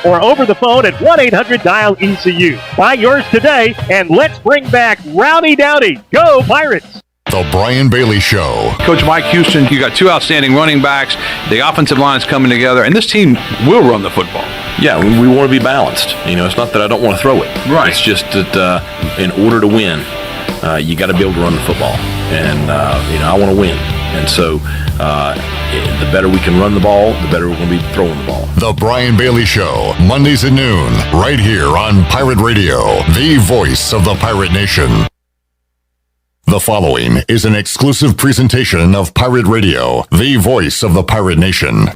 or over the phone at 1-800-DIAL-ECU. Buy yours today, and let's bring back Rowdy Dowdy. Go Pirates! The Brian Bailey Show. Coach Mike Houston, you got two outstanding running backs. The offensive line is coming together, and this team will run the football. Yeah, we want to be balanced. It's not that I don't want to throw it. Right. It's just that in order to win, you got to be able to run the football. And, I want to win. And so the better we can run the ball, the better we're going to be throwing the ball. The Brian Bailey Show, Mondays at noon, right here on Pirate Radio, the voice of the Pirate Nation. The following is an exclusive presentation of Pirate Radio, the voice of the Pirate Nation.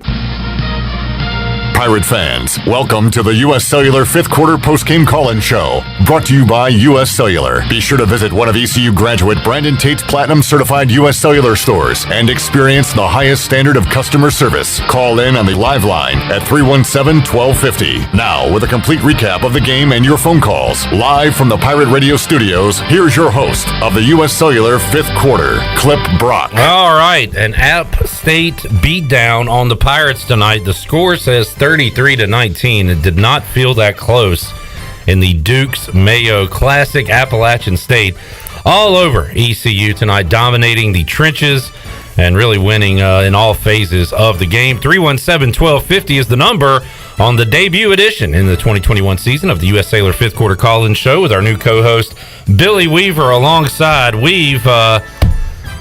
Pirate fans, welcome to the U.S. Cellular 5th Quarter Postgame Call-In Show, brought to you by U.S. Cellular. Be sure to visit one of ECU graduate Brandon Tate's Platinum-certified U.S. Cellular stores and experience the highest standard of customer service. Call in on the live line at 317-1250. Now, with a complete recap of the game and your phone calls, live from the Pirate Radio studios, here's your host of the U.S. Cellular 5th Quarter, Clip Brock. All right, an App State beatdown on the Pirates tonight. The score says 33-19. It did not feel that close in the Dukes Mayo Classic. Appalachian State all over ECU tonight, dominating the trenches and really winning in all phases of the game. 317-1250 is the number on the debut edition in the 2021 season of the U.S. Sailor 5th Quarter Call-In Show with our new co-host Billy Weaver alongside.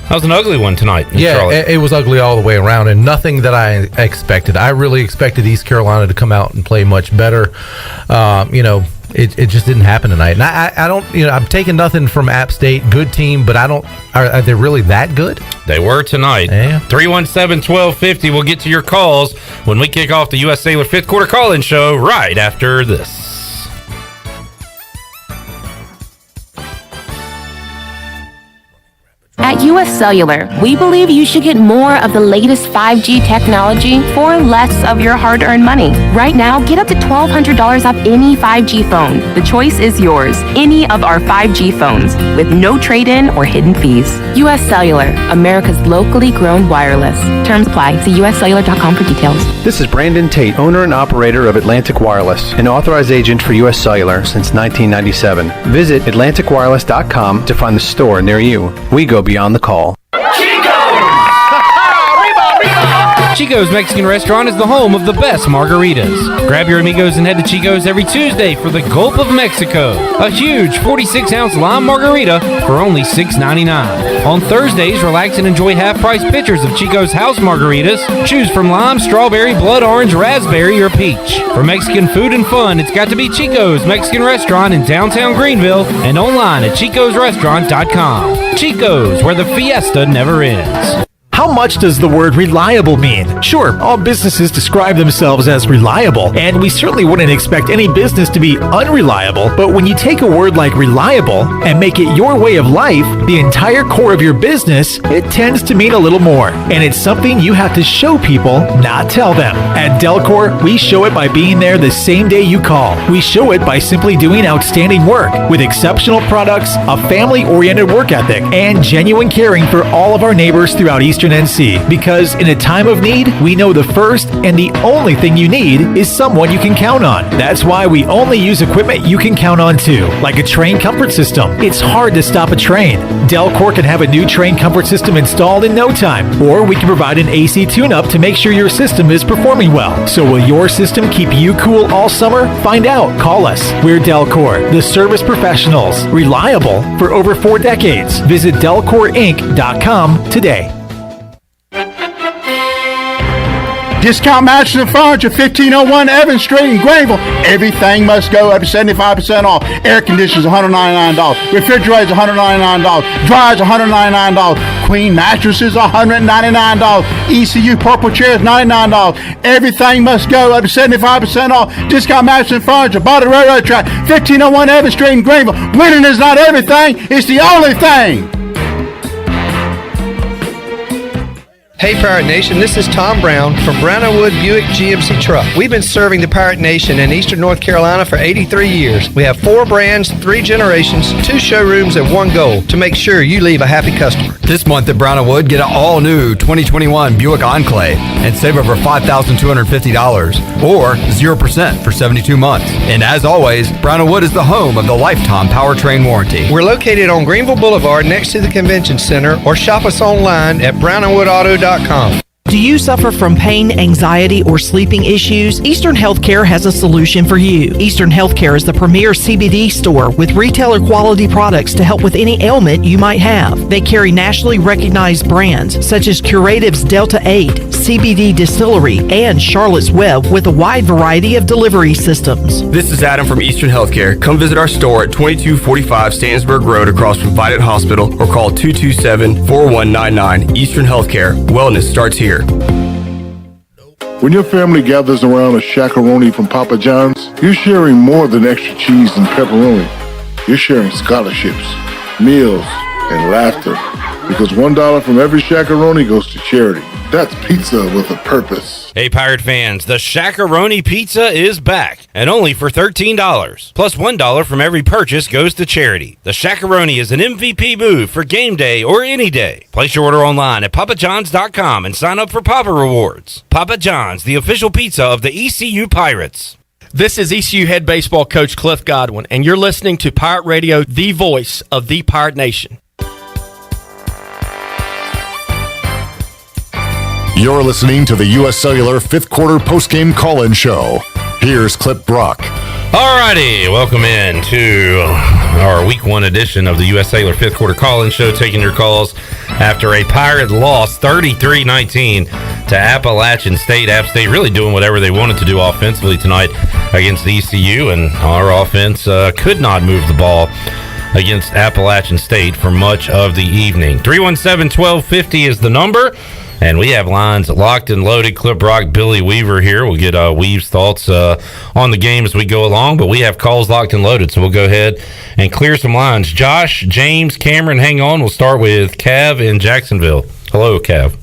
That was an ugly one tonight in Charlotte. It was ugly all the way around, and nothing that I expected. I really expected East Carolina to come out and play much better. It just didn't happen tonight. And I don't, I'm taking nothing from App State. Good team, but are they really that good? They were tonight. Yeah. 317-1250. We'll get to your calls when we kick off the U.S. Sailor 5th Quarter Call-In Show right after this. At U.S. Cellular, we believe you should get more of the latest 5G technology for less of your hard-earned money. Right now, get up to $1,200 off any 5G phone. The choice is yours. Any of our 5G phones with no trade-in or hidden fees. U.S. Cellular, America's locally grown wireless. Terms apply. See uscellular.com for details. This is Brandon Tate, owner and operator of Atlantic Wireless, an authorized agent for U.S. Cellular since 1997. Visit atlanticwireless.com to find the store near you. We go beyond the call. Chico's Mexican Restaurant is the home of the best margaritas. Grab your amigos and head to Chico's every Tuesday for the Gulp of Mexico, a huge 46-ounce lime margarita for only $6.99. On Thursdays, relax and enjoy half-price pitchers of Chico's house margaritas. Choose from lime, strawberry, blood orange, raspberry, or peach. For Mexican food and fun, it's got to be Chico's Mexican Restaurant in downtown Greenville and online at chicosrestaurant.com. Chico's, where the fiesta never ends. How much does the word reliable mean? Sure, all businesses describe themselves as reliable, and we certainly wouldn't expect any business to be unreliable, but when you take a word like reliable and make it your way of life, the entire core of your business, it tends to mean a little more. And it's something you have to show people, not tell them. At Delcor, we show it by being there the same day you call. We show it by simply doing outstanding work with exceptional products, a family-oriented work ethic, and genuine caring for all of our neighbors throughout Eastern NC, because in a time of need, we know the first and the only thing you need is someone you can count on. That's why we only use equipment you can count on too, like a train comfort system. It's hard to stop a train. Delcor can have a new train comfort system installed in no time, or we can provide an AC tune-up to make sure your system is performing well. So will your system keep you cool all summer? Find out. Call us. We're Delcor, the service professionals, reliable for over 4 decades. Visit delcorinc.com today. Discount Mattress and Furniture, 1501 Evans Street in Greenville. Everything must go up to 75% off. Air conditioners, $199. Refrigerators, $199. Dryers, $199. Queen mattresses, $199. ECU purple chairs, $99. Everything must go up to 75% off. Discount Mattress and Furniture, by the railroad track, 1501 Evans Street in Greenville. Winning is not everything, it's the only thing. Hey Pirate Nation, this is Tom Brown from Brown & Wood Buick GMC Truck. We've been serving the Pirate Nation in Eastern North Carolina for 83 years. We have 4 brands, 3 generations, 2 showrooms, and 1 goal to make sure you leave a happy customer. This month at Brown & Wood, get an all-new 2021 Buick Enclave and save over $5,250 or 0% for 72 months. And as always, Brown & Wood is the home of the lifetime powertrain warranty. We're located on Greenville Boulevard next to the Convention Center, or shop us online at brownandwoodauto.com. Do you suffer from pain, anxiety, or sleeping issues? Eastern Healthcare has a solution for you. Eastern Healthcare is the premier CBD store with retailer quality products to help with any ailment you might have. They carry nationally recognized brands such as Curative's Delta 8, CBD Distillery, and Charlotte's Web with a wide variety of delivery systems. This is Adam from Eastern Healthcare. Come visit our store at 2245 Stannisburg Road across from Vidant Hospital or call 227-4199. Eastern Healthcare. Wellness starts here. When your family gathers around a shakaroni from Papa John's, you're sharing more than extra cheese and pepperoni. You're sharing scholarships, meals, and laughter. Because $1 from every shakaroni goes to charity. That's pizza with a purpose. Hey, Pirate fans, the Shakaroni Pizza is back, and only for $13. Plus $1 from every purchase goes to charity. The Shakaroni is an MVP move for game day or any day. Place your order online at papajohns.com and sign up for Papa Rewards. Papa John's, the official pizza of the ECU Pirates. This is ECU head baseball coach Cliff Godwin, and you're listening to Pirate Radio, the voice of the Pirate Nation. You're listening to the U.S. Cellular 5th Quarter Postgame Call-In Show. Here's Clip Brock. Alrighty, welcome in to our Week 1 edition of the U.S. Cellular 5th Quarter Call-In Show, taking your calls after a Pirate loss 33-19 to Appalachian State. App State really doing whatever they wanted to do offensively tonight against the ECU, and our offense could not move the ball against Appalachian State for much of the evening. 317-1250 is the number. And we have lines locked and loaded. Clip Brock, Billy Weaver here. We'll get Weave's thoughts on the game as we go along, but we have calls locked and loaded, so we'll go ahead and clear some lines. Josh, James, Cameron, hang on. We'll start with Cav in Jacksonville. Hello, Cav.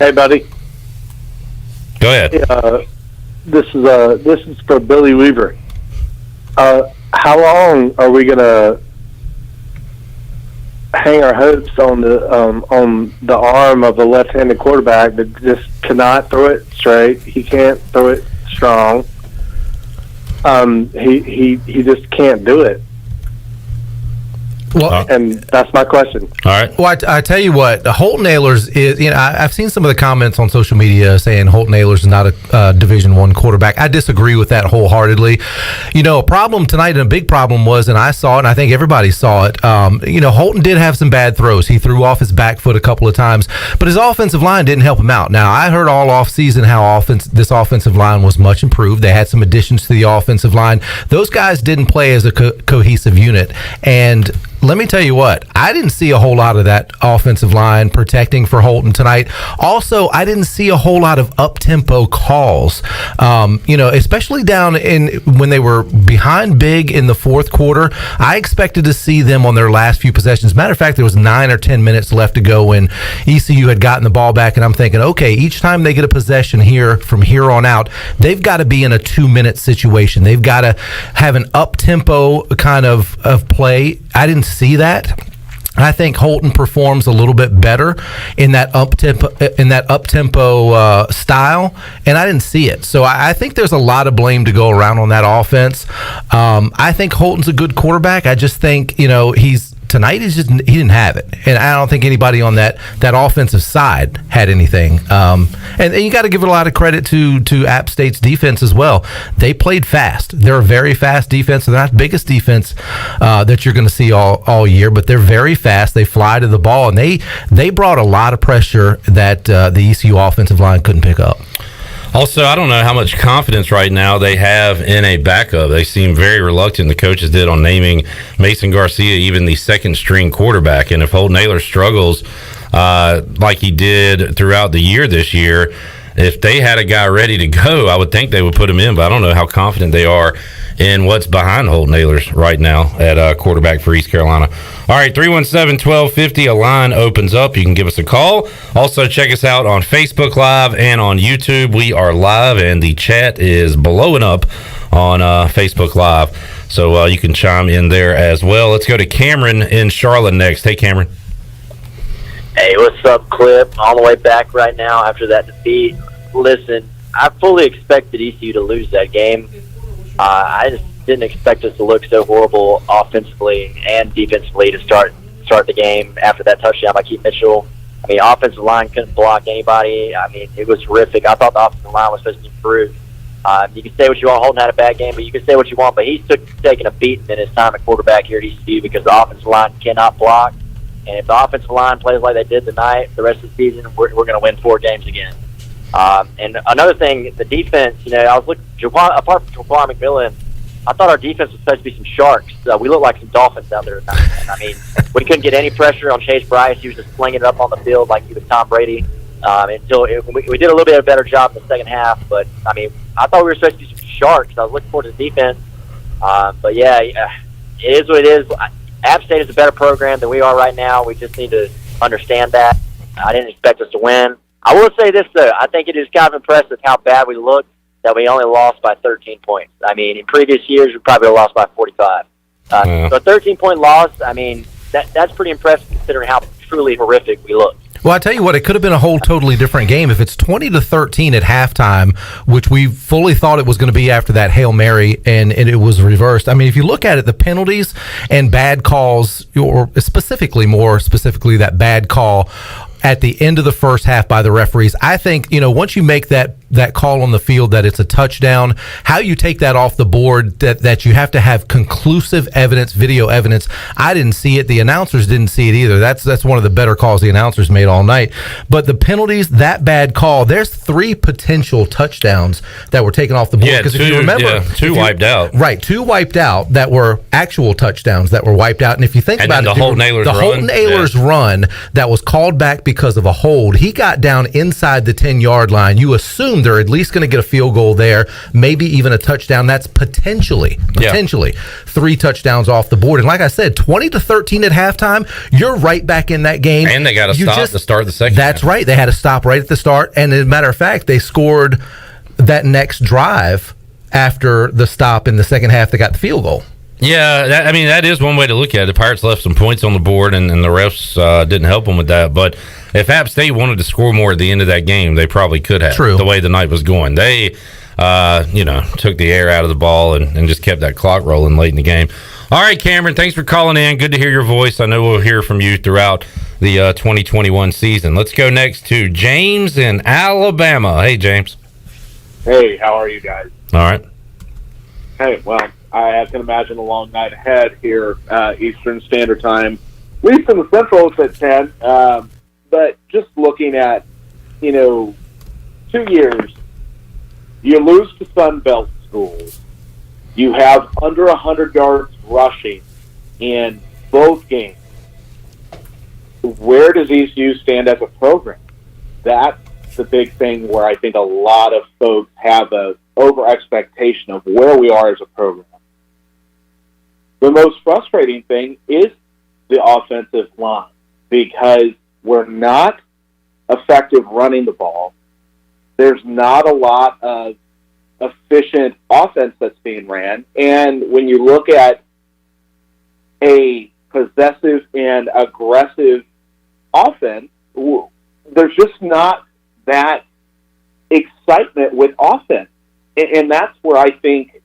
Hey, buddy. Go ahead. This is for Billy Weaver. How long are we gonna hang our hopes on the arm of a left-handed quarterback that just cannot throw it straight? He can't throw it strong. He just can't do it. Well, and that's my question. All right. Well, I tell you what, Holton Ahlers is. I've seen some of the comments on social media saying Holton Ahlers is not a Division I quarterback. I disagree with that wholeheartedly. A problem tonight, and a big problem was, and I saw it, and I think everybody saw it. Holton did have some bad throws. He threw off his back foot a couple of times, but his offensive line didn't help him out. Now, I heard all off season how this offensive line was much improved. They had some additions to the offensive line. Those guys didn't play as a cohesive unit, and let me tell you what, I didn't see a whole lot of that offensive line protecting for Holton tonight. Also, I didn't see a whole lot of up-tempo calls, especially down when they were behind big in the fourth quarter. I expected to see them on their last few possessions. Matter of fact, there was 9 or 10 minutes left to go when ECU had gotten the ball back, and I'm thinking, okay, each time they get a possession here from here on out, they've got to be in a 2-minute situation. They've got to have an up-tempo kind of play. I didn't see that. I think Holton performs a little bit better in that up-tempo style, and I didn't see it. So I think there's a lot of blame to go around on that offense. I think Holton's a good quarterback. I just think tonight he didn't have it, and I don't think anybody on that offensive side had anything. And you got to give a lot of credit to App State's defense as well. They played fast. They're a very fast defense. They're not the biggest defense that you're going to see all year, but they're very fast. They fly to the ball, and they brought a lot of pressure that the ECU offensive line couldn't pick up. Also, I don't know how much confidence right now they have in a backup. They seem very reluctant, the coaches did, on naming Mason Garcia even the second-string quarterback. And if Holton Ahlers struggles like he did throughout the year this year, if they had a guy ready to go, I would think they would put him in, but I don't know how confident they are in what's behind Holton Ahlers right now at quarterback for East Carolina. All right, 317-1250, a line opens up. You can give us a call. Also, check us out on Facebook Live and on YouTube. We are live, and the chat is blowing up on Facebook Live, so you can chime in there as well. Let's go to Cameron in Charlotte next. Hey, Cameron. Hey, what's up, Clip? All the way back right now after that defeat. Listen, I fully expected ECU to lose that game. I just didn't expect us to look so horrible offensively and defensively to start the game after that touchdown by Keith Mitchell. I mean, offensive line couldn't block anybody. I mean, it was horrific. I thought the offensive line was supposed to improve. You can say what you want. Holden had a bad game, but you can say what you want. But he's taking a beating in his time at quarterback here at ECU because the offensive line cannot block. And if the offensive line plays like they did tonight, the rest of the season, we're going to win 4 games again. And another thing, the defense, I was looking, apart from Jaquan McMillan, I thought our defense was supposed to be some sharks. We looked like some dolphins out there tonight. And, I mean, we couldn't get any pressure on Chase Bryce. He was just slinging it up on the field like he was Tom Brady. We did a little bit of a better job in the second half. But, I mean, I thought we were supposed to be some sharks. I was looking forward to the defense. But, yeah, it is what it is. App State is a better program than we are right now. We just need to understand that. I didn't expect us to win. I will say this, though. I think it is kind of impressive how bad we looked that we only lost by 13 points. I mean, in previous years, we probably would have lost by 45. So a 13-point loss, I mean, that's pretty impressive considering how truly horrific we looked. Well, I tell you what, it could have been a whole totally different game if it's 20-13 at halftime, which we fully thought it was going to be after that Hail Mary, and it was reversed. I mean, if you look at it, the penalties and bad calls, or more specifically that bad call at the end of the first half by the referees, I think, once you make that call on the field that it's a touchdown, how you take that off the board, that you have to have conclusive evidence, video evidence. I didn't see it. The announcers didn't see it either. That's one of the better calls the announcers made all night. But the penalties, that bad call, there's 3 potential touchdowns that were taken off the board. Because if you remember, 2 wiped out. Right, 2 wiped out that were actual touchdowns that were wiped out. And if you think about it, the Holton Ahlers run that was called back because of a hold, he got down inside the 10-yard line. You assume they're at least going to get a field goal there, maybe even a touchdown. That's potentially 3 touchdowns off the board. And like I said, 20-13 at halftime, you're right back in that game. And they got to stop to start the second That's half. Right. They had to stop right at the start. And as a matter of fact, they scored that next drive after the stop in the second half. They got the field goal. Yeah, that is one way to look at it. The Pirates left some points on the board, and the refs didn't help them with that. But if App State wanted to score more at the end of that game, they probably could have. True. The way the night was going. They, took the air out of the ball and just kept that clock rolling late in the game. All right, Cameron, thanks for calling in. Good to hear your voice. I know we'll hear from you throughout the 2021 season. Let's go next to James in Alabama. Hey, James. Hey, how are you guys? All right. Hey, well, I can imagine a long night ahead here, Eastern Standard Time. At least in the Central, it's at 10. But just looking at, 2 years, you lose to Sun Belt schools. You have under 100 yards rushing in both games. Where does ECU stand as a program? That's the big thing where I think a lot of folks have a over expectation of where we are as a program. The most frustrating thing is the offensive line because we're not effective running the ball. There's not a lot of efficient offense that's being ran. And when you look at a possessive and aggressive offense, there's just not that excitement with offense. And that's where I think,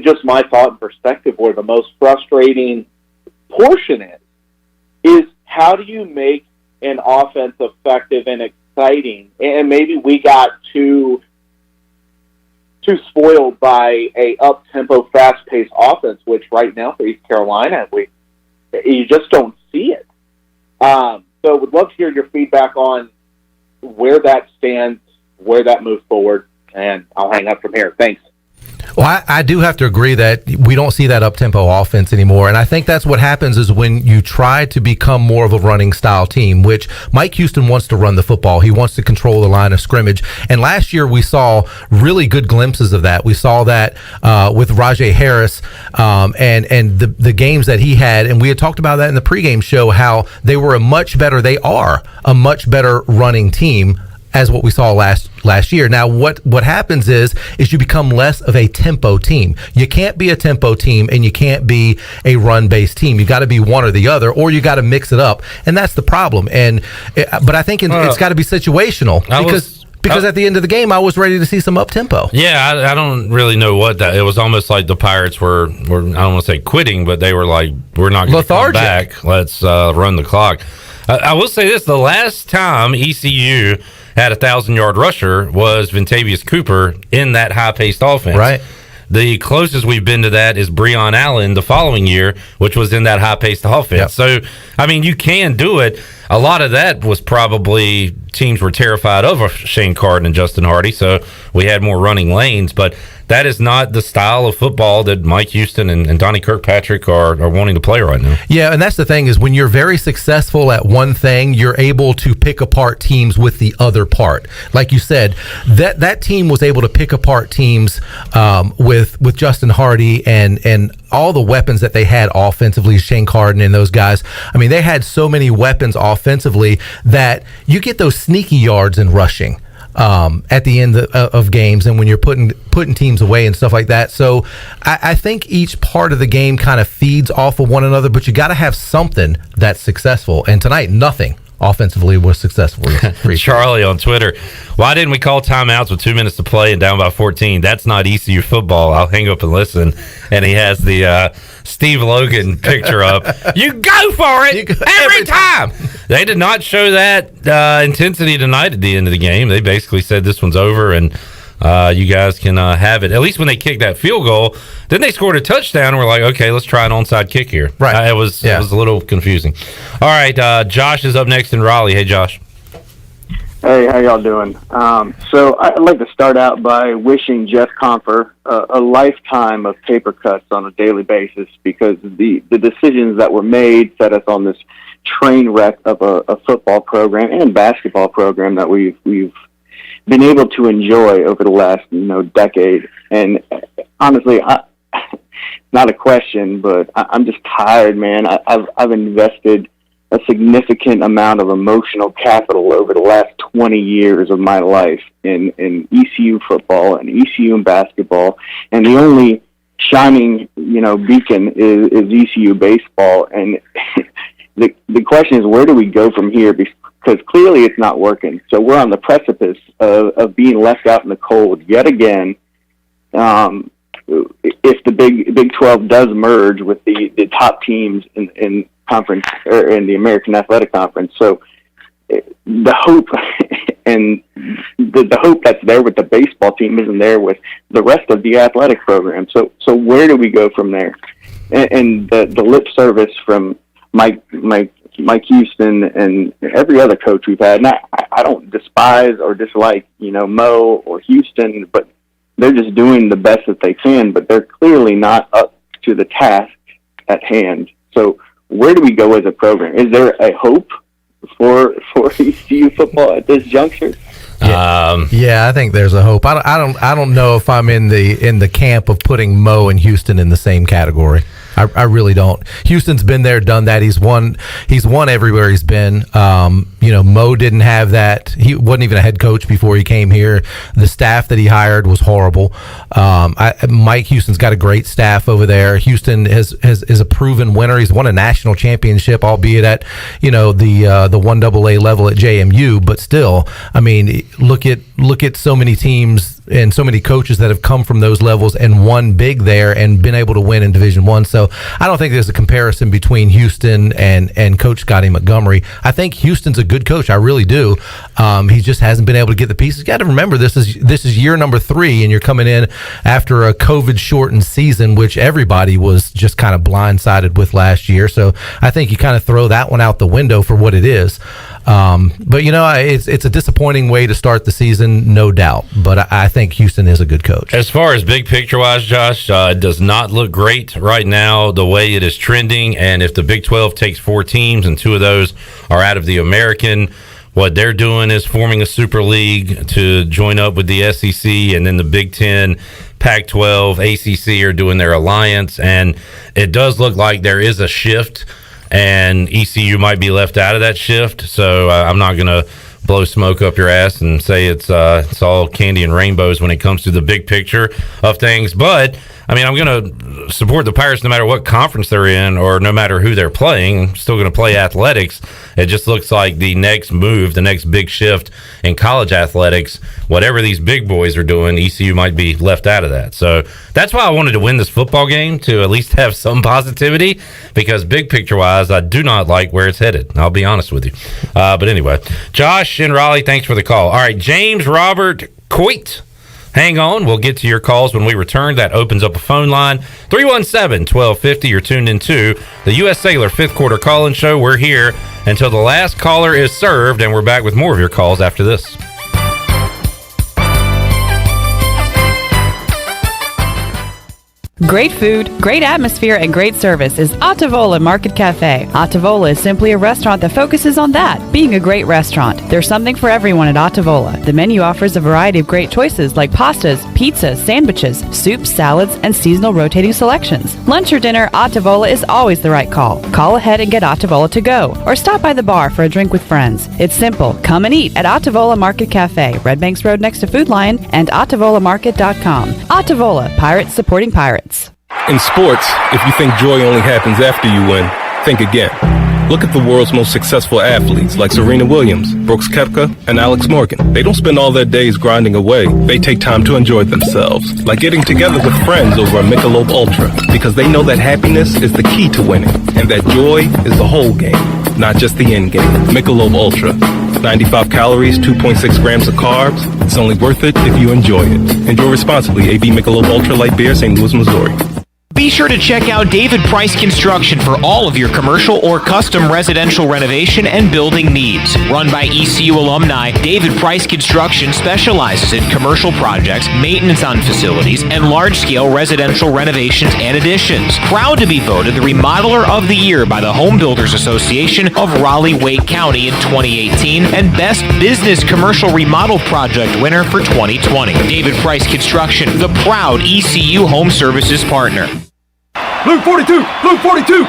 just my thought and perspective, where the most frustrating portion is how do you make an offense effective and exciting? And maybe we got too spoiled by a up-tempo, fast-paced offense, which right now for East Carolina, you just don't see it. So would love to hear your feedback on where that stands, where that moves forward, and I'll hang up from here. Thanks. Well, I do have to agree that we don't see that up-tempo offense anymore, and I think that's what happens is when you try to become more of a running style team, which Mike Houston wants to run the football. He wants to control the line of scrimmage, and last year we saw really good glimpses of that. We saw that with Rajay Harris and the games that he had, and we had talked about that in the pregame show, how they are a much better running team as what we saw last year. Now, what happens is you become less of a tempo team. You can't be a tempo team and you can't be a run-based team. You got to be one or the other, or you got to mix it up, and that's the problem. But I think it's got to be situational because at the end of the game, I was ready to see some up tempo. Yeah, I don't really know what that. It was almost like the Pirates were I don't want to say quitting, but they were like, we're not going to come back. Let's run the clock. I will say this: the last time ECU had a 1,000-yard rusher was Ventavious Cooper in that high-paced offense. Right. The closest we've been to that is Breon Allen the following year, which was in that high-paced offense. Yep. So, I mean, you can do it. A lot of that was probably teams were terrified of Shane Carden and Justin Hardy, so we had more running lanes. But that is not the style of football that Mike Houston and Donnie Kirkpatrick are wanting to play right now. Yeah, and that's the thing is when you're very successful at one thing, you're able to pick apart teams with the other part. Like you said, that team was able to pick apart teams with Justin Hardy and all the weapons that they had offensively, Shane Carden and those guys. I mean, they had so many weapons offensively that you get those sneaky yards in rushing at the end of games and when you're putting teams away and stuff like that. So I think each part of the game kind of feeds off of one another, but you got to have something that's successful. And tonight, nothing offensively was successful. Charlie on Twitter, why didn't we call timeouts with 2 minutes to play and down by 14? That's not ECU football. I'll hang up and listen. And he has the Steve Logan picture up. You go for it every time. They did not show that intensity tonight at the end of the game. They basically said this one's over and you guys can have it. At least when they kicked that field goal, then they scored a touchdown and we're like, okay, let's try an onside kick here. Right. It was a little confusing. All right, Josh is up next in Raleigh. Hey, Josh. Hey, how y'all doing? So I'd like to start out by wishing Jeff Comfer a lifetime of paper cuts on a daily basis, because the decisions that were made set us on this train wreck of a football program and basketball program that we've been able to enjoy over the last decade. And honestly, not a question, but I'm just tired, man. I've invested a significant amount of emotional capital over the last 20 years of my life in ECU football and ECU in basketball, and the only shining beacon is ECU baseball. And the question is, where do we go from here? Because clearly it's not working. So we're on the precipice of being left out in the cold yet again. If the Big 12 does merge with the top teams in conference or in the American Athletic Conference, so the hope and the hope that's there with the baseball team isn't there with the rest of the athletic program. So where do we go from there? And the lip service from Mike Houston and every other coach we've had. And I don't despise or dislike Mo or Houston, but they're just doing the best that they can. But they're clearly not up to the task at hand. So where do we go as a program? Is there a hope for ECU football at this juncture? I think there's a hope. I don't know if I'm in the camp of putting Mo and Houston in the same category. I really don't. Houston's been there, done that. He's won everywhere he's been. Mo didn't have that. He wasn't even a head coach before he came here. The staff that he hired was horrible. Mike Houston's got a great staff over there. Houston is a proven winner. He's won a national championship, albeit at the 1AA level at JMU. But still, I mean, look at so many teams and so many coaches that have come from those levels and won big there and been able to win in Division I. So I don't think there's a comparison between Houston and Coach Scotty Montgomery. I think Houston's a good coach. I really do. He just hasn't been able to get the pieces. You got to remember, this is year number 3, and you're coming in after a COVID-shortened season, which everybody was just kind of blindsided with last year. So I think you kind of throw that one out the window for what it is. But it's a disappointing way to start the season, no doubt. But I think Houston is a good coach. As far as big picture wise, Josh, it does not look great right now the way it is trending. And if the Big 12 takes 4 teams and 2 of those are out of the American, what they're doing is forming a super league to join up with the SEC, and then the Big 10, Pac-12, ACC are doing their alliance. And it does look like there is a shift, and ECU might be left out of that shift. So I'm not going to blow smoke up your ass and say it's all candy and rainbows when it comes to the big picture of things. But I mean, I'm going to support the Pirates no matter what conference they're in or no matter who they're playing. I'm still going to play athletics. It just looks like the next move, the next big shift in college athletics, whatever these big boys are doing, ECU might be left out of that. So that's why I wanted to win this football game, to at least have some positivity, because big picture-wise, I do not like where it's headed. I'll be honest with you. But anyway, Josh in Raleigh, thanks for the call. All right, James Robert Coit. Hang on. We'll get to your calls when we return. That opens up a phone line, 317-1250. You're tuned into the U.S. Cellular 5th Quarter Call-In Show. We're here until the last caller is served, and we're back with more of your calls after this. Great food, great atmosphere, and great service is Ottavola Market Cafe. Ottavola is simply a restaurant that focuses on that, being a great restaurant. There's something for everyone at Ottavola. The menu offers a variety of great choices like pastas, pizzas, sandwiches, soups, salads, and seasonal rotating selections. Lunch or dinner, Ottavola is always the right call. Call ahead and get Ottavola to go, or stop by the bar for a drink with friends. It's simple. Come and eat at Ottavola Market Cafe, Red Banks Road next to Food Lion, and OttavolaMarket.com. Ottavola, Pirates supporting Pirates. In sports, if you think joy only happens after you win, think again. Look at the world's most successful athletes like Serena Williams, Brooks Koepka, and Alex Morgan. They don't spend all their days grinding away. They take time to enjoy themselves, like getting together with friends over a Michelob Ultra, because they know that happiness is the key to winning, and that joy is the whole game, not just the end game. Michelob Ultra. 95 calories, 2.6 grams of carbs. It's only worth it if you enjoy it. Enjoy responsibly. AB Michelob Ultra Light Beer, St. Louis, Missouri. Be sure to check out David Price Construction for all of your commercial or custom residential renovation and building needs. Run by ECU alumni, David Price Construction specializes in commercial projects, maintenance on facilities, and large-scale residential renovations and additions. Proud to be voted the Remodeler of the Year by the Home Builders Association of Raleigh-Wake County in 2018 and Best Business Commercial Remodel Project winner for 2020. David Price Construction, the proud ECU Home Services partner. Blue 42! Blue 42!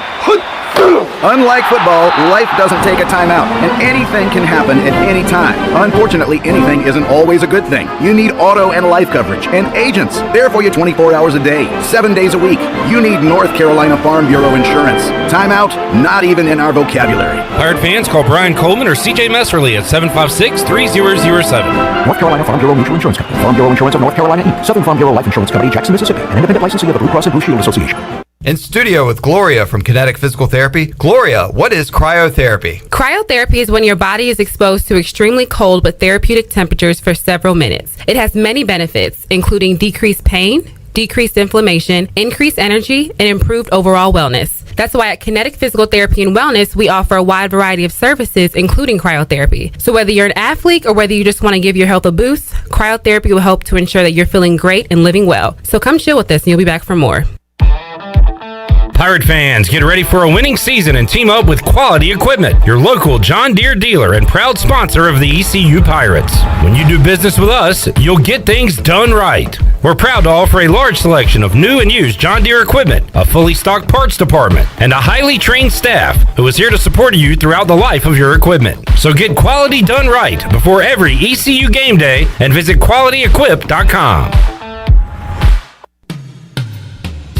Unlike football, life doesn't take a timeout, and anything can happen at any time. Unfortunately, anything isn't always a good thing. You need auto and life coverage, and agents there for you 24 hours a day, 7 days a week. You need North Carolina Farm Bureau insurance. Timeout, not even in our vocabulary. Pirate fans, call Brian Coleman or CJ Messerly at 756-3007. North Carolina Farm Bureau Mutual Insurance Company. Farm Bureau Insurance of North Carolina, Inc. Southern Farm Bureau Life Insurance Company, Jackson, Mississippi. An independent licensee of the Blue Cross and Blue Shield Association. In studio with Gloria from Kinetic Physical Therapy. Gloria, what is cryotherapy? Cryotherapy is when your body is exposed to extremely cold but therapeutic temperatures for several minutes. It has many benefits, including decreased pain, decreased inflammation, increased energy, and improved overall wellness. That's why at Kinetic Physical Therapy and Wellness, we offer a wide variety of services, including cryotherapy. So whether you're an athlete or whether you just want to give your health a boost, cryotherapy will help to ensure that you're feeling great and living well. So come chill with us and you'll be back for more. Pirate fans, get ready for a winning season and team up with Quality Equipment, your local John Deere dealer and proud sponsor of the ECU Pirates. When you do business with us, you'll get things done right. We're proud to offer a large selection of new and used John Deere equipment, a fully stocked parts department, and a highly trained staff who is here to support you throughout the life of your equipment. So get quality done right before every ECU game day and visit QualityEquip.com.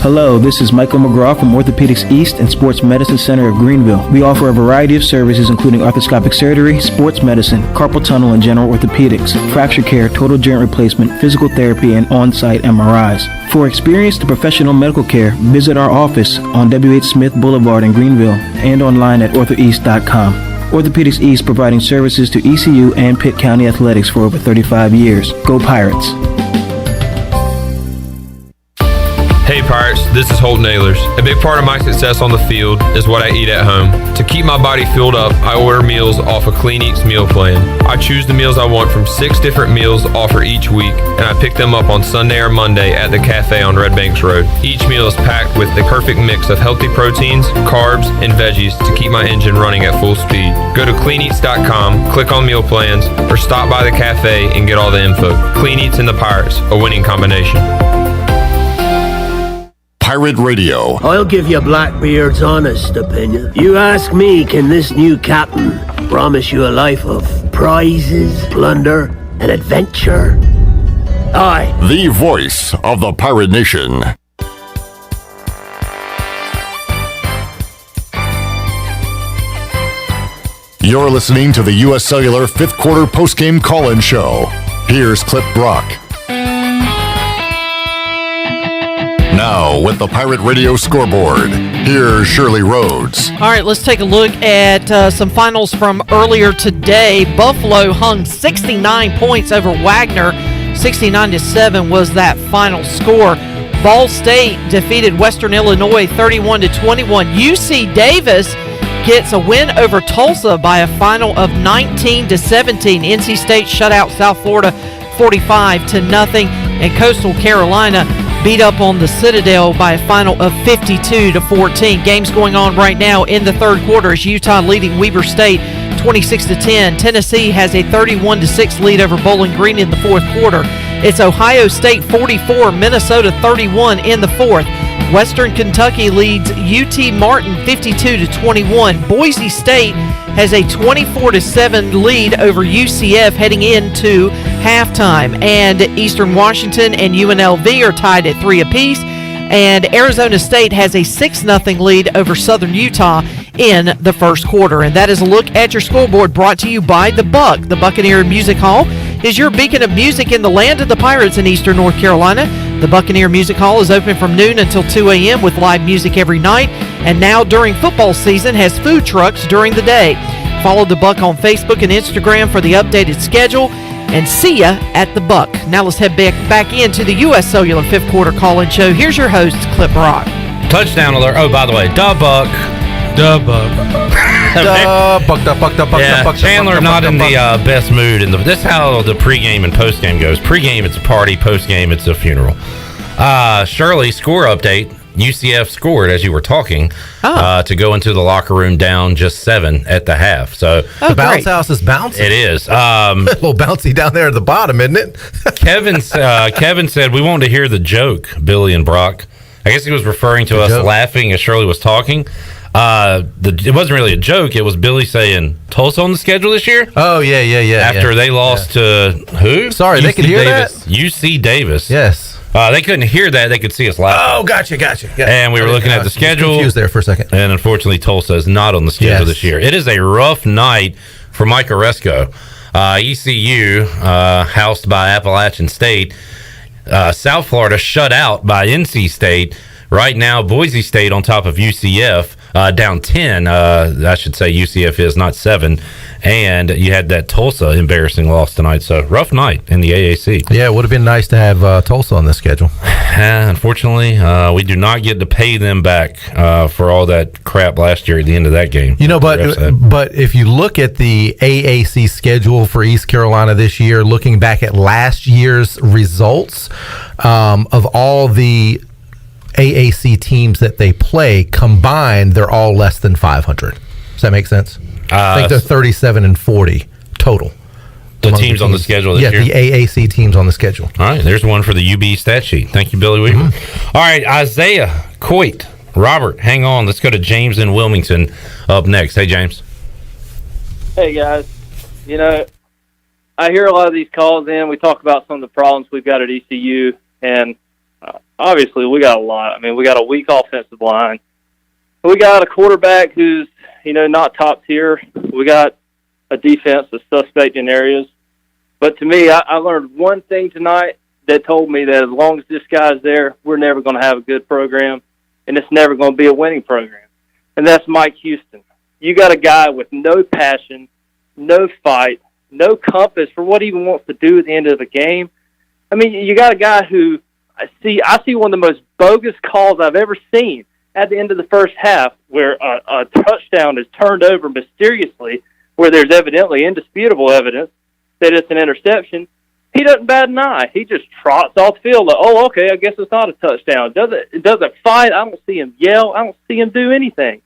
Hello, this is Michael McGraw from Orthopedics East and Sports Medicine Center of Greenville. We offer a variety of services including arthroscopic surgery, sports medicine, carpal tunnel and general orthopedics, fracture care, total joint replacement, physical therapy, and on-site MRIs. For experienced professional medical care, visit our office on W.H. Smith Boulevard in Greenville and online at orthoeast.com. Orthopedics East providing services to ECU and Pitt County athletics for over 35 years. Go Pirates! Hey Pirates. This is Holt Nailers. A big part of my success on the field is what I eat at home. To keep my body filled up, I order meals off a Clean Eats meal plan. I choose the meals I want from 6 different meals offered each week, and I pick them up on Sunday or Monday at the cafe on Red Banks Road. Each meal is packed with the perfect mix of healthy proteins, carbs, and veggies to keep my engine running at full speed. Go to cleaneats.com, click on meal plans, or stop by the cafe and get all the info. Clean Eats and the Pirates, a winning combination. Pirate Radio. I'll give you Blackbeard's honest opinion. You ask me, can this new captain promise you a life of prizes, plunder, and adventure? Aye. The voice of the Pirate Nation. You're listening to the U.S. Cellular 5th Quarter Postgame Call-In Show. Here's Clip Brock. Now, with the Pirate Radio scoreboard, here's Shirley Rhodes. All right, let's take a look at some finals from earlier today. Buffalo hung 69 points over Wagner. 69-7 was that final score. Ball State defeated Western Illinois 31-21. UC Davis gets a win over Tulsa by a final of 19-17. NC State shut out South Florida 45-0, and Coastal Carolina beat up on the Citadel by a final of 52-14. Games going on right now in the third quarter as Utah leading Weber State 26-10. Tennessee has a 31-6 lead over Bowling Green in the fourth quarter. It's Ohio State 44, Minnesota 31 in the fourth. Western Kentucky leads UT Martin 52-21. Boise State has a 24-7 lead over UCF heading into halftime. And Eastern Washington and UNLV are tied at 3 apiece. And Arizona State has a 6-0 lead over Southern Utah in the first quarter. And that is a look at your scoreboard brought to you by The Buck. The Buccaneer Music Hall is your beacon of music in the land of the Pirates in Eastern North Carolina. The Buccaneer Music Hall is open from noon until 2 a.m. with live music every night, and now during football season has food trucks during the day. Follow The Buck on Facebook and Instagram for the updated schedule, and see ya at The Buck. Now let's head back into the U.S. Cellular 5th Quarter Call-In Show. Here's your host, Clip Rock. Touchdown alert. Oh, by the way, da Buck. Da Buck. Chandler not in the best mood. This is how the pregame and postgame goes. Pregame, it's a party. Postgame, it's a funeral. Shirley, score update. UCF scored as you were talking to go into the locker room down just 7 at the half. So the bounce house is bouncing. It is. A little bouncy down there at the bottom, isn't it? Kevin said we wanted to hear the joke, Billy and Brock. I guess he was referring to us laughing as Shirley was talking. It wasn't really a joke. It was Billy saying Tulsa on the schedule this year. Oh yeah. After they lost to who? Sorry, they could hear that. UC Davis. Yes. They couldn't hear that. They could see us laughing. Oh, gotcha. And we were looking at the schedule. Confused there for a second. And unfortunately, Tulsa is not on the schedule this year. It is a rough night for Mike Oresco. ECU, housed by Appalachian State. South Florida shut out by NC State. Right now, Boise State on top of UCF. Down 10, I should say UCF is, not 7. And you had that Tulsa embarrassing loss tonight. So, rough night in the AAC. Yeah, it would have been nice to have Tulsa on the schedule. Unfortunately, we do not get to pay them back for all that crap last year at the end of that game. You know, but if you look at the AAC schedule for East Carolina this year, looking back at last year's results of all the AAC teams that they play combined, they're all less than 500. Does that make sense? I think they're 37-40 total. The teams on the schedule this year? Yeah, the AAC teams on the schedule. All right, there's one for the UB stat sheet. Thank you, Billy Weaver. All right, Isaiah, Coit, Robert, hang on. Let's go to James in Wilmington up next. Hey, James. Hey, guys. You know, I hear a lot of these calls in. We talk about some of the problems we've got at ECU, and obviously we got a lot. I mean, we got a weak offensive line. We got a quarterback who's, not top tier. We got a defense that's suspect in areas. But to me, I learned one thing tonight that told me that as long as this guy's there, we're never going to have a good program, and it's never going to be a winning program. And that's Mike Houston. You got a guy with no passion, no fight, no compass for what he even wants to do at the end of the game. I mean, you got a guy who I see one of the most bogus calls I've ever seen at the end of the first half, where a touchdown is turned over mysteriously, where there's evidently indisputable evidence that it's an interception. He doesn't bat an eye. He just trots off the field like, oh, okay, I guess it's not a touchdown. Doesn't fight. I don't see him yell. I don't see him do anything.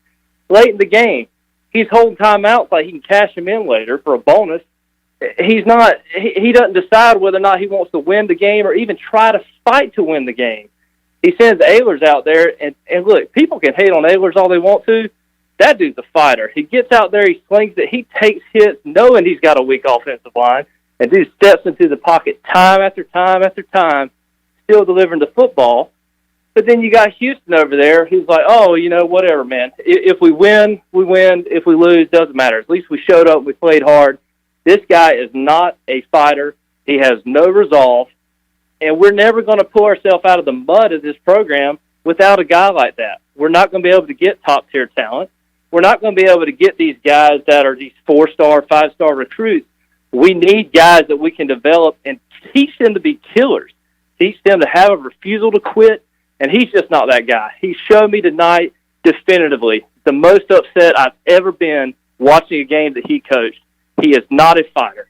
Late in the game, he's holding timeouts like he can cash him in later for a bonus. He's not. He doesn't decide whether or not he wants to win the game or even try to fight to win the game. He sends Ehlers out there, and look, people can hate on Ehlers all they want to. That dude's a fighter. He gets out there, he slings it, he takes hits knowing he's got a weak offensive line, and dude steps into the pocket time after time after time, still delivering the football. But then you got Houston over there who's like, oh, whatever, man. If we win, we win. If we lose, doesn't matter. At least we showed up, we played hard. This guy is not a fighter. He has no resolve. And we're never going to pull ourselves out of the mud of this program without a guy like that. We're not going to be able to get top-tier talent. We're not going to be able to get these guys that are these 4-star, 5-star recruits. We need guys that we can develop and teach them to be killers, teach them to have a refusal to quit, and he's just not that guy. He showed me tonight definitively the most upset I've ever been watching a game that he coached. He is not a fighter.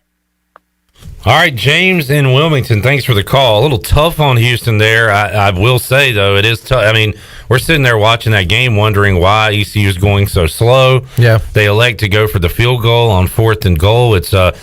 All right, James in Wilmington, thanks for the call. A little tough on Houston there. I will say, though, it is tough. I mean, we're sitting there watching that game wondering why ECU is going so slow. Yeah. They elect to go for the field goal on 4th and goal. It's a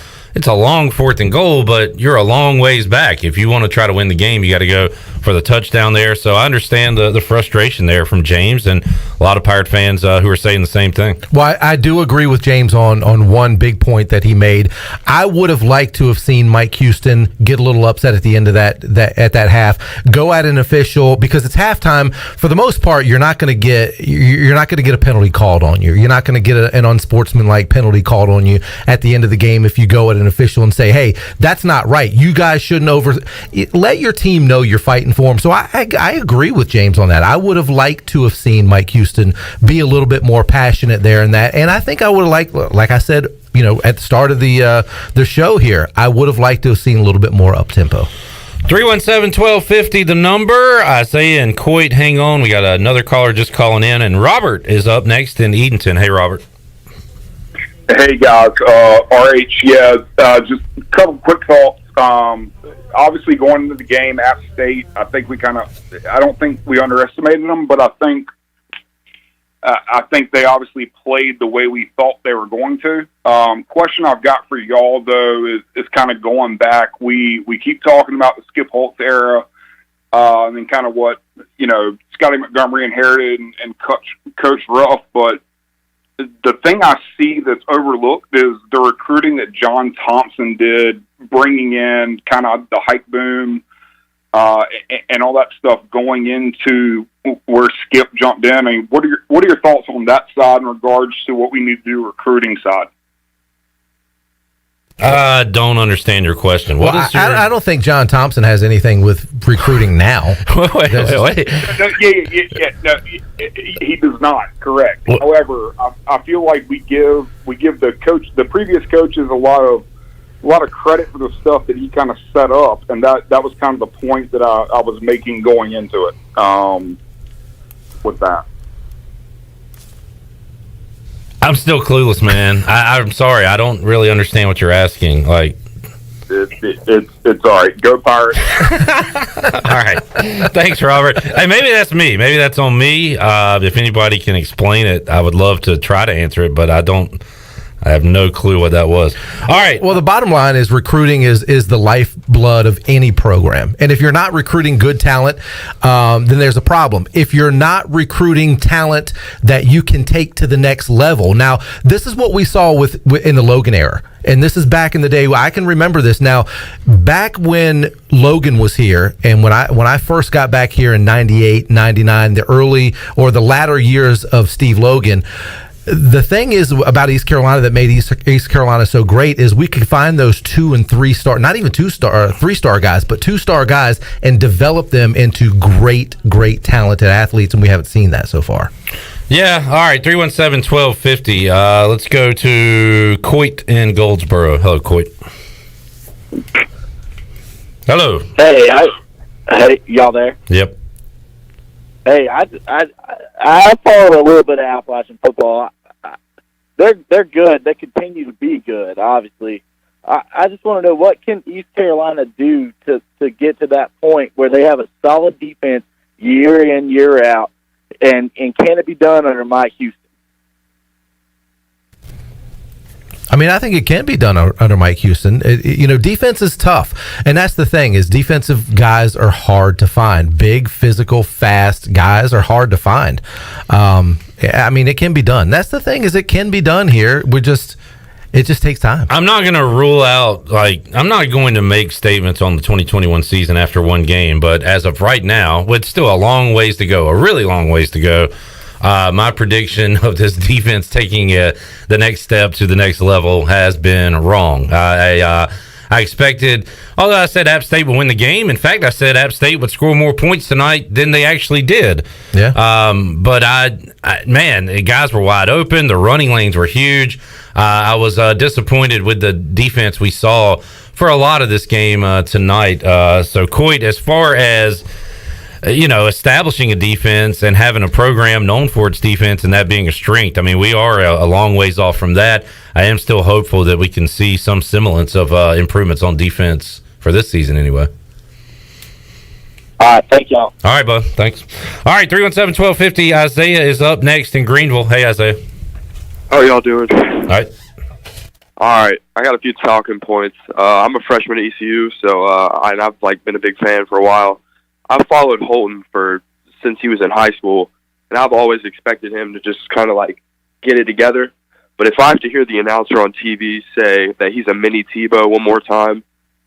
long 4th and goal, but you're a long ways back. If you want to try to win the game, you got to go for the touchdown there. So I understand the frustration there from James and a lot of Pirate fans who are saying the same thing. Well, I do agree with James on one big point that he made. I would have liked to have seen Mike Houston get a little upset at the end of that half, go at an official, because it's halftime. For the most part, you're not going to get a penalty called on you. You're not going to get an unsportsmanlike penalty called on you at the end of the game if you go at an official and say, hey, that's not right. You guys shouldn't let your team know you're fighting for them. So I agree with James on that. I would have liked to have seen Mike Houston be a little bit more passionate there in that. And I think I would have liked, like I said, at the start of the show here, I would have liked to have seen a little bit more up-tempo. 317-1250, the number. Isaiah and Coit, hang on. We got another caller just calling in, and Robert is up next in Edenton. Hey, Robert. Hey guys, RH, just a couple quick thoughts. Obviously going into the game, App State, I think I don't think we underestimated them, but I think they obviously played the way we thought they were going to. Question I've got for y'all though is kind of going back. We keep talking about the Skip Holtz era, and then kind of what Scotty Montgomery inherited and Coach Ruff, but the thing I see that's overlooked is the recruiting that John Thompson did, bringing in kind of the hype boom and all that stuff going into where Skip jumped in. I mean, what are your thoughts on that side in regards to what we need to do recruiting side? I don't understand your question. I don't think John Thompson has anything with recruiting now. wait. No, he does not. Correct. What? However, I feel like we give the previous coaches a lot of credit for the stuff that he kind of set up, and that was kind of the point that I was making going into it. With that. I'm still clueless, man. I'm sorry. I don't really understand what you're asking. Like, it's all right. Go Pirates. All right. Thanks, Robert. Hey, maybe that's me. Maybe that's on me. If anybody can explain it, I would love to try to answer it, but I have no clue what that was. All right. Well, the bottom line is recruiting is the lifeblood of any program. And if you're not recruiting good talent, then there's a problem. If you're not recruiting talent that you can take to the next level. Now, this is what we saw in the Logan era. And this is back in the day. I can remember this now. Back when Logan was here, and when I first got back here in 98, 99, the latter years of Steve Logan, the thing is about East Carolina that made East Carolina so great is we could find those 2 and 3 star, not even 3-star guys, but 2-star guys, and develop them into great talented athletes, and we haven't seen that so far. Yeah, all right, 317-1250. Let's go to Coit in Goldsboro. Hello, Coit. Hello. Hey, y'all there? Yep. Hey, I followed a little bit of Appalachian football. They're good. They continue to be good, obviously. I just want to know, what can East Carolina do to get to that point where they have a solid defense year in, year out, and can it be done under Mike Houston? I mean, I think it can be done under Mike Houston. Defense is tough, and that's the thing, is defensive guys are hard to find. Big, physical, fast guys are hard to find. I mean, it can be done. That's the thing, is it can be done here. It just takes time. I'm not going to rule out, I'm not going to make statements on the 2021 season after one game, but as of right now, with still a long ways to go, a really long ways to go, my prediction of this defense taking the next step to the next level has been wrong. I expected, although I said App State would win the game. In fact, I said App State would score more points tonight than they actually did. Yeah. But the guys were wide open. The running lanes were huge. I was disappointed with the defense we saw for a lot of this game tonight. So, Coit, as far as establishing a defense and having a program known for its defense and that being a strength, I mean, we are a long ways off from that. I am still hopeful that we can see some semblance of improvements on defense for this season anyway. All right, thank y'all. All right, bud. Thanks. All right, 317-1250. Isaiah is up next in Greenville. Hey, Isaiah. How are y'all doing? All right. All right, I got a few talking points. I'm a freshman at ECU, so I've been a big fan for a while. I've followed Holton since he was in high school, and I've always expected him to just kind of get it together. But if I have to hear the announcer on TV say that he's a mini Tebow one more time,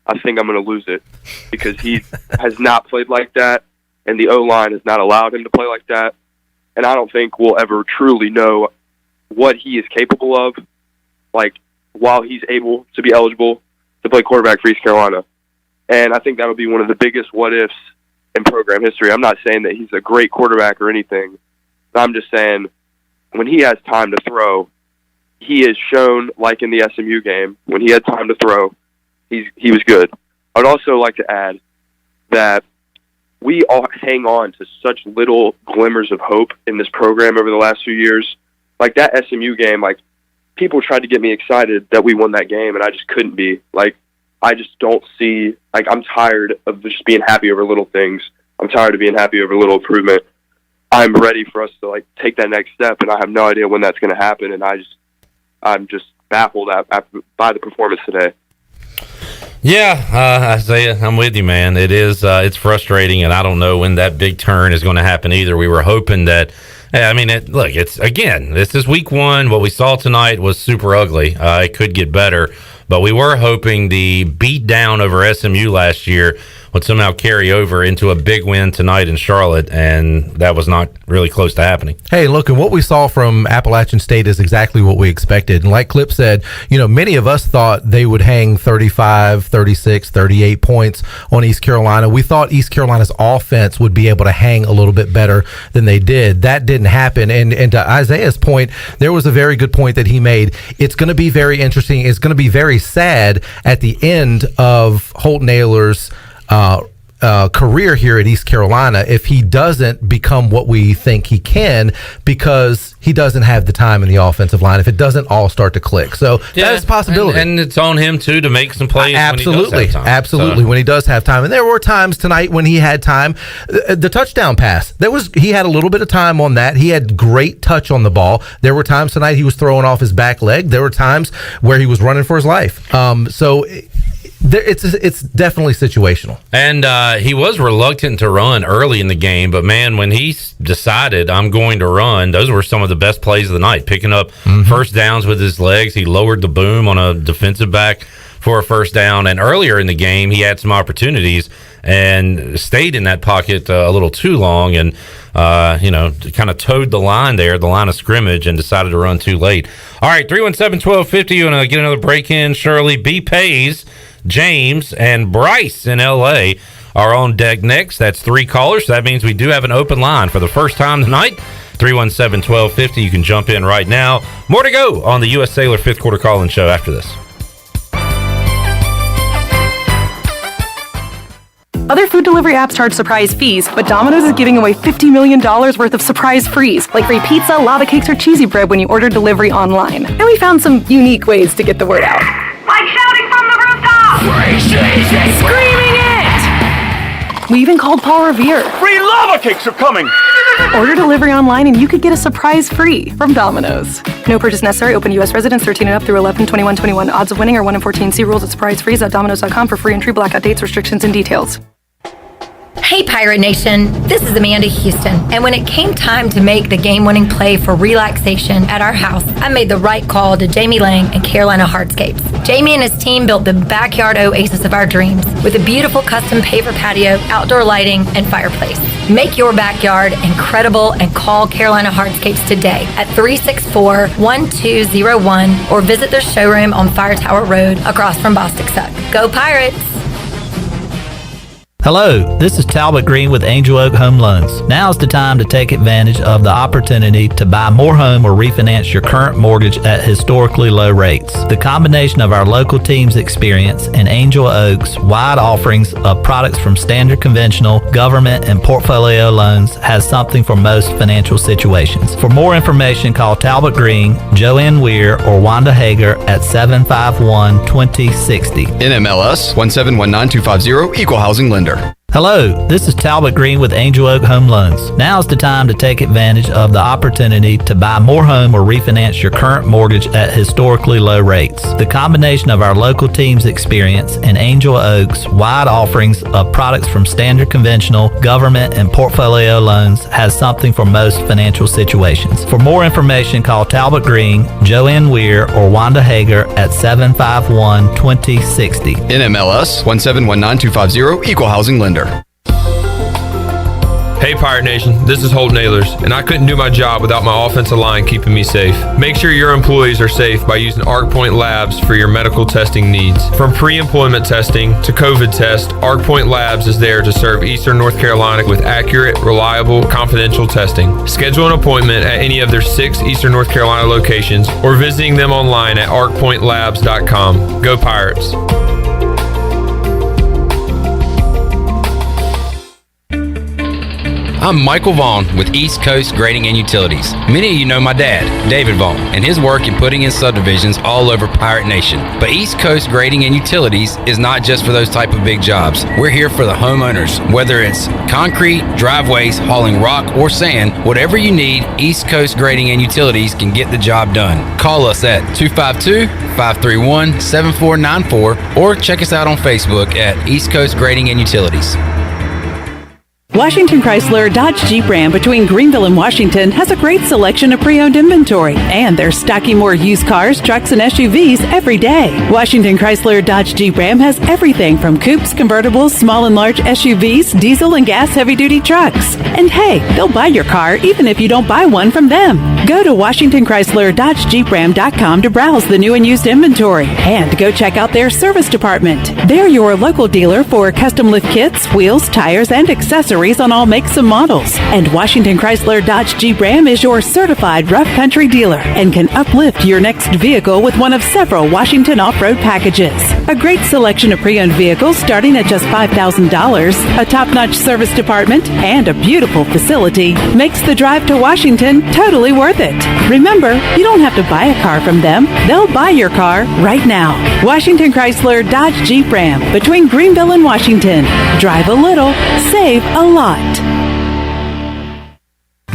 I think I'm going to lose it, because he has not played like that, and the O-line has not allowed him to play like that. And I don't think we'll ever truly know what he is capable of, while he's able to be eligible to play quarterback for East Carolina. And I think that'll be one of the biggest what-ifs in program history. I'm not saying that he's a great quarterback or anything. I'm just saying when he has time to throw, he has shown, like in the SMU game, when he had time to throw, he was good. I'd also like to add that we all hang on to such little glimmers of hope in this program over the last few years. Like that SMU game, people tried to get me excited that we won that game, and I just couldn't be. I just don't see, I'm tired of just being happy over little things. I'm tired of being happy over little improvement. I'm ready for us to, take that next step, and I have no idea when that's going to happen, and I'm just baffled by the performance today. Yeah, Isaiah, I'm with you, man. It is, it's frustrating, and I don't know when that big turn is going to happen either. We were hoping that, this is week one. What we saw tonight was super ugly. It could get better. But we were hoping the beat down over SMU last year would somehow carry over into a big win tonight in Charlotte, and that was not really close to happening. Hey, look, and what we saw from Appalachian State is exactly what we expected. And like Clip said, many of us thought they would hang 35, 36, 38 points on East Carolina. We thought East Carolina's offense would be able to hang a little bit better than they did. That didn't happen. And to Isaiah's point, there was a very good point that he made. It's going to be very interesting. It's going to be very sad at the end of Holton Ahlers' career here at East Carolina if he doesn't become what we think he can, because he doesn't have the time in the offensive line, if it doesn't all start to click. So that is a possibility. And it's on him, too, to make some plays absolutely, when he does have time. Absolutely, when he does have time. And there were times tonight when he had time. The touchdown pass, he had a little bit of time on that. He had great touch on the ball. There were times tonight he was throwing off his back leg. There were times where he was running for his life. It's definitely situational. And he was reluctant to run early in the game, but man, when he decided I'm going to run, those were some of the best plays of the night, picking up first downs with his legs. He lowered the boom on a defensive back for a first down, and earlier in the game he had some opportunities and stayed in that pocket a little too long, and kind of towed the line there, the line of scrimmage, and decided to run too late. All right, 317-1250, you want to get another break in? Shirley B. Pays, James, and Bryce in L.A. are on deck next. That's three callers, so that means we do have an open line for the first time tonight. 317-1250, you can jump in right now. More to go on the U.S. Cellular fifth quarter call-in show after this. Other food delivery apps charge surprise fees, but Domino's is giving away $50 million worth of surprise frees, like free pizza, lava cakes, or cheesy bread when you order delivery online. And we found some unique ways to get the word out. Like shouting from the rooftop! Free cheesy! Screaming it! We even called Paul Revere. Free lava cakes are coming! Order delivery online and you could get a surprise free from Domino's. No purchase necessary. Open U.S. residents 13 and up through 11/21/21. Odds of winning are 1 in 14. See rules at surprisefrees.domino's.com for free entry, blackout dates, restrictions, and details. Hey Pirate Nation, this is Amanda Houston, and when it came time to make the game-winning play for relaxation at our house, I made the right call to Jamie Lang and Carolina Hardscapes. Jamie and his team built the backyard oasis of our dreams with a beautiful custom paver patio, outdoor lighting, and fireplace. Make your backyard incredible and call Carolina Hardscapes today at 364-1201 or visit their showroom on Fire Tower Road across from Bostic Suck. Go Pirates! Hello, this is Talbot Green with Angel Oak Home Loans. Now's the time to take advantage of the opportunity to buy more home or refinance your current mortgage at historically low rates. The combination of our local team's experience and Angel Oak's wide offerings of products from standard conventional, government, and portfolio loans has something for most financial situations. For more information, call Talbot Green, Joanne Weir, or Wanda Hager at 751-2060. NMLS 1719250, Equal Housing Lender. Hello, this is Talbot Green with Angel Oak Home Loans. Now's the time to take advantage of the opportunity to buy more home or refinance your current mortgage at historically low rates. The combination of our local team's experience and Angel Oak's wide offerings of products from standard conventional, government, and portfolio loans has something for most financial situations. For more information, call Talbot Green, Joanne Weir, or Wanda Hager at 751-2060. NMLS 1719250, Equal Housing Lender. Hey Pirate Nation, this is Holt Nailers, and I couldn't do my job without my offensive line keeping me safe. Make sure your employees are safe by using ArcPoint Labs for your medical testing needs. From pre-employment testing to COVID test, ArcPoint Labs is there to serve Eastern North Carolina with accurate, reliable, confidential testing. Schedule an appointment at any of their 6 Eastern North Carolina locations or visiting them online at arcpointlabs.com. Go Pirates! I'm Michael Vaughn with East Coast Grading and Utilities. Many of you know my dad, David Vaughn, and his work in putting in subdivisions all over Pirate Nation. But East Coast Grading and Utilities is not just for those type of big jobs. We're here for the homeowners. Whether it's concrete, driveways, hauling rock, or sand, whatever you need, East Coast Grading and Utilities can get the job done. Call us at 252-531-7494 or check us out on Facebook at East Coast Grading and Utilities. Washington Chrysler Dodge Jeep Ram between Greenville and Washington has a great selection of pre-owned inventory, and they're stocking more used cars, trucks, and SUVs every day. Washington Chrysler Dodge Jeep Ram has everything from coupes, convertibles, small and large SUVs, diesel and gas heavy-duty trucks. And hey, they'll buy your car even if you don't buy one from them. Go to WashingtonChryslerDodgeJeepRam.com to browse the new and used inventory, and go check out their service department. They're your local dealer for custom lift kits, wheels, tires, and accessories on all makes and models. And Washington Chrysler Dodge Jeep Ram is your certified rough country dealer and can uplift your next vehicle with one of several Washington off-road packages. A great selection of pre-owned vehicles starting at just $5,000, a top-notch service department, and a beautiful facility makes the drive to Washington totally worth it. Remember, you don't have to buy a car from them. They'll buy your car right now. Washington Chrysler Dodge Jeep Ram between Greenville and Washington. Drive a little, save a lot.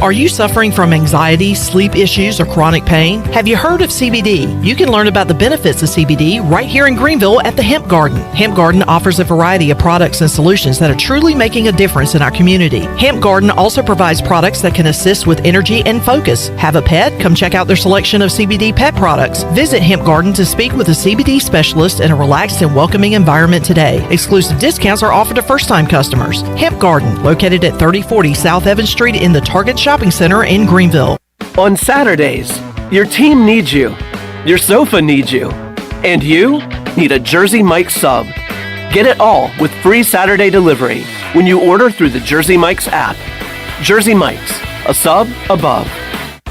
Are you suffering from anxiety, sleep issues, or chronic pain? Have you heard of CBD? You can learn about the benefits of CBD right here in Greenville at the Hemp Garden. Hemp Garden offers a variety of products and solutions that are truly making a difference in our community. Hemp Garden also provides products that can assist with energy and focus. Have a pet? Come check out their selection of CBD pet products. Visit Hemp Garden to speak with a CBD specialist in a relaxed and welcoming environment today. Exclusive discounts are offered to first-time customers. Hemp Garden, located at 3040 South Evans Street in the Target Shopping Center in Greenville. On Saturdays, your team needs you, your sofa needs you, and you need a Jersey Mike's sub. Get it all with free Saturday delivery when you order through the Jersey Mike's app. Jersey Mike's, a sub above.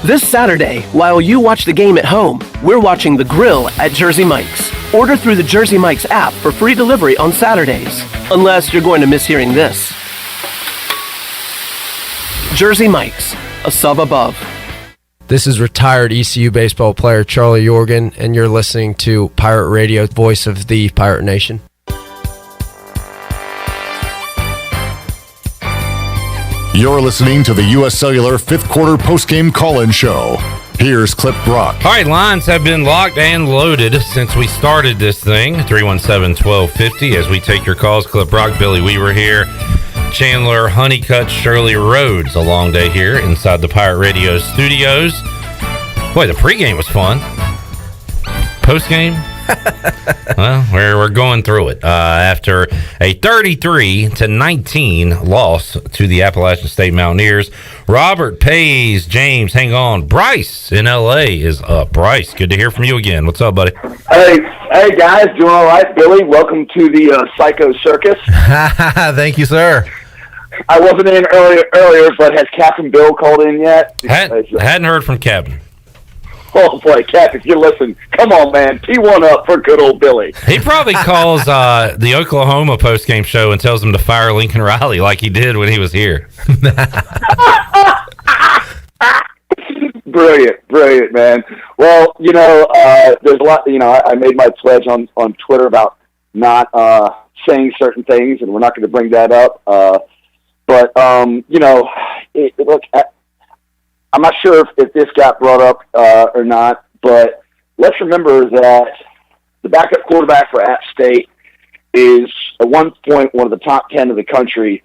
This Saturday, while you watch the game at home, we're watching the grill at Jersey Mike's. Order through the Jersey Mike's app for free delivery on Saturdays. Unless you're going to miss hearing this. Jersey Mike's, a sub above. This is retired ECU baseball player Charlie Yorgan, and you're listening to Pirate Radio, voice of the Pirate Nation. You're listening to the U.S. Cellular fifth quarter postgame call-in show. Here's Clip Brock. All right, lines have been locked and loaded since we started this thing. 317-1250 as we take your calls. Clip Brock, Billy Weaver here. Chandler, Honeycutt, Shirley Rhodes. A long day here inside the Pirate Radio studios. Boy, the pregame was fun. Postgame? Well, we're going through it after a 33-19 loss to the Appalachian State Mountaineers. Robert Pays, James, hang on. Bryce in L.A. is up. Bryce, good to hear from you again. What's up, buddy? Hey guys, doing all right? Billy, welcome to the Psycho Circus. Thank you, sir. I wasn't in earlier, but has Captain Bill called in yet? Hadn't heard from Captain. Oh boy, Cap, if you listen, come on, man, P1 up for good old Billy. He probably calls the Oklahoma postgame show and tells them to fire Lincoln Riley like he did when he was here. Brilliant, man. Well, there's a lot. I made my pledge on Twitter about not saying certain things, and we're not going to bring that up. But look. I'm not sure if this got brought up or not, but let's remember that the backup quarterback for App State is at one point one of the top 10 of the country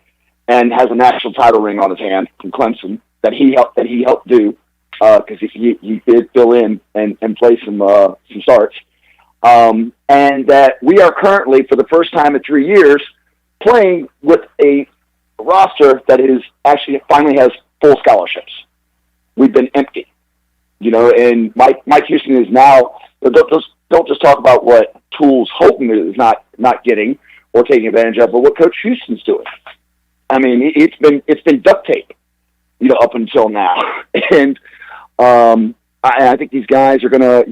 and has a national title ring on his hand from Clemson that he helped do because he did fill in and play some starts, and that we are currently for the first time in 3 years playing with a roster that is actually finally has full scholarships. We've been empty, and Mike Houston is now, don't just talk about what Tools Holton is not getting or taking advantage of, but what Coach Houston's doing. I mean, it's been duct tape, up until now. And I think these guys are going to,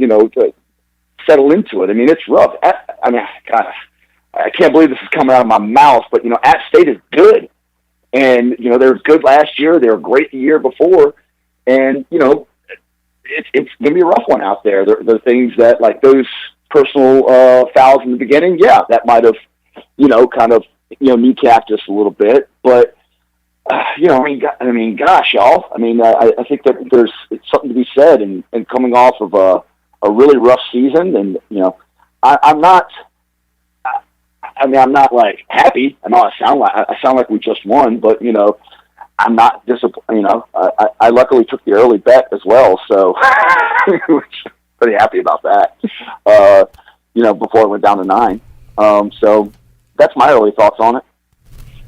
settle into it. I mean, it's rough. God, I can't believe this is coming out of my mouth, but, App State is good. And, they were good last year. They were great the year before. And, it's going to be a rough one out there. There are things that, like those personal fouls in the beginning, that might have, kind of, kneecapped us a little bit. But, gosh, y'all. I think that there's something to be said. And coming off of a really rough season, and, I'm not like happy. I know I sound like we just won, but, I'm not disappointed. I luckily took the early bet as well, so pretty happy about that. Before it went down to 9. So that's my early thoughts on it.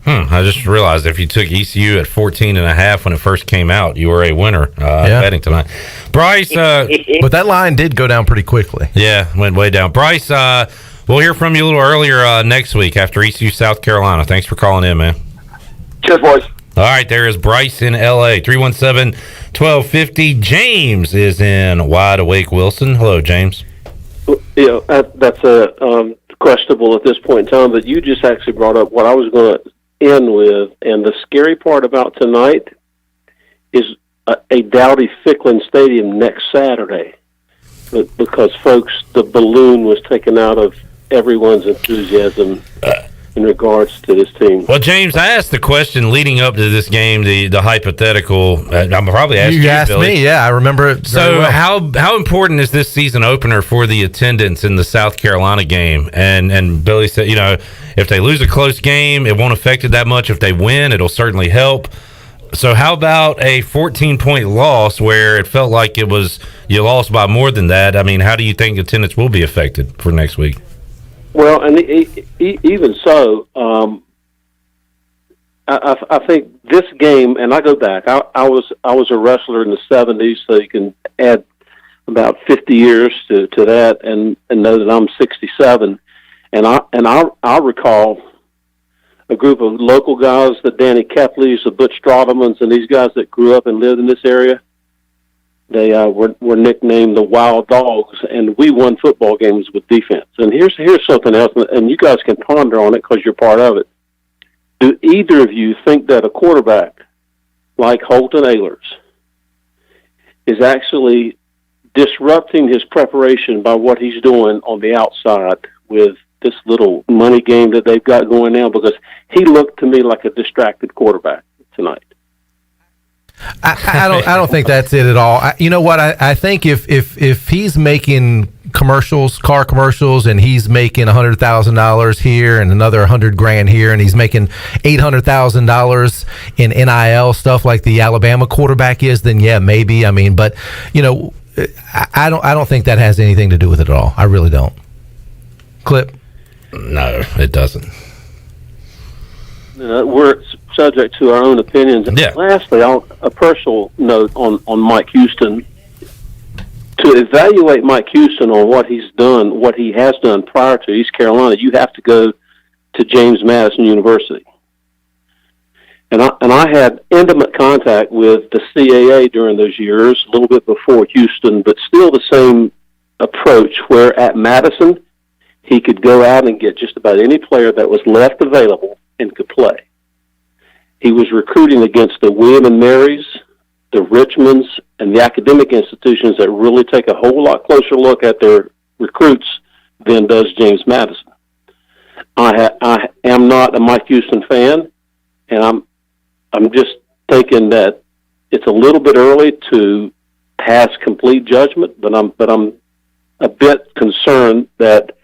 I just realized if you took ECU at 14.5 when it first came out, you were a winner betting tonight. Bryce, but that line did go down pretty quickly. Yeah, went way down. Bryce, we'll hear from you a little earlier next week after ECU South Carolina. Thanks for calling in, man. Cheers, boys. All right, there is Bryce in L.A. 317-1250. James is in Wide Awake Wilson. Hello, James. That's questionable at this point in time, but you just actually brought up what I was going to end with, and the scary part about tonight is a Dowdy-Ficklin Stadium next Saturday, because, folks, the balloon was taken out of everyone's enthusiasm in regards to this team. Well, James, I asked the question leading up to this game, the hypothetical. I'm probably asking you, asked Billy. Me, I remember it. So, how important is this season opener for the attendance in the South Carolina game? And Billy said, if they lose a close game, it won't affect it that much. If they win, it'll certainly help. So, how about a 14-point loss where it felt like you lost by more than that? I mean, how do you think attendance will be affected for next week? Well, and even so, I think this game, and I go back. I was a wrestler in the 70s, so you can add about 50 years to that, and know that I'm 67. And I recall a group of local guys, the Danny Kepleys, the Butch Strottemans, and these guys that grew up and lived in this area. They were nicknamed the Wild Dogs, and we won football games with defense. And here's something else, and you guys can ponder on it because you're part of it. Do either of you think that a quarterback like Holton Ahlers is actually disrupting his preparation by what he's doing on the outside with this little money game that they've got going now? Because he looked to me like a distracted quarterback tonight. I don't think that's it at all. You know what? I think if he's making car commercials, and he's making $100,000 here and another $100,000 here, and he's making $800,000 in NIL stuff like the Alabama quarterback is, then yeah, maybe. I mean, but I don't think that has anything to do with it at all. I really don't. Clip? No, it doesn't. We're subject to our own opinions. And lastly, a personal note on Mike Houston. To evaluate Mike Houston on what he's done, what he has done prior to East Carolina, you have to go to James Madison University. And I had intimate contact with the CAA during those years, a little bit before Houston, but still the same approach, where at Madison, he could go out and get just about any player that was left available and could play. He was recruiting against the William and Marys, the Richmonds, and the academic institutions that really take a whole lot closer look at their recruits than does James Madison. I am not a Mike Houston fan, and I'm just thinking that it's a little bit early to pass complete judgment, but I'm a bit concerned that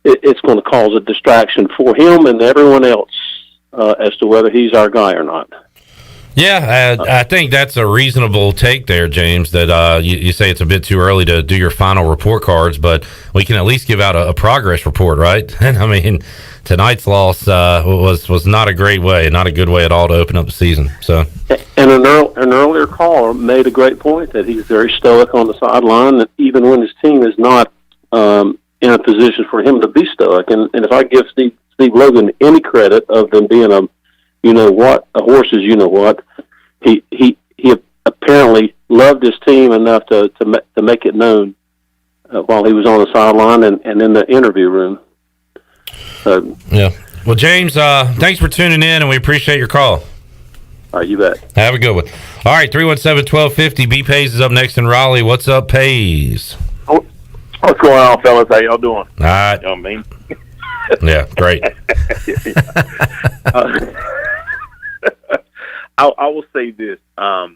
it's going to cause a distraction for him and everyone else as to whether he's our guy or not. Yeah, I think that's a reasonable take there, James, that you say it's a bit too early to do your final report cards, but we can at least give out a progress report, right? And I mean, tonight's loss was not a great way, not a good way at all to open up the season. So, and an earlier caller made a great point that he's very stoic on the sideline, that even when his team is not in a position for him to be stoic. And if I give Steve Logan any credit of them being a horse's he apparently loved his team enough to make it known while he was on the sideline and in the interview room. Yeah. Well, James, thanks for tuning in, and we appreciate your call. All right, you bet. Have a good one. All right, 317-1250. B Pays is up next in Raleigh. What's up, Pays? What's going on, fellas? How y'all doing? All right. You know what I mean? Yeah, great. I will say this. I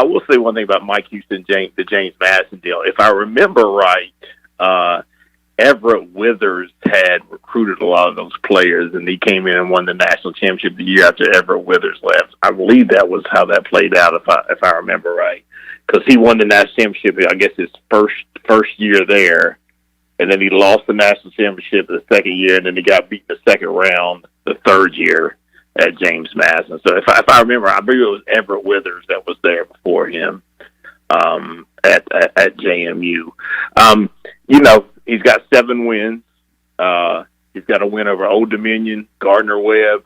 will say one thing about Mike Houston, the James Madison deal. If I remember right, Everett Withers had recruited a lot of those players, and he came in and won the national championship the year after Everett Withers left. I believe that was how that played out, if I remember right, because he won the national championship, I guess, his first year there, and then he lost the national championship the second year, and then he got beat in the second round the third year at James Madison. So if I remember, I believe it was Everett Withers that was there before him at JMU. He's got 7 wins. He's got a win over Old Dominion, Gardner-Webb,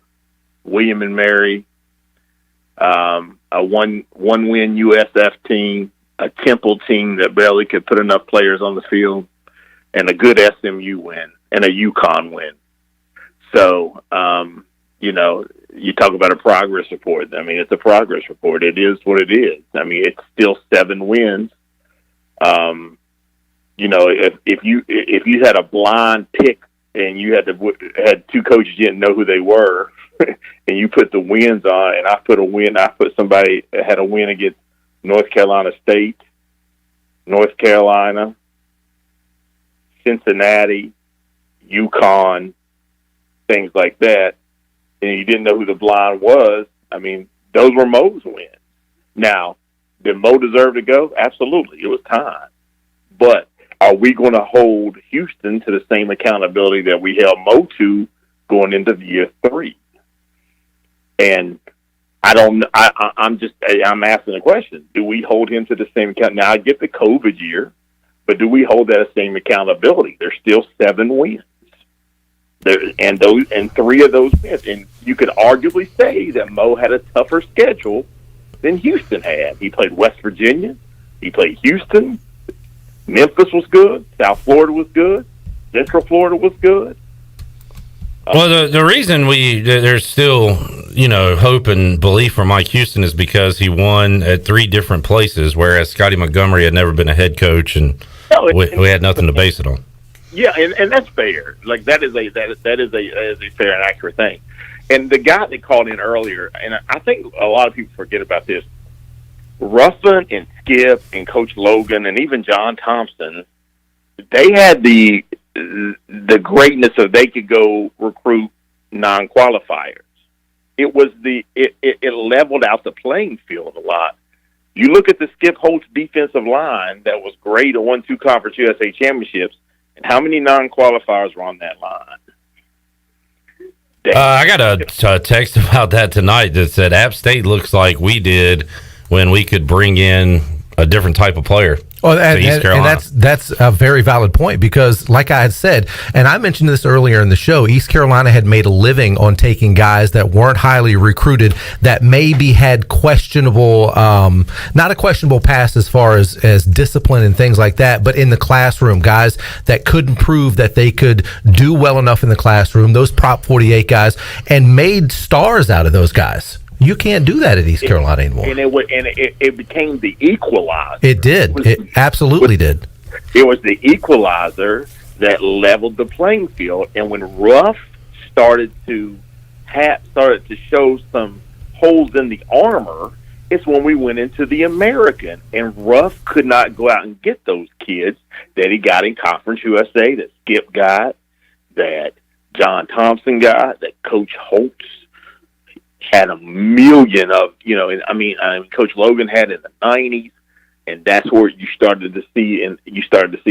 William and Mary, a one-win USF team, a Temple team that barely could put enough players on the field, and a good SMU win and a UConn win. So, you talk about a progress report. I mean, it's a progress report. It is what it is. I mean, it's still 7 wins. If you had a blind pick and you had 2 coaches you didn't know who they were, and you put the wins on, and I put somebody that had a win against North Carolina State, North Carolina, Cincinnati, UConn, things like that, and you didn't know who the blind was. I mean, those were Mo's wins. Now, did Mo deserve to go? Absolutely. It was time. But are we going to hold Houston to the same accountability that we held Mo to going into year 3? And I don't. I'm asking the question: do we hold him to the same account? Now I get the COVID year, but do we hold that same accountability? There's still 7 wins, and 3 of those wins. And you could arguably say that Mo had a tougher schedule than Houston had. He played West Virginia, He played Houston. Memphis was good. South Florida was good. Central Florida was good. Well, the reason there's still, hope and belief for Mike Houston is because he won at 3 different places, whereas Scotty Montgomery had never been a head coach, and we had nothing to base it on. Yeah, and that's fair. Like that is a fair and accurate thing. And the guy that called in earlier, and I think a lot of people forget about this. Ruffin and Skip and Coach Logan and even John Thompson, they had the greatness of they could go recruit non-qualifiers. It leveled out the playing field a lot. You look at the Skip Holtz defensive line that was great and won 2 Conference USA championships, and how many non-qualifiers were on that line? I got a text about that tonight that said App State looks like we did when we could bring in a different type of player. Well, and that's a very valid point, because like I had said, and I mentioned this earlier in the show, East Carolina had made a living on taking guys that weren't highly recruited, that maybe had questionable, not a questionable past as far as discipline and things like that, but in the classroom, guys that couldn't prove that they could do well enough in the classroom, those Prop 48 guys, and made stars out of those guys. You can't do that at East Carolina anymore. And it became the equalizer. It did. It absolutely did. It was the equalizer that leveled the playing field. And when Ruff started to show some holes in the armor, it's when we went into the American. And Ruff could not go out and get those kids that he got in Conference USA, that Skip got, that John Thompson got, that Coach Holtz had a million of, Coach Logan had in the 90s, and that's where you started to see an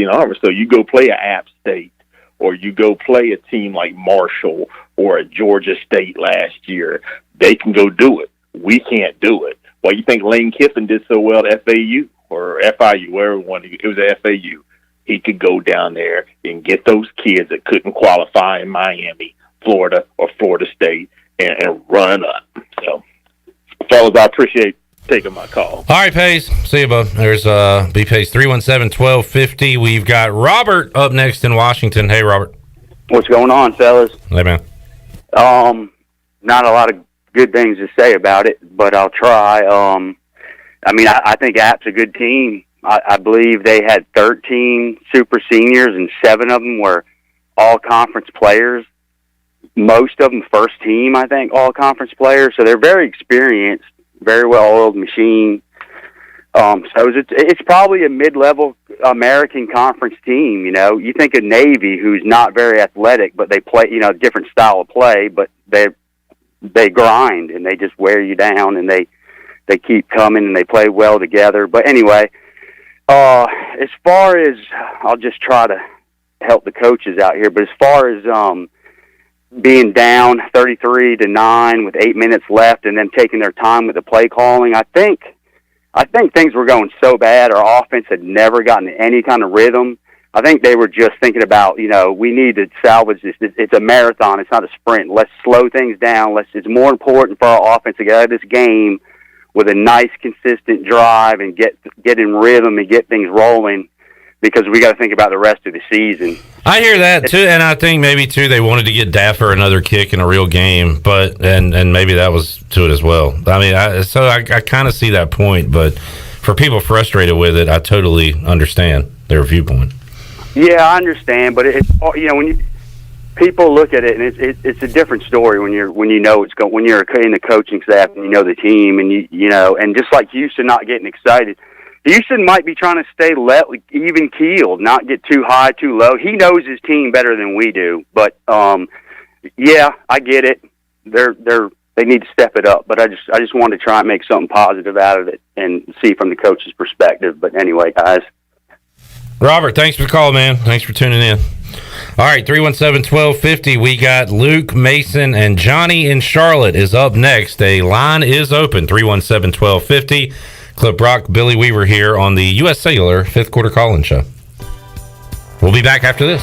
armor. So you go play a App State, or you go play a team like Marshall or a Georgia State last year, they can go do it. We can't do it. Well, you think Lane Kiffin did so well at FAU or FIU, wherever one, it was at FAU. He could go down there and get those kids that couldn't qualify in Miami, Florida, or Florida State, and run up. So, fellas, I appreciate taking my call. All right, Pace. See you, bud. There's B-Pace 317-1250. We've got Robert up next in Washington. Hey, Robert. What's going on, fellas? Hey, man. Not a lot of good things to say about it, but I'll try. I think App's a good team. I believe they had 13 super seniors, and 7 of them were all-conference players. Most of them first team, I think, all-conference players. So they're very experienced, very well-oiled machine. So it's probably a mid-level American Conference team. You think of Navy, who's not very athletic, but they play, different style of play, but they grind and they just wear you down, and they keep coming and they play well together. But anyway, as far as, I'll just try to help the coaches out here, but as far as being down 33-9 with 8 minutes left and then taking their time with the play calling, I think things were going so bad. Our offense had never gotten any kind of rhythm. I think they were just thinking about, we need to salvage this. It's a marathon. It's not a sprint. Let's slow things down. It's more important for our offense to get out of this game with a nice, consistent drive and get in rhythm and get things rolling, because we got to think about the rest of the season. I hear that too, and I think maybe too they wanted to get Daffer another kick in a real game, but and maybe that was to it as well. I mean, I kind of see that point, but for people frustrated with it, I totally understand their viewpoint. Yeah, I understand, but when people look at it, and it's a different story when you're when you're in the coaching staff and you know the team, and and just like Houston not getting excited. Houston might be trying to stay even keeled, not get too high, too low. He knows his team better than we do, but yeah, I get it. They need to step it up, but I just wanted to try and make something positive out of it and see from the coach's perspective. But anyway, guys. Robert, thanks for the call, man. Thanks for tuning in. All right, 317-1250. We got Luke, Mason, and Johnny in Charlotte is up next. A line is open, 317-1250. Clip Brock, Billy Weaver here on the U.S. Cellular 5th Quarter Call-In Show. We'll be back after this.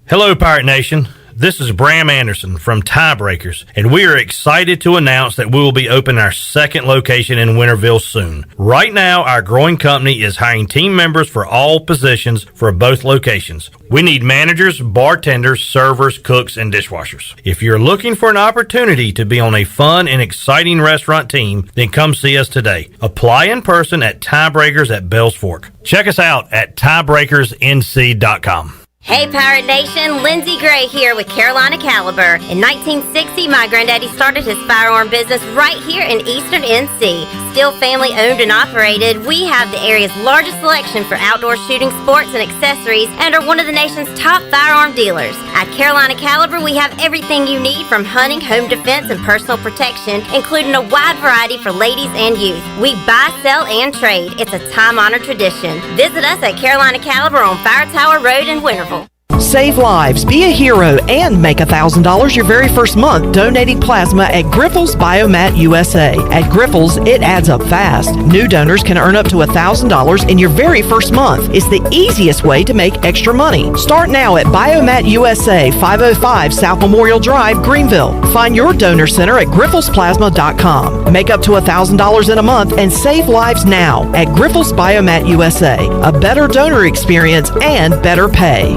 Hello, Pirate Nation. This is Bram Anderson from Tiebreakers, and we are excited to announce that we will be opening our second location in Winterville soon. Right now, our growing company is hiring team members for all positions for both locations. We need managers, bartenders, servers, cooks, and dishwashers. If you're looking for an opportunity to be on a fun and exciting restaurant team, then come see us today. Apply in person at Tiebreakers at Bells Fork. Check us out at tiebreakersnc.com. Hey Pirate Nation, Lindsey Gray here with Carolina Caliber. In 1960, my granddaddy started his firearm business right here in Eastern NC. Still family owned and operated, we have the area's largest selection for outdoor shooting sports and accessories and are one of the nation's top firearm dealers. At Carolina Caliber, we have everything you need from hunting, home defense, and personal protection, including a wide variety for ladies and youth. We buy, sell, and trade. It's a time-honored tradition. Visit us at Carolina Caliber on Fire Tower Road in Winterville. Save lives, be a hero, and make $1,000 your very first month donating plasma at Grifols Biomat USA. At Grifols, it adds up fast. New donors can earn up to $1,000 in your very first month. It's the easiest way to make extra money. Start now at Biomat USA, 505 South Memorial Drive, Greenville. Find your donor center at grifolsplasma.com. Make up to $1,000 in a month and save lives now at Grifols Biomat USA. A better donor experience and better pay.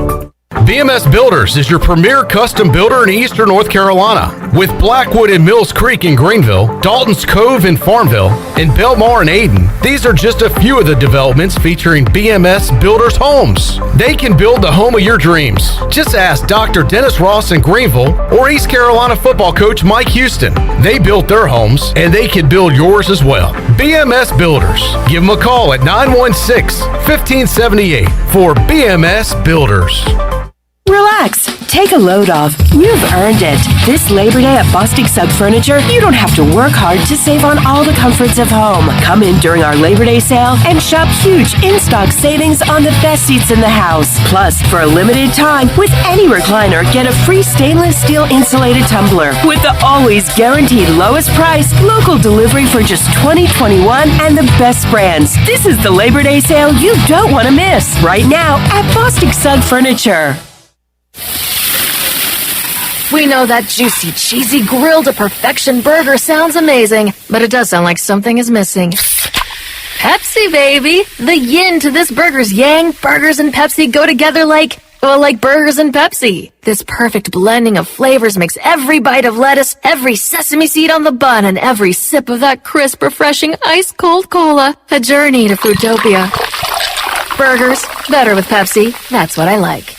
BMS Builders is your premier custom builder in Eastern North Carolina. With Blackwood and Mills Creek in Greenville, Dalton's Cove in Farmville, and Belmar in Ayden, these are just a few of the developments featuring BMS Builders homes. They can build the home of your dreams. Just ask Dr. Dennis Ross in Greenville or East Carolina football coach Mike Houston. They built their homes, and they can build yours as well. BMS Builders. Give them a call at 916-1578 for BMS Builders. Relax. Take a load off. You've earned it. This Labor Day at Bostic Sub Furniture, you don't have to work hard to save on all the comforts of home. Come in during our Labor Day sale and shop huge in-stock savings on the best seats in the house. Plus, for a limited time, with any recliner, get a free stainless steel insulated tumbler with the always guaranteed lowest price, local delivery for just $20.21 and the best brands. This is the Labor Day sale you don't want to miss. Right now at Bostic Sub Furniture. We know that juicy, cheesy, grilled to perfection burger sounds amazing, but it does sound like something is missing. Pepsi, baby! The yin to this burger's yang. Burgers and Pepsi go together like burgers and Pepsi. This perfect blending of flavors makes every bite of lettuce, every sesame seed on the bun, and every sip of that crisp, refreshing, ice-cold cola a journey to Foodtopia. Burgers, better with Pepsi. That's what I like.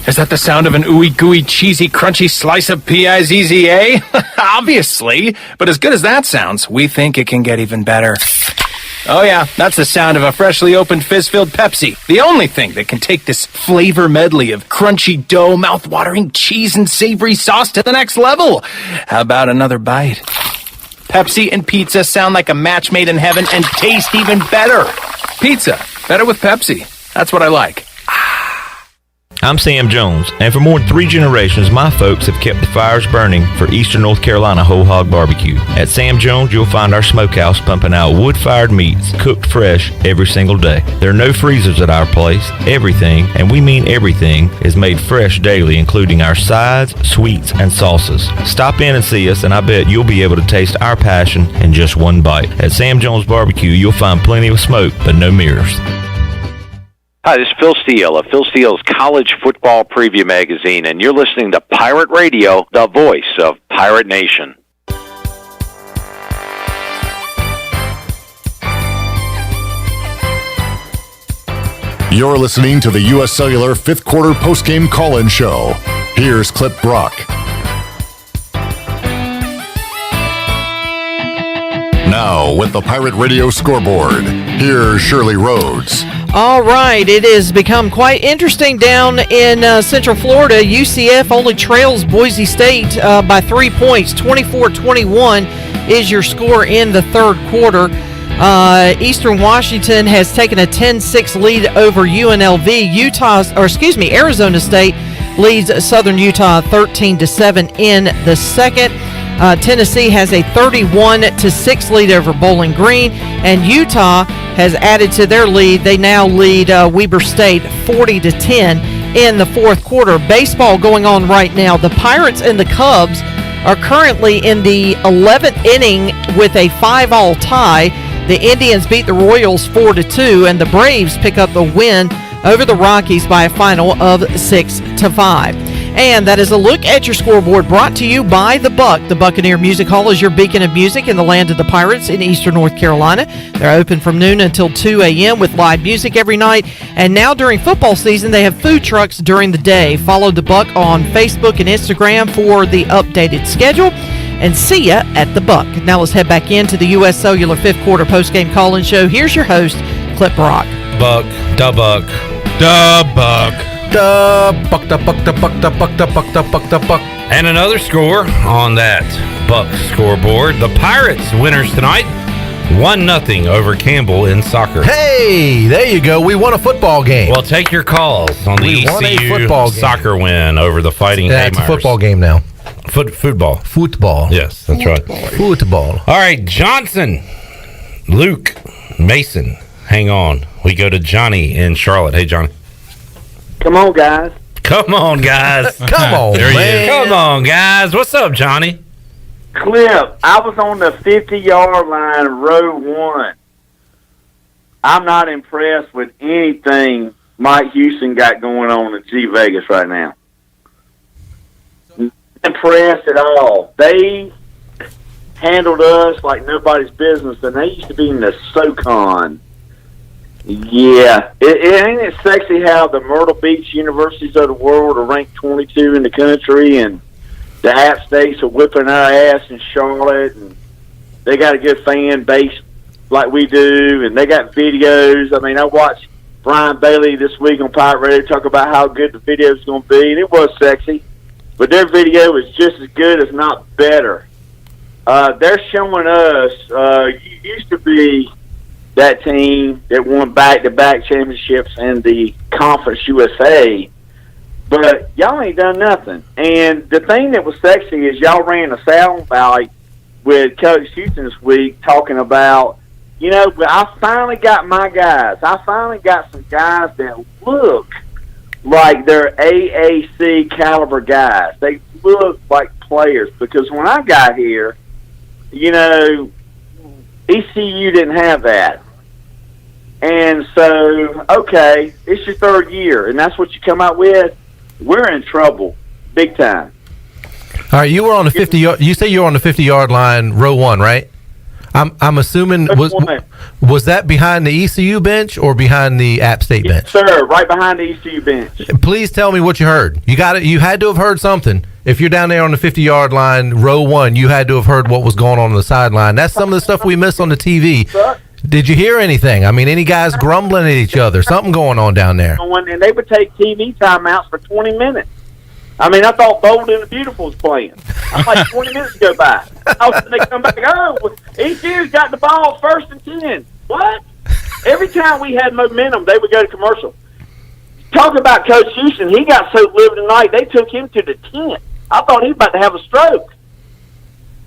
Is that the sound of an ooey gooey cheesy crunchy slice of P-I-Z-Z-A? Obviously, but as good as that sounds, we think it can get even better. Oh yeah, that's the sound of a freshly opened fizz-filled Pepsi. The only thing that can take this flavor medley of crunchy dough, mouth-watering cheese, and savory sauce to the next level. How about another bite? Pepsi and pizza sound like a match made in heaven and taste even better. Pizza, better with Pepsi. That's what I like. I'm Sam Jones, and for more than 3 generations, my folks have kept the fires burning for Eastern North Carolina Whole Hog Barbecue. At Sam Jones, you'll find our smokehouse pumping out wood-fired meats, cooked fresh every single day. There are no freezers at our place. Everything, and we mean everything, is made fresh daily, including our sides, sweets, and sauces. Stop in and see us, and I bet you'll be able to taste our passion in just one bite. At Sam Jones Barbecue, you'll find plenty of smoke, but no mirrors. Hi, this is Phil Steele of Phil Steele's College Football Preview Magazine, and you're listening to Pirate Radio, the voice of Pirate Nation. You're listening to the U.S. Cellular 5th Quarter Postgame Call-In Show. Here's Clip Brock. Now, with the Pirate Radio scoreboard, here's Shirley Rhodes. All right, it has become quite interesting down in Central Florida. UCF only trails Boise State by 3 points. 24-21 is your score in the third quarter. Eastern Washington has taken a 10-6 lead over UNLV. Arizona State leads Southern Utah 13-7 in the second. Tennessee has a 31-6 lead over Bowling Green, and Utah has added to their lead. They now lead Weber State 40-10 in the fourth quarter. Baseball going on right now. The Pirates and the Cubs are currently in the 11th inning with a 5-all tie. The Indians beat the Royals 4-2, and the Braves pick up the win over the Rockies by a final of 6-5. And that is a look at your scoreboard, brought to you by The Buck. The Buccaneer Music Hall is your beacon of music in the land of the Pirates in eastern North Carolina. They're open from noon until 2 a.m. with live music every night. And now during football season, they have food trucks during the day. Follow The Buck on Facebook and Instagram for the updated schedule. And see ya at The Buck. Now let's head back into the U.S. Cellular fifth quarter postgame call-in show. Here's your host, Clip Brock. Buck, da Buck, da Buck. The buck, the buck, the buck, the buck, the buck, the buck, the buck. And another score on that Buck scoreboard. The Pirates winners tonight, 1-0 over Campbell in soccer. Hey, there you go. We won a football game. Well, take your calls on the ECU soccer win over the Fighting Haymires. It's a football game now. Football. Football. Yes, that's right. Football. All right, Johnson, Luke, Mason, hang on. We go to Johnny in Charlotte. Hey, Johnny. Come on, guys. Come on, guys. Come on, there man. Come on, guys. What's up, Johnny? Clip, I was on the 50-yard line, row 1. I'm not impressed with anything Mike Houston got going on in G Vegas right now. Not impressed at all. They handled us like nobody's business, and they used to be in the SoCon. Yeah, it ain't it sexy how the Myrtle Beach universities of the world are ranked 22 in the country, and the App States are whipping our ass in Charlotte, and they got a good fan base like we do, and they got videos. I mean, I watched Brian Bailey this week on Pirate Radio talk about how good the video is going to be, and it was sexy, but their video was just as good, if not better. They're showing us, you used to be that team that won back-to-back championships in the Conference USA, but y'all ain't done nothing. And the thing that was sexy is y'all ran a soundbite with Coach Houston this week talking about, you know, I finally got my guys. I finally got some guys that look like they're AAC caliber guys. They look like players, because when I got here, you know, ECU didn't have that. And so, okay, it's your third year, and that's what you come out with. We're in trouble, big time. All right, you were on the 50. You say you were on the 50-yard line, row 1, right? I'm assuming was that behind the ECU bench or behind the App State bench? Yes, sir, right behind the ECU bench. Please tell me what you heard. You got it. You had to have heard something. If you're down there on the 50-yard line, row 1, you had to have heard what was going on the sideline. That's some of the stuff we miss on the TV. Did you hear anything? I mean, any guys grumbling at each other? Something going on down there. And they would take TV timeouts for 20 minutes. I mean, I thought Bold and the Beautiful was playing. I'm like 20 minutes go by. They come back, oh, ECU's got the ball 1st and 10. What? Every time we had momentum, they would go to commercial. Talk about Coach Houston. He got so livid tonight, they took him to the tent. I thought he was about to have a stroke.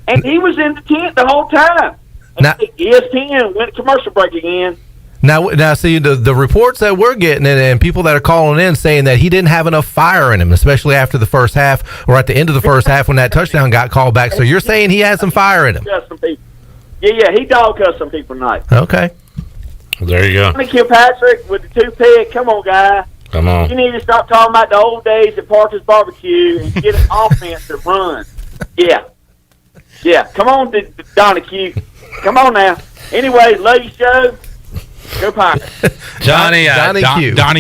And he was in the tent the whole time. Now, ESPN went to commercial break again. Now, see, the reports that we're getting and people that are calling in saying that he didn't have enough fire in him, especially after the first half or at the end of the first half when that touchdown got called back. So you're saying he had some fire in him? Yeah, he dog cussed some people tonight. Okay. There you go. Kilpatrick with the 2-pick. Come on, guy. Come on. You need to stop talking about the old days at Parker's Barbecue and get an offense that runs. Yeah. Come on, Donahue. Come on now. Anyway, love you, show. Go Pirates. Johnny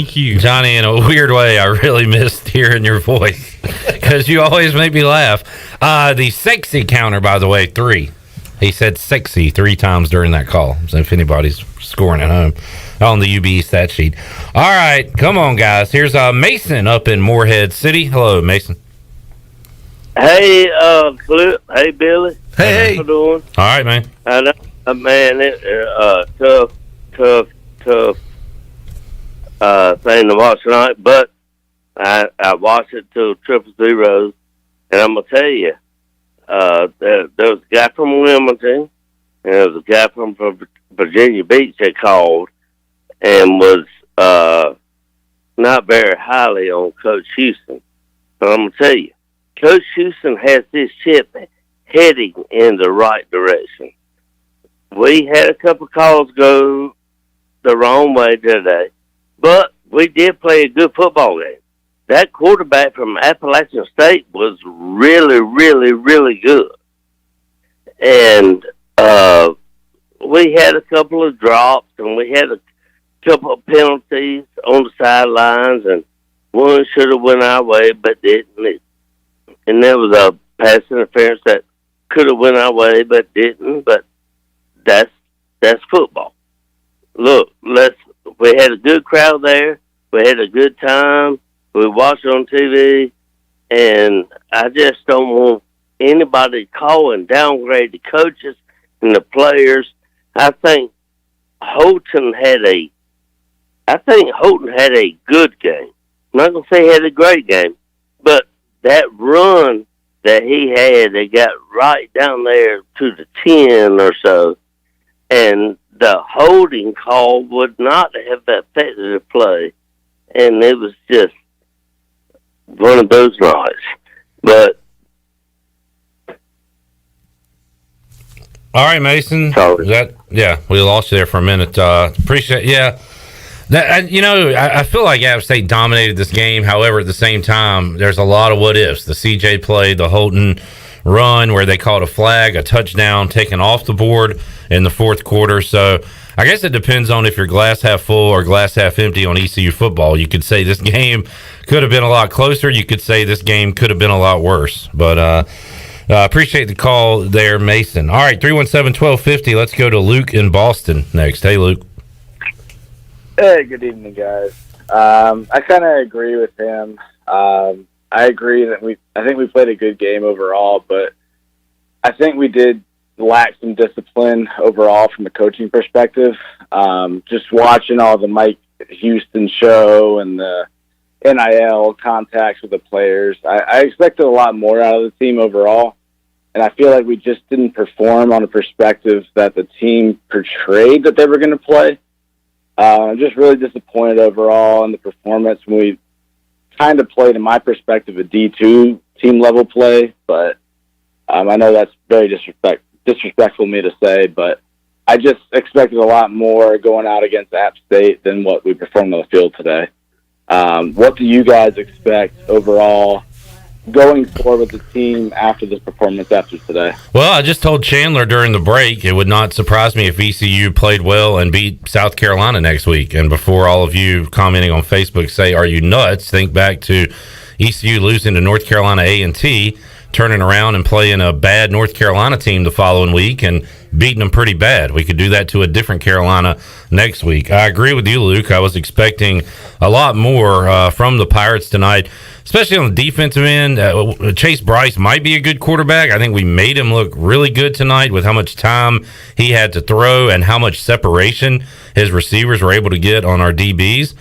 Q. Johnny, in a weird way, I really missed hearing your voice because you always make me laugh. The sexy counter, by the way, 3. He said sexy 3 times during that call. So if anybody's scoring at home on the UB stat sheet. All right, come on, guys. Here's Mason up in Morehead City. Hello, Mason. Hey, Flip. Hey, Billy. Hey. How you doing? All right, man. I know, man. Tough thing to watch tonight, but I watched it till 000, and I'm gonna tell you, there was a guy from Wilmington, and there was a guy from Virginia Beach that called and was not very highly on Coach Houston. But I'm going to tell you, Coach Houston has this ship heading in the right direction. We had a couple calls go the wrong way today, but we did play a good football game. That quarterback from Appalachian State was really, really, really good. And we had a couple of drops, and we had a couple of penalties on the sidelines, and one should have went our way, but didn't. And there was a pass interference that could have went our way, but didn't. But that's football. Look, we had a good crowd there. We had a good time. We watched on TV, and I just don't want anybody calling downgrade the coaches and the players. I think Holton had a good game. I'm not going to say he had a great game, but that run that he had, they got right down there to the 10 or so, and the holding call would not have affected the play, and it was just one of those nights. But all right, Mason. We lost you there for a minute. Appreciate, yeah. I feel like App State dominated this game. However, at the same time, there's a lot of what ifs. The CJ play, the Holton run where they called a flag, a touchdown taken off the board in the fourth quarter. So I guess it depends on if you're glass half full or glass half empty on ECU football. You could say this game could have been a lot closer. You could say this game could have been a lot worse. But appreciate the call there, Mason. All right, 317-1250. Let's go to Luke in Boston next. Hey, Luke. Hey, good evening, guys. I kind of agree with him. I agree that I think we played a good game overall, but I think we did lack some discipline overall from a coaching perspective. Just watching all the Mike Houston show and the NIL contacts with the players, I expected a lot more out of the team overall, and I feel like we just didn't perform on a perspective that the team portrayed that they were going to play. I'm just really disappointed overall in the performance when we kind of played, in my perspective, a D2 team level play, but I know that's very disrespectful of me to say, but I just expected a lot more going out against App State than what we performed on the field today. What do you guys expect overall going forward with the team after this performance after today? Well, I just told Chandler during the break it would not surprise me if ECU played well and beat South Carolina next week. And before all of you commenting on Facebook say, are you nuts? Think back to ECU losing to North Carolina A&T, turning around and playing a bad North Carolina team the following week and beating them pretty bad. We could do that to a different Carolina next week. I agree with you, Luke. I was expecting a lot more from the Pirates tonight, especially on the defensive end. Chase Bryce might be a good quarterback. I think we made him look really good tonight with how much time he had to throw and how much separation his receivers were able to get on our DBs.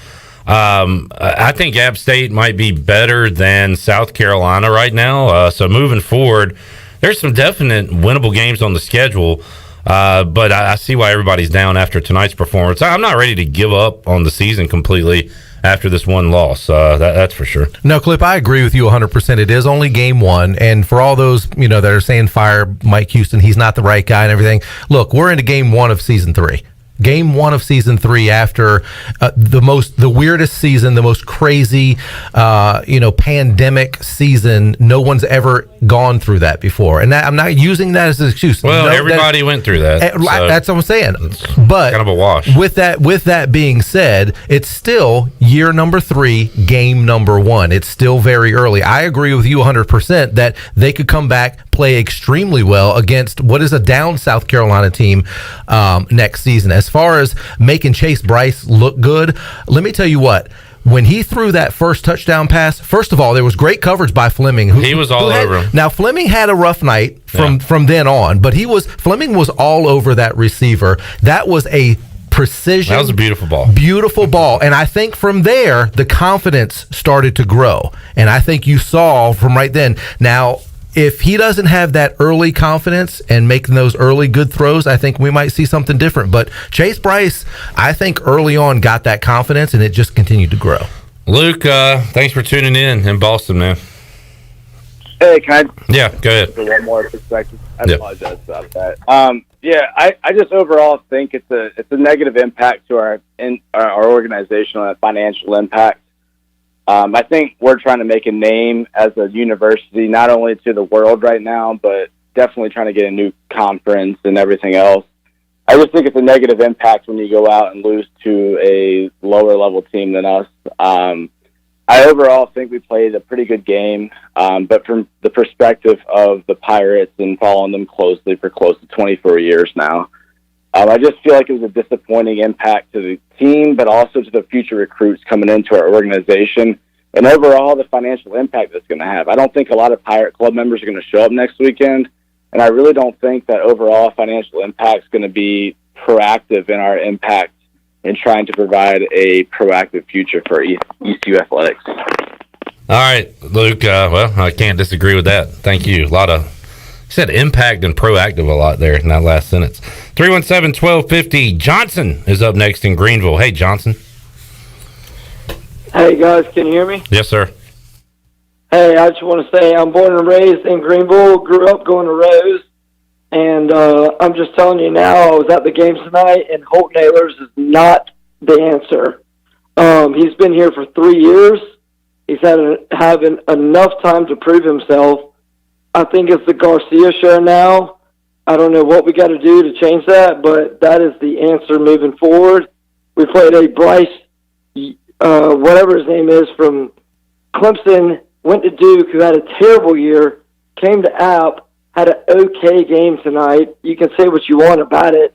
I think App State might be better than South Carolina right now. So moving forward, there's some definite winnable games on the schedule. But I see why everybody's down after tonight's performance. I'm not ready to give up on the season completely after this one loss. That's for sure. No, Clip, I agree with you 100%. It is only game one. And for all those, that are saying fire Mike Houston, he's not the right guy and everything. Look, we're into game one of season 3. Game one of season 3 after the weirdest season, the most crazy, pandemic season. No one's ever gone through that before, and I'm not using that as an excuse. Well, everybody went through that. So that's what I'm saying. But kind of a wash. With that being said, it's still year number 3, game number 1. It's still very early. I agree with you 100% that they could come back, play extremely well against what is a down South Carolina team next season. As far as making Chase Bryce look good, let me tell you what. When he threw that first touchdown pass, first of all, there was great coverage by Fleming. He was all over him. Now, Fleming had a rough night from then on, but Fleming was all over that receiver. That was a precision. That was a beautiful ball. Beautiful ball. And I think from there, the confidence started to grow. And I think you saw from right then. Now, if he doesn't have that early confidence and making those early good throws, I think we might see something different. But Chase Bryce, I think early on got that confidence, and it just continued to grow. Luke, thanks for tuning in Boston, man. Hey, can I? Yeah, go ahead. For one more perspective, I apologize about that. I just overall think it's a negative impact to our organizational and financial impact. I think we're trying to make a name as a university, not only to the world right now, but definitely trying to get a new conference and everything else. I just think it's a negative impact when you go out and lose to a lower level team than us. I overall think we played a pretty good game, but from the perspective of the Pirates and following them closely for close to 24 years now, I just feel like it was a disappointing impact to the team, but also to the future recruits coming into our organization, and overall the financial impact that's going to have. I don't think a lot of Pirate Club members are going to show up next weekend, and I really don't think that overall financial impact is going to be proactive in our impact in trying to provide a proactive future for ECU athletics. All right, Luke. Well, I can't disagree with that. Thank you. You said impact and proactive a lot there in that last sentence. 317-1250. Johnson is up next in Greenville. Hey, Johnson. Hey, guys. Can you hear me? Yes, sir. Hey, I just want to say I'm born and raised in Greenville, grew up going to Rose. And I'm just telling you now, I was at the game tonight, and Holt Nailers is not the answer. He's been here for 3 years. He's having enough time to prove himself. I think it's the Garcia show now. I don't know what we got to do to change that, but that is the answer moving forward. We played a Bryce, whatever his name is, from Clemson, went to Duke, who had a terrible year, came to App, had an okay game tonight. You can say what you want about it.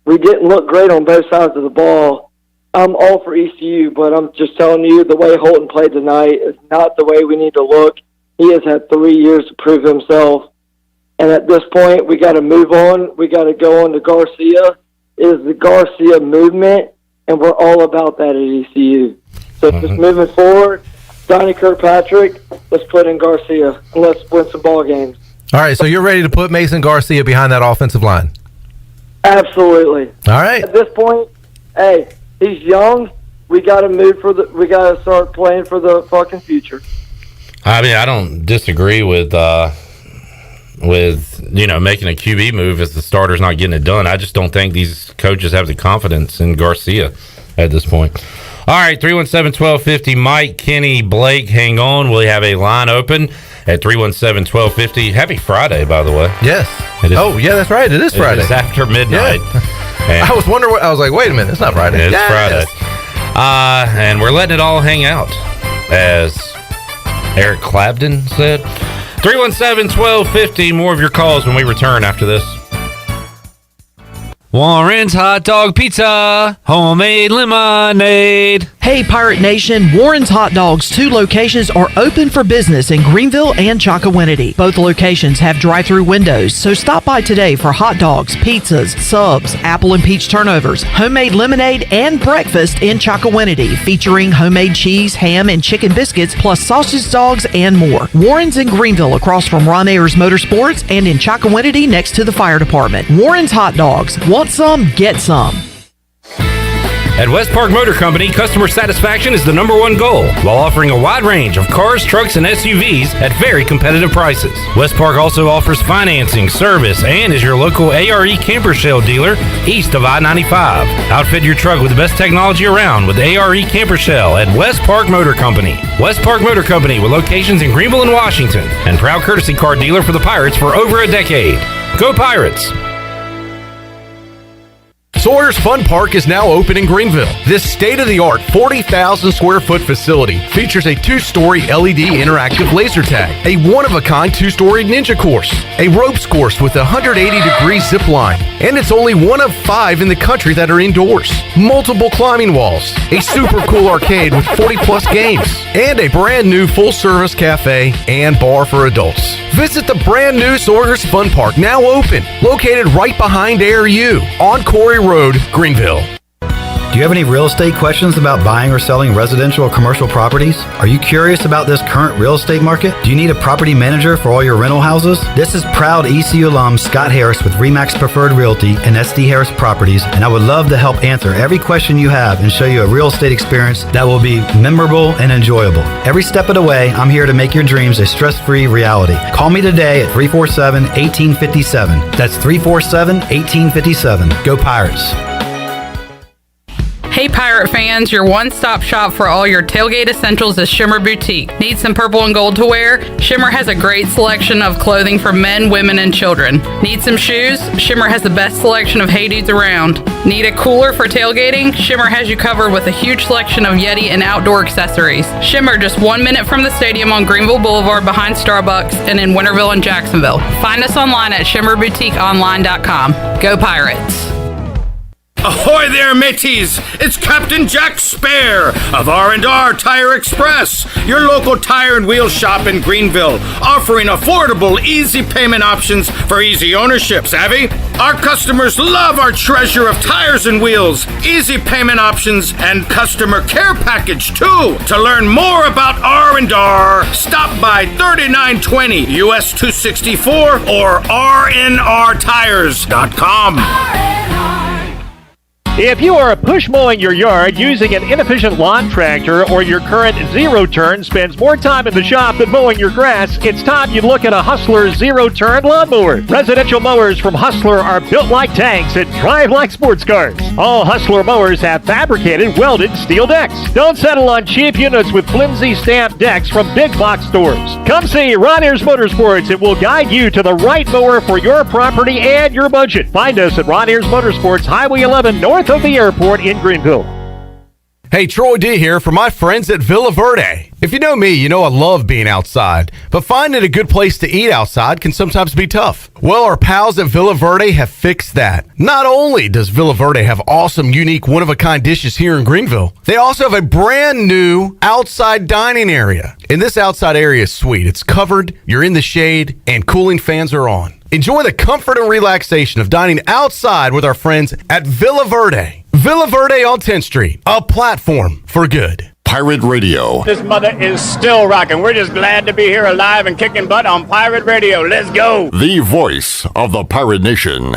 We didn't look great on both sides of the ball. I'm all for ECU, but I'm just telling you, the way Holton played tonight is not the way we need to look. He has had 3 years to prove himself. And at this point, we got to move on. We got to go on to Garcia. It is the Garcia movement, and we're all about that at ECU. So just moving forward, Donnie Kirkpatrick, let's put in Garcia, and let's win some ball games. All right, so you're ready to put Mason Garcia behind that offensive line? Absolutely. All right. At this point, hey, he's young. We got to we got to start playing for the fucking future. I mean, I don't disagree with making a QB move as the starter's not getting it done. I just don't think these coaches have the confidence in Garcia at this point. All right, 317-1250. Mike, Kenny, Blake, hang on. We have a line open at 317-1250. Happy Friday, by the way. Yes. Oh, yeah, that's right. It is Friday. It's after midnight. Yeah. I was wondering I was like, wait a minute, it's not Friday. It's Friday. And we're letting it all hang out, as Eric Clapton said. 317-1250. More of your calls when we return after this. Warren's Hot Dog Pizza, homemade lemonade. Hey, Pirate Nation, Warren's Hot Dogs, 2 locations are open for business in Greenville and Chocowinity. Both locations have drive-through windows, so stop by today for hot dogs, pizzas, subs, apple and peach turnovers, homemade lemonade, and breakfast in Chocowinity, featuring homemade cheese, ham, and chicken biscuits, plus sausage dogs and more. Warren's in Greenville, across from Ron Ayers Motorsports, and in Chocowinity, next to the fire department. Warren's Hot Dogs. Want some? Get some. At West Park Motor Company, customer satisfaction is the #1 goal, while offering a wide range of cars, trucks, and SUVs at very competitive prices. West Park also offers financing, service, and is your local ARE camper shell dealer east of I-95. Outfit your truck with the best technology around with ARE camper shell at West Park Motor Company. West Park Motor Company, with locations in Greenville and Washington, and proud courtesy car dealer for the Pirates for over a decade. Go Pirates! Sawyer's Fun Park is now open in Greenville. This state-of-the-art 40,000 square foot facility features a 2-story LED interactive laser tag, a one-of-a-kind 2-story ninja course, a ropes course with a 180-degree zip line, and it's only one of 5 in the country that are indoors. Multiple climbing walls, a super cool arcade with 40-plus games, and a brand-new full-service cafe and bar for adults. Visit the brand-new Sawyer's Fun Park, now open, located right behind ARU on Corey Road, Greenville. Do you have any real estate questions about buying or selling residential or commercial properties? Are you curious about this current real estate market? Do you need a property manager for all your rental houses? This is proud ECU alum Scott Harris with RE/MAX Preferred Realty and SD Harris Properties, and I would love to help answer every question you have and show you a real estate experience that will be memorable and enjoyable. Every step of the way, I'm here to make your dreams a stress-free reality. Call me today at 347-1857. That's 347-1857. Go Pirates. Hey Pirate fans, your one-stop shop for all your tailgate essentials is Shimmer Boutique. Need some purple and gold to wear? Shimmer has a great selection of clothing for men, women, and children. Need some shoes? Shimmer has the best selection of Hey Dudes around. Need a cooler for tailgating? Shimmer has you covered with a huge selection of Yeti and outdoor accessories. Shimmer, just 1 minute from the stadium on Greenville Boulevard behind Starbucks and in Winterville and Jacksonville. Find us online at shimmerboutiqueonline.com. Go Pirates! Ahoy there, mateys! It's Captain Jack Spare of R&R Tire Express, your local tire and wheel shop in Greenville, offering affordable, easy payment options for easy ownership, savvy? Our customers love our treasure of tires and wheels, easy payment options, and customer care package, too. To learn more about R&R, stop by 3920 US 264 or rnrtires.com. If you are push mowing your yard using an inefficient lawn tractor or your current zero-turn spends more time in the shop than mowing your grass, it's time you look at a Hustler zero-turn lawnmower. Residential mowers from Hustler are built like tanks and drive like sports cars. All Hustler mowers have fabricated, welded steel decks. Don't settle on cheap units with flimsy stamped decks from big box stores. Come see Ron Ayers Motorsports. It will guide you to the right mower for your property and your budget. Find us at Ron Ayers Motorsports, Highway 11, north of the airport in Greenville. Hey, Troy D here for my friends at Villa Verde. If you know me, you know I love being outside, but finding a good place to eat outside can sometimes be tough. Well, our pals at Villa Verde have fixed that. Not only does Villa Verde have awesome, unique, one-of-a-kind dishes here in Greenville, they also have a brand new outside dining area. And this outside area is sweet. It's covered, you're in the shade, and cooling fans are on. Enjoy the comfort and relaxation of dining outside with our friends at Villa Verde. Villa Verde on 10th Street, a platform for good. Pirate Radio. This mother is still rocking. We're just glad to be here alive and kicking butt on Pirate Radio. Let's go. The voice of the Pirate Nation.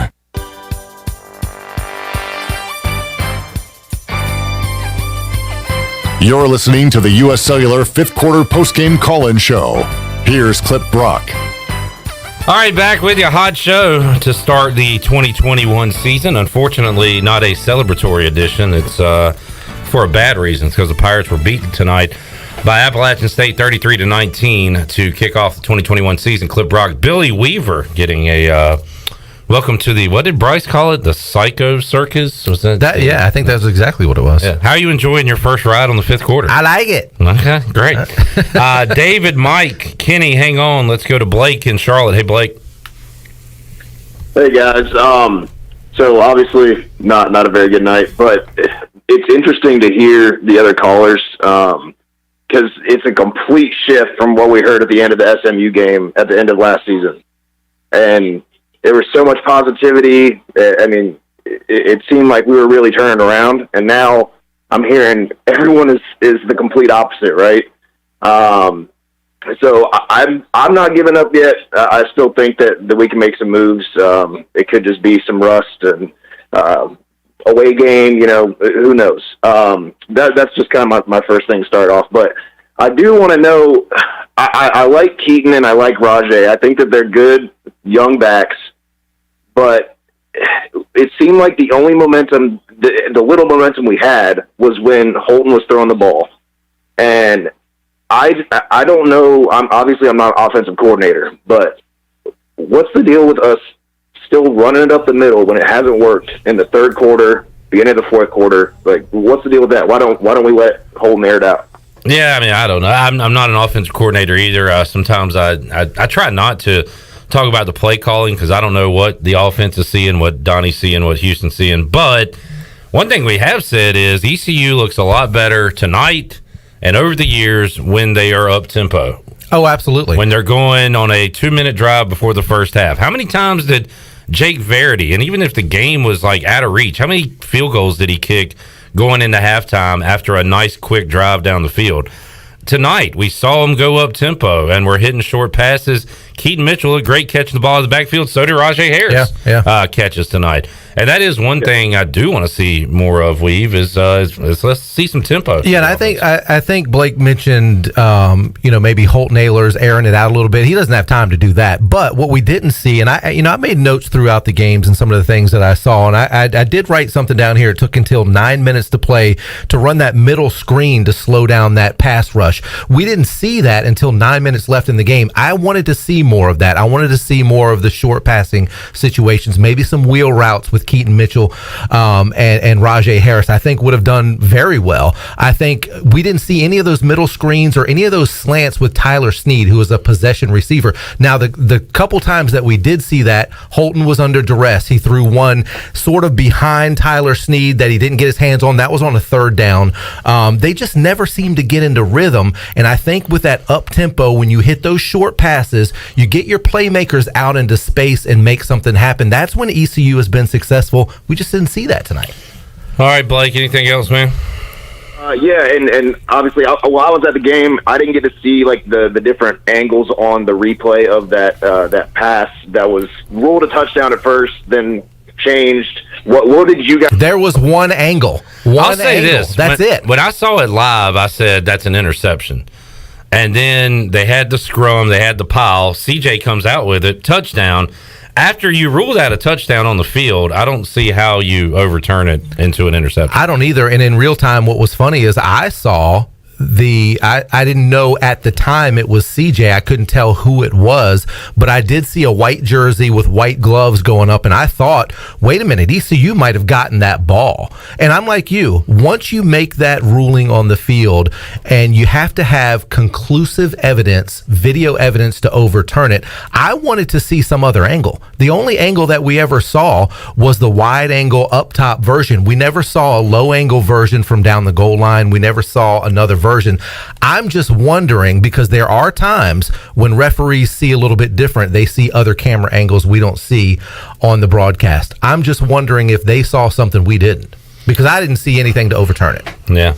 You're listening to the U.S. Cellular 5th Quarter Postgame Call-In Show. Here's Clip Brock. All right, back with you. Hot show to start the 2021 season. Unfortunately, not a celebratory edition. It's for a bad reason. It's because the Pirates were beaten tonight by Appalachian State 33-19 to kick off the 2021 season. Clip Brock, Billy Weaver getting a welcome to the, what did Bryce call it? The Psycho Circus? Was that? Yeah, I think that's exactly what it was. Yeah. How are you enjoying your first ride on the 5th quarter? I like it. Okay, great. David, Mike, Kenny, hang on. Let's go to Blake in Charlotte. Hey, Blake. Hey, guys. So obviously not a very good night, but it's interesting to hear the other callers because it's a complete shift from what we heard at the end of the SMU game at the end of last season. And there was so much positivity. I mean, it seemed like we were really turning around, and now I'm hearing everyone is the complete opposite, right? So I'm not giving up yet. I still think that we can make some moves. It could just be some rust and away game. You know, who knows? That's just kind of my first thing to start off. But I do want to know. I like Keaton and I like Rajay. I think that they're good young backs. But it seemed like the only momentum, the little momentum we had was when Holton was throwing the ball. And I don't know, I'm not an offensive coordinator, but what's the deal with us still running it up the middle when it hasn't worked in the third quarter, beginning of the fourth quarter? Like, what's the deal with that? Why don't we let Holton air it out? Yeah, I mean, I don't know. I'm not an offensive coordinator either. Sometimes I try not to talk about the play calling because I don't know what the offense is seeing, what Donnie's seeing, what Houston's seeing. But one thing we have said is ECU looks a lot better tonight and over the years when they are up tempo. Oh, absolutely. When they're going on a 2-minute drive before the first half. How many times did Jake Verity, and even if the game was like out of reach, how many field goals did he kick going into halftime after a nice quick drive down the field. Tonight, we saw them go up tempo, and we're hitting short passes. Keaton Mitchell, a great catch in the ball in the backfield. So did Rajay Harris. Catches tonight. And that is one thing I do want to see more of, Weave, is let's see some tempo. Yeah, and I think Blake mentioned, maybe Holt Naylor's airing it out a little bit. He doesn't have time to do that. But what we didn't see, and I made notes throughout the games and some of the things that I saw, and I did write something down here. It took until 9 minutes to play to run that middle screen to slow down that pass rush. We didn't see that until 9 minutes left in the game. I wanted to see more of that. I wanted to see more of the short passing situations, maybe some wheel routes with Keaton Mitchell and Rajay Harris. I think would have done very well. I think we didn't see any of those middle screens or any of those slants with Tyler Snead, who is a possession receiver. Now, the couple times that we did see that, Holton was under duress. He threw one sort of behind Tyler Snead that he didn't get his hands on. That was on a third down. They just never seemed to get into rhythm. And I think with that up tempo, when you hit those short passes, you get your playmakers out into space and make something happen. That's when ECU has been successful. We just didn't see that tonight. All right, Blake, anything else, man? And obviously, while I was at the game, I didn't get to see like the different angles on the replay of that pass that was ruled a touchdown at first, then changed. What did you guys? There was one angle. I'll say this. That's it. When I saw it live, I said that's an interception. And then they had the scrum, they had the pile. CJ comes out with it, touchdown. After you ruled out a touchdown on the field, I don't see how you overturn it into an interception. I don't either. And in real time, what was funny is I saw I didn't know at the time it was CJ. I couldn't tell who it was, but I did see a white jersey with white gloves going up, and I thought, wait a minute, ECU might have gotten that ball. And I'm like you, once you make that ruling on the field and you have to have conclusive evidence, video evidence to overturn it, I wanted to see some other angle. The only angle that we ever saw was the wide angle up top version. We never saw a low angle version from down the goal line. We never saw another version. I'm just wondering, because there are times when referees see a little bit different. They see other camera angles we don't see on the broadcast. I'm just wondering if they saw something we didn't, because I didn't see anything to overturn it. Yeah.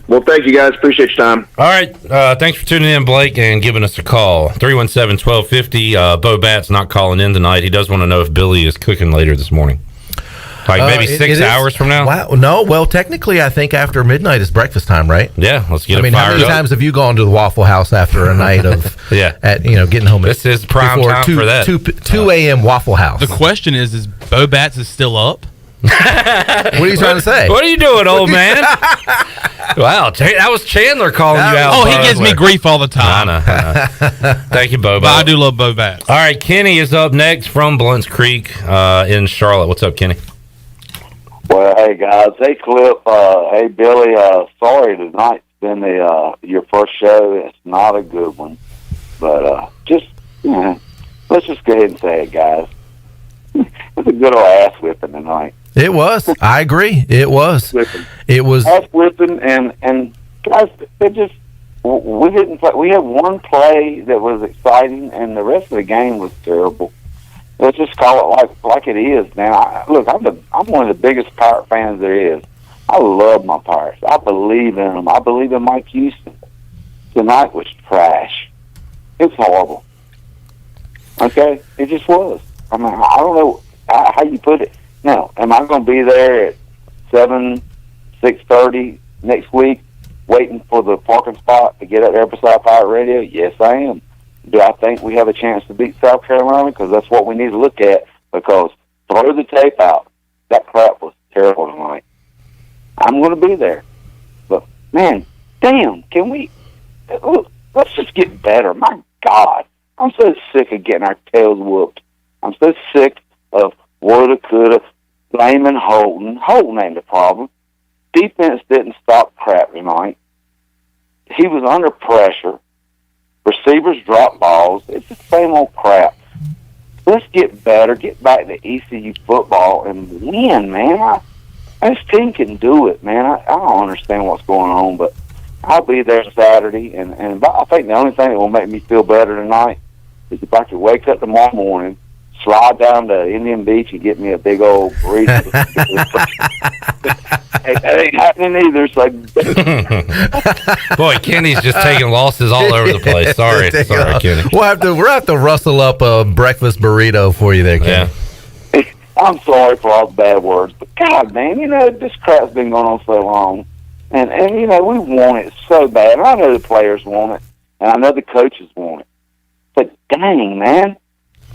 Well, thank you guys. Appreciate your time. All right. Thanks for tuning in, Blake, and giving us a call. 317-1250. Bo Bat's not calling in tonight. He does want to know if Billy is cooking later this morning. Like maybe 6 hours from now? Wow. No, well, technically, I think after midnight is breakfast time, right? Yeah, let's get it fired up. How many times have you gone to the Waffle House after a night of getting home? This is prime time for that. 2 a.m. Waffle House. The question is Bo Bats is still up? What are you trying to say? What are you doing, old man? Wow, that was Chandler calling you out. Oh, he gives me grief all the time. I know. Thank you, Bo. But I do love Bo Bats. All right, Kenny is up next from Blunt's Creek in Charlotte. What's up, Kenny? Well, hey guys, hey Clip, hey Billy. Sorry tonight's been your first show. It's not a good one, but let's just go ahead and say it, guys. It's a good old ass whipping tonight. It was. I agree. It was. It was ass whipping, and guys, they just we didn't play. We had one play that was exciting, and the rest of the game was terrible. Let's just call it like it is, man. Look, I'm one of the biggest Pirate fans there is. I love my Pirates. I believe in them. I believe in Mike Houston. Tonight was trash. It's horrible. Okay? It just was. I mean, I don't know how you put it. Now, am I going to be there at 6:30 next week waiting for the parking spot to get up there beside Pirate Radio? Yes, I am. Do I think we have a chance to beat South Carolina? Because that's what we need to look at. Because throw the tape out. That crap was terrible tonight. I'm going to be there. But, man, damn, can we... Look, let's just get better. My God. I'm so sick of getting our tails whooped. I'm so sick of woulda, coulda, blaming Holton. Holton ain't the problem. Defense didn't stop crap tonight. He was under pressure. Receivers drop balls. It's the same old crap. Let's get better, get back to ECU football, and win, man. This team can do it, man. I don't understand what's going on, but I'll be there Saturday, and I think the only thing that will make me feel better tonight is if I could wake up tomorrow morning, slide down to Indian Beach and get me a big old burrito. Hey, that ain't happening either. So, Boy, Kenny's just taking losses all over the place. Sorry, Kenny. We'll have to rustle up a breakfast burrito for you there, Kenny. Yeah. I'm sorry for all the bad words, but God, man, this crap's been going on so long. And we want it so bad. And I know the players want it, and I know the coaches want it. But dang, man,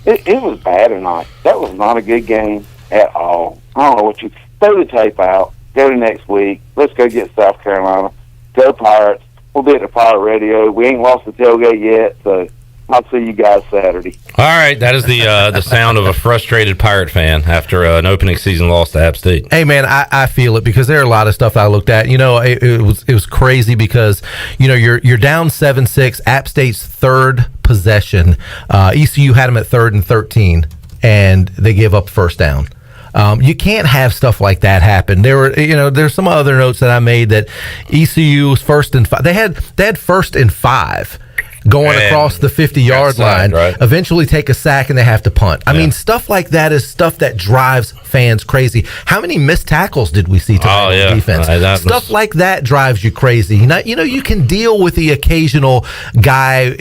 it was bad tonight. That was not a good game at all. I don't know what you throw the tape out. Go to next week. Let's go get South Carolina. Go Pirates. We'll be at the Pirate Radio. We ain't lost the tailgate yet, so I'll see you guys Saturday. All right, that is the sound of a frustrated Pirate fan after an opening season loss to App State. Hey man, I feel it because there are a lot of stuff I looked at. It was crazy because you're down 7-6. App State's third possession. ECU had them at 3rd and 13, and they gave up first down. You can't have stuff like that happen. There's some other notes that I made that ECU was 1st and 5. They had 1st and 5 going across the 50-yard line, right? Eventually take a sack and they have to punt. I mean, stuff like that is stuff that drives fans crazy. How many missed tackles did we see tonight on defense? Stuff like that drives you crazy. You can deal with the occasional guy,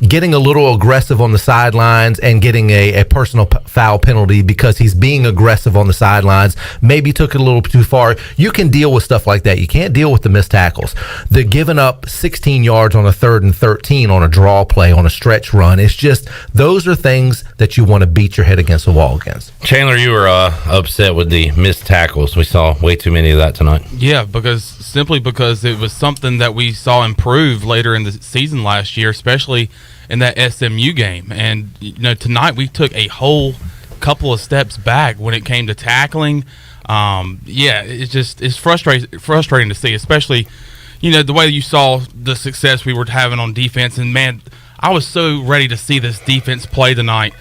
getting a little aggressive on the sidelines and getting a personal foul penalty because he's being aggressive on the sidelines, maybe took it a little too far. You can deal with stuff like that. You can't deal with the missed tackles. The giving up 16 yards on a 3rd and 13 on a draw play, on a stretch run. It's just, those are things that you want to beat your head against the wall against. Chandler, you were upset with the missed tackles. We saw way too many of that tonight. Yeah, simply because it was something that we saw improve later in the season last year, especially in that SMU game. And tonight we took a whole couple of steps back when it came to tackling. It's frustrating to see, especially the way you saw the success we were having on defense. And man, I was so ready to see this defense play tonight.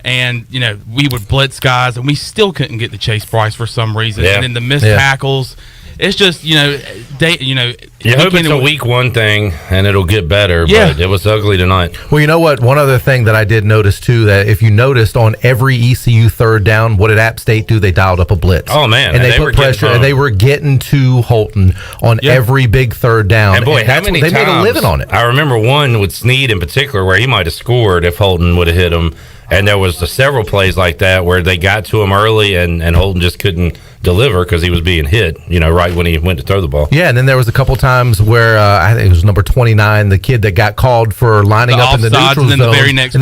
And we would blitz guys, and we still couldn't get to Chase Bryce for some reason. Yeah. And then the missed tackles. It's just You hope it's a week one thing and it'll get better, but it was ugly tonight. Well, you know what? One other thing that I did notice, too, that if you noticed on every ECU 3rd down, what did App State do? They dialed up a blitz. Oh, man. And they put pressure, and they were getting to Holton on every big 3rd down. And boy, how many they times, made a living on it. I remember one with Snead in particular where he might have scored if Holton would have hit him. And there was several plays like that where they got to him early and Holton just couldn't deliver because he was being hit, right when he went to throw the ball. Yeah, and then there was a couple times where I think it was number 29, the kid that got called for lining up in the neutral zone. And then the very next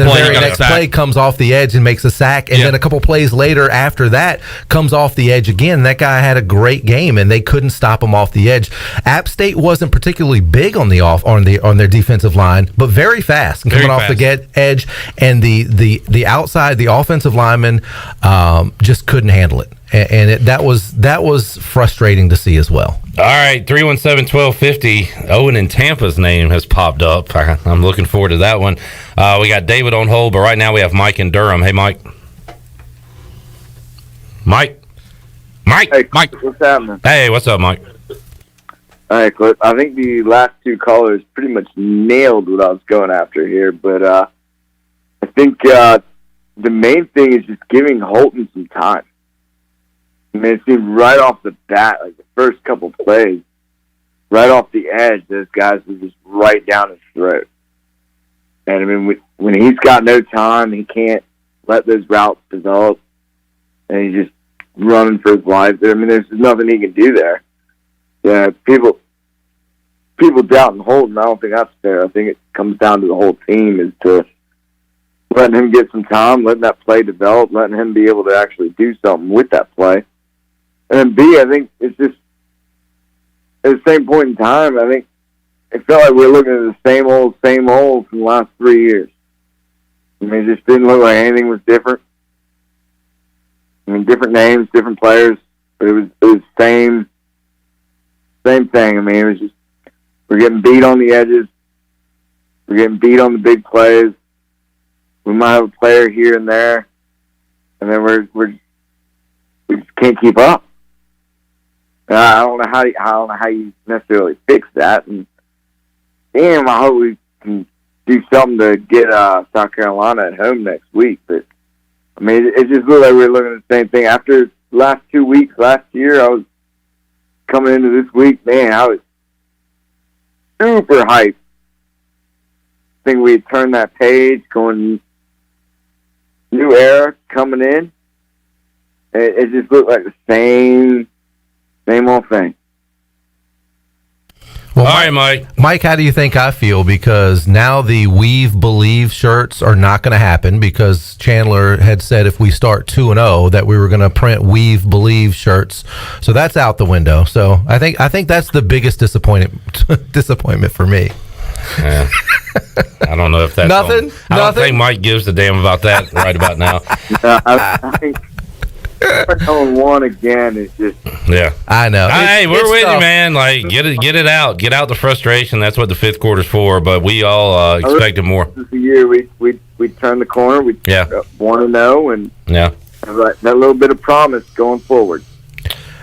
play comes off the edge and makes a sack. And then a couple plays later after that comes off the edge again. That guy had a great game, and they couldn't stop him off the edge. App State wasn't particularly big on their defensive line, but very fast and coming off the edge. And the outside, the offensive lineman just couldn't handle it. And that was frustrating to see as well. All right, 317-1250. Owen in Tampa's name has popped up. I'm looking forward to that one. We got David on hold, but right now we have Mike in Durham. Hey, Mike. Mike. Hey, Mike. What's happening? Hey, what's up, Mike? All right, Cliff. I think the last two callers pretty much nailed what I was going after here, but I think the main thing is just giving Holton some time. I mean, it seemed right off the bat, like the first couple plays, right off the edge, those guys were just right down his throat. And I mean, when he's got no time, he can't let those routes develop, and he's just running for his life. I mean, there's nothing he can do there. Yeah, people doubting Holton, I don't think that's fair. I think it comes down to the whole team is to letting him get some time, letting that play develop, letting him be able to actually do something with that play. And then B, I think it's just at the same point in time, I think it felt like we were looking at the same old from the last 3 years. I mean, it just didn't look like anything was different. I mean, different names, different players, but it was same thing. I mean, it was just we're getting beat on the edges, we're getting beat on the big plays. We might have a player here and there, and then we just can't keep up. I don't know how you necessarily fix that. And damn, I hope we can do something to get South Carolina at home next week. But I mean, it just looked like we were looking at the same thing. After the last 2 weeks last year, I was coming into this week, man, I was super hyped. I think we had turned that page, going new era coming in. It just looked like the same old thing. Well, all right, Mike. Mike, how do you think I feel? Because now the Weave Believe shirts are not going to happen because Chandler had said if we start 2-0 that we were going to print Weave Believe shirts. So that's out the window. So I think that's the biggest disappointment for me. Yeah. I don't know if that's nothing. I don't think Mike gives a damn about that right about now. I think going one again is just. Yeah, I know. Hey, we're with tough. you, man. Like, get it out. Get out the frustration. That's what the fifth quarter's for. But we all expected more. This is the year we turned the corner. We 1-0 and that little bit of promise going forward.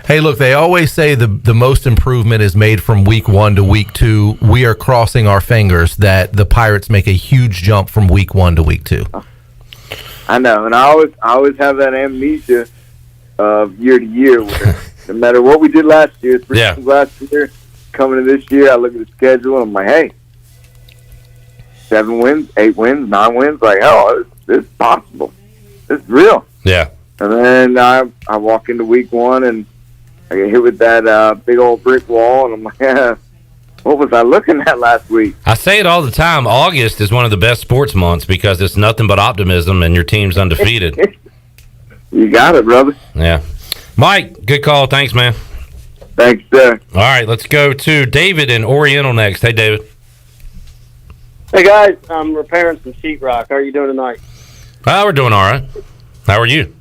Hey, look, they always say the most improvement is made from week 1 to week 2. We are crossing our fingers that the Pirates make a huge jump from week 1 to week 2. I know, and I always have that amnesia of year to year where no matter what we did last year, 3 games last year, coming to this year, I look at the schedule and I'm like, hey, 7 wins, 8 wins, 9 wins, like, oh, this is possible. This is real. Yeah. And then I walk into week 1 and I get hit with that big old brick wall, and I'm like, yeah, what was I looking at last week? I say it all the time. August is one of the best sports months because it's nothing but optimism and your team's undefeated. You got it, brother. Yeah. Mike, good call. Thanks, man. Thanks, sir. All right, let's go to David in Oriental next. Hey, David. Hey, guys. I'm repairing some sheetrock. How are you doing tonight? We're doing all right. How are you?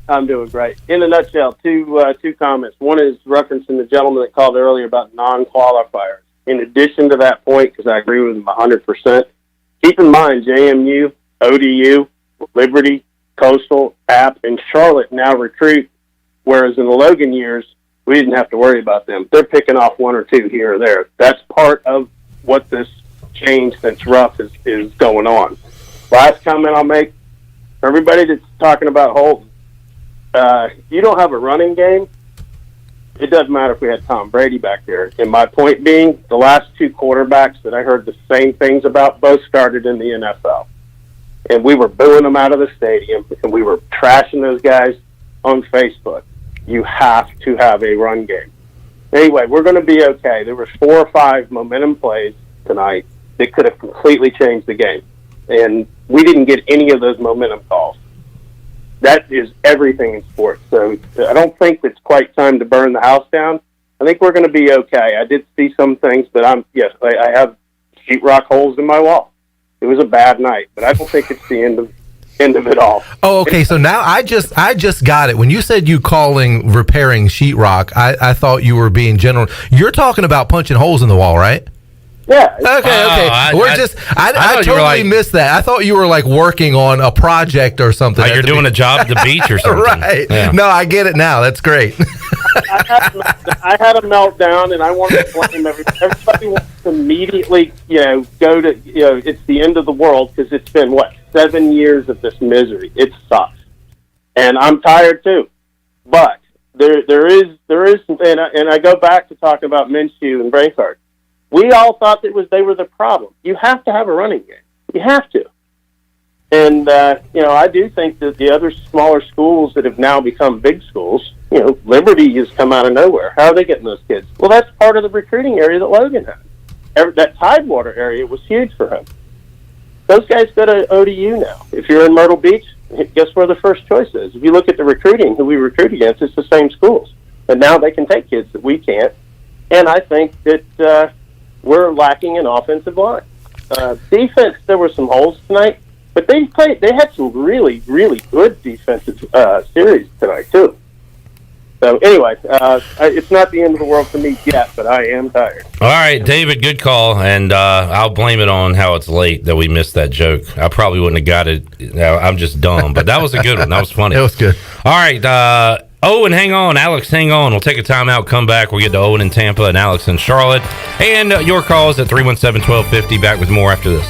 I'm doing great. In a nutshell, two comments. One is referencing the gentleman that called earlier about non-qualifiers. In addition to that point, because I agree with him 100%, keep in mind JMU, ODU, Liberty, Coastal, App, and Charlotte now recruit, whereas in the Logan years, we didn't have to worry about them. They're picking off 1 or 2 here or there. That's part of what this change since Ruff is going on. Last comment I'll make, for everybody that's talking about Holton, you don't have a running game, it doesn't matter if we had Tom Brady back there. And my point being, the last 2 quarterbacks that I heard the same things about both started in the NFL. And we were booing them out of the stadium, and we were trashing those guys on Facebook. You have to have a run game. Anyway, we're going to be okay. There was 4 or 5 momentum plays tonight that could have completely changed the game. And we didn't get any of those momentum calls. That is everything in sports. So I don't think it's quite time to burn the house down. I think we're going to be okay. I did see some things, but I have sheetrock holes in my wall. It was a bad night, but I don't think it's the end of it all. Oh, okay. So now I just got it. When you said repairing sheetrock, I thought you were being general. You're talking about punching holes in the wall, right? Yeah. Okay. I totally missed that. I thought you were like working on a project or something. Like you're doing a job at the beach or something. Right. Yeah. No, I get it now. That's great. I had a meltdown, and I wanted to blame everybody. Everybody wants to immediately, go to, it's the end of the world because it's been, 7 years of this misery. It sucks. And I'm tired too. But there is, and I go back to talking about Minshew and Braincard. We all thought they were the problem. You have to have a running game. You have to. And, I do think that the other smaller schools that have now become big schools, Liberty has come out of nowhere. How are they getting those kids? Well, that's part of the recruiting area that Logan had. That Tidewater area was huge for him. Those guys go to ODU now. If you're in Myrtle Beach, guess where the first choice is? If you look at the recruiting, who we recruit against, it's the same schools. And now they can take kids that we can't. And I think that we're lacking an offensive line. Defense, there were some holes tonight, but they had some really, really good defensive series tonight, too. So, anyway, it's not the end of the world for me yet, but I am tired. All right, David, good call, and I'll blame it on how it's late that we missed that joke. I probably wouldn't have got it. I'm just dumb, but that was a good one. That was funny. It was good. All right, Owen, hang on. Alex, hang on. We'll take a timeout, come back. We'll get to Owen in Tampa and Alex in Charlotte. And your calls at 317-1250. Back with more after this.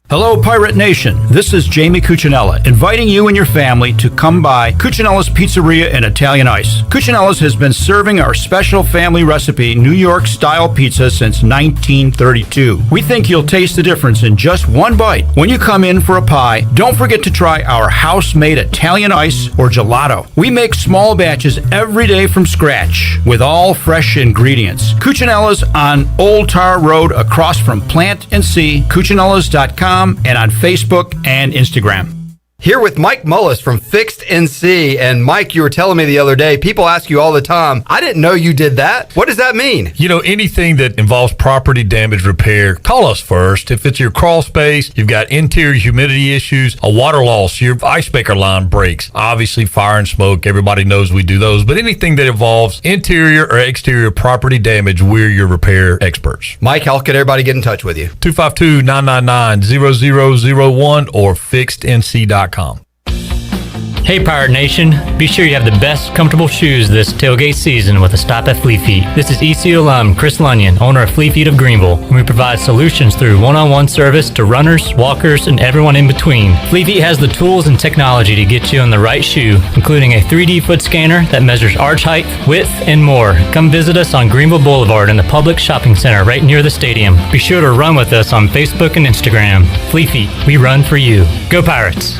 Hello, Pirate Nation. This is Jamie Cuccinella, inviting you and your family to come by Cuccinella's Pizzeria and Italian Ice. Cuccinella's has been serving our special family recipe New York-style pizza since 1932. We think you'll taste the difference in just one bite. When you come in for a pie, don't forget to try our house-made Italian ice or gelato. We make small batches every day from scratch with all fresh ingredients. Cuccinella's on Old Tar Road across from Plant and See, Cuccinellas.com, and on Facebook and Instagram. Here with Mike Mullis from Fixed NC. And Mike, you were telling me the other day, people ask you all the time, I didn't know you did that. What does that mean? You know, anything that involves property damage repair, call us first. If it's your crawl space, you've got interior humidity issues, a water loss, your ice maker line breaks, obviously fire and smoke, everybody knows we do those, but anything that involves interior or exterior property damage, we're your repair experts. Mike, how can everybody get in touch with you? 252-999-0001 or fixednc.com. Hey Pirate Nation, be sure you have the best comfortable shoes this tailgate season with a stop at Fleet Feet. This is ECU alum Chris Lunyon, owner of Fleet Feet of Greenville, and we provide solutions through one-on-one service to runners, walkers, and everyone in between. Fleet Feet has the tools and technology to get you on the right shoe, including a 3D foot scanner that measures arch height, width, and more. Come visit us on Greenville Boulevard in the public shopping center right near the stadium. Be sure to run with us on Facebook and Instagram. Fleet Feet, we run for you. Go Pirates!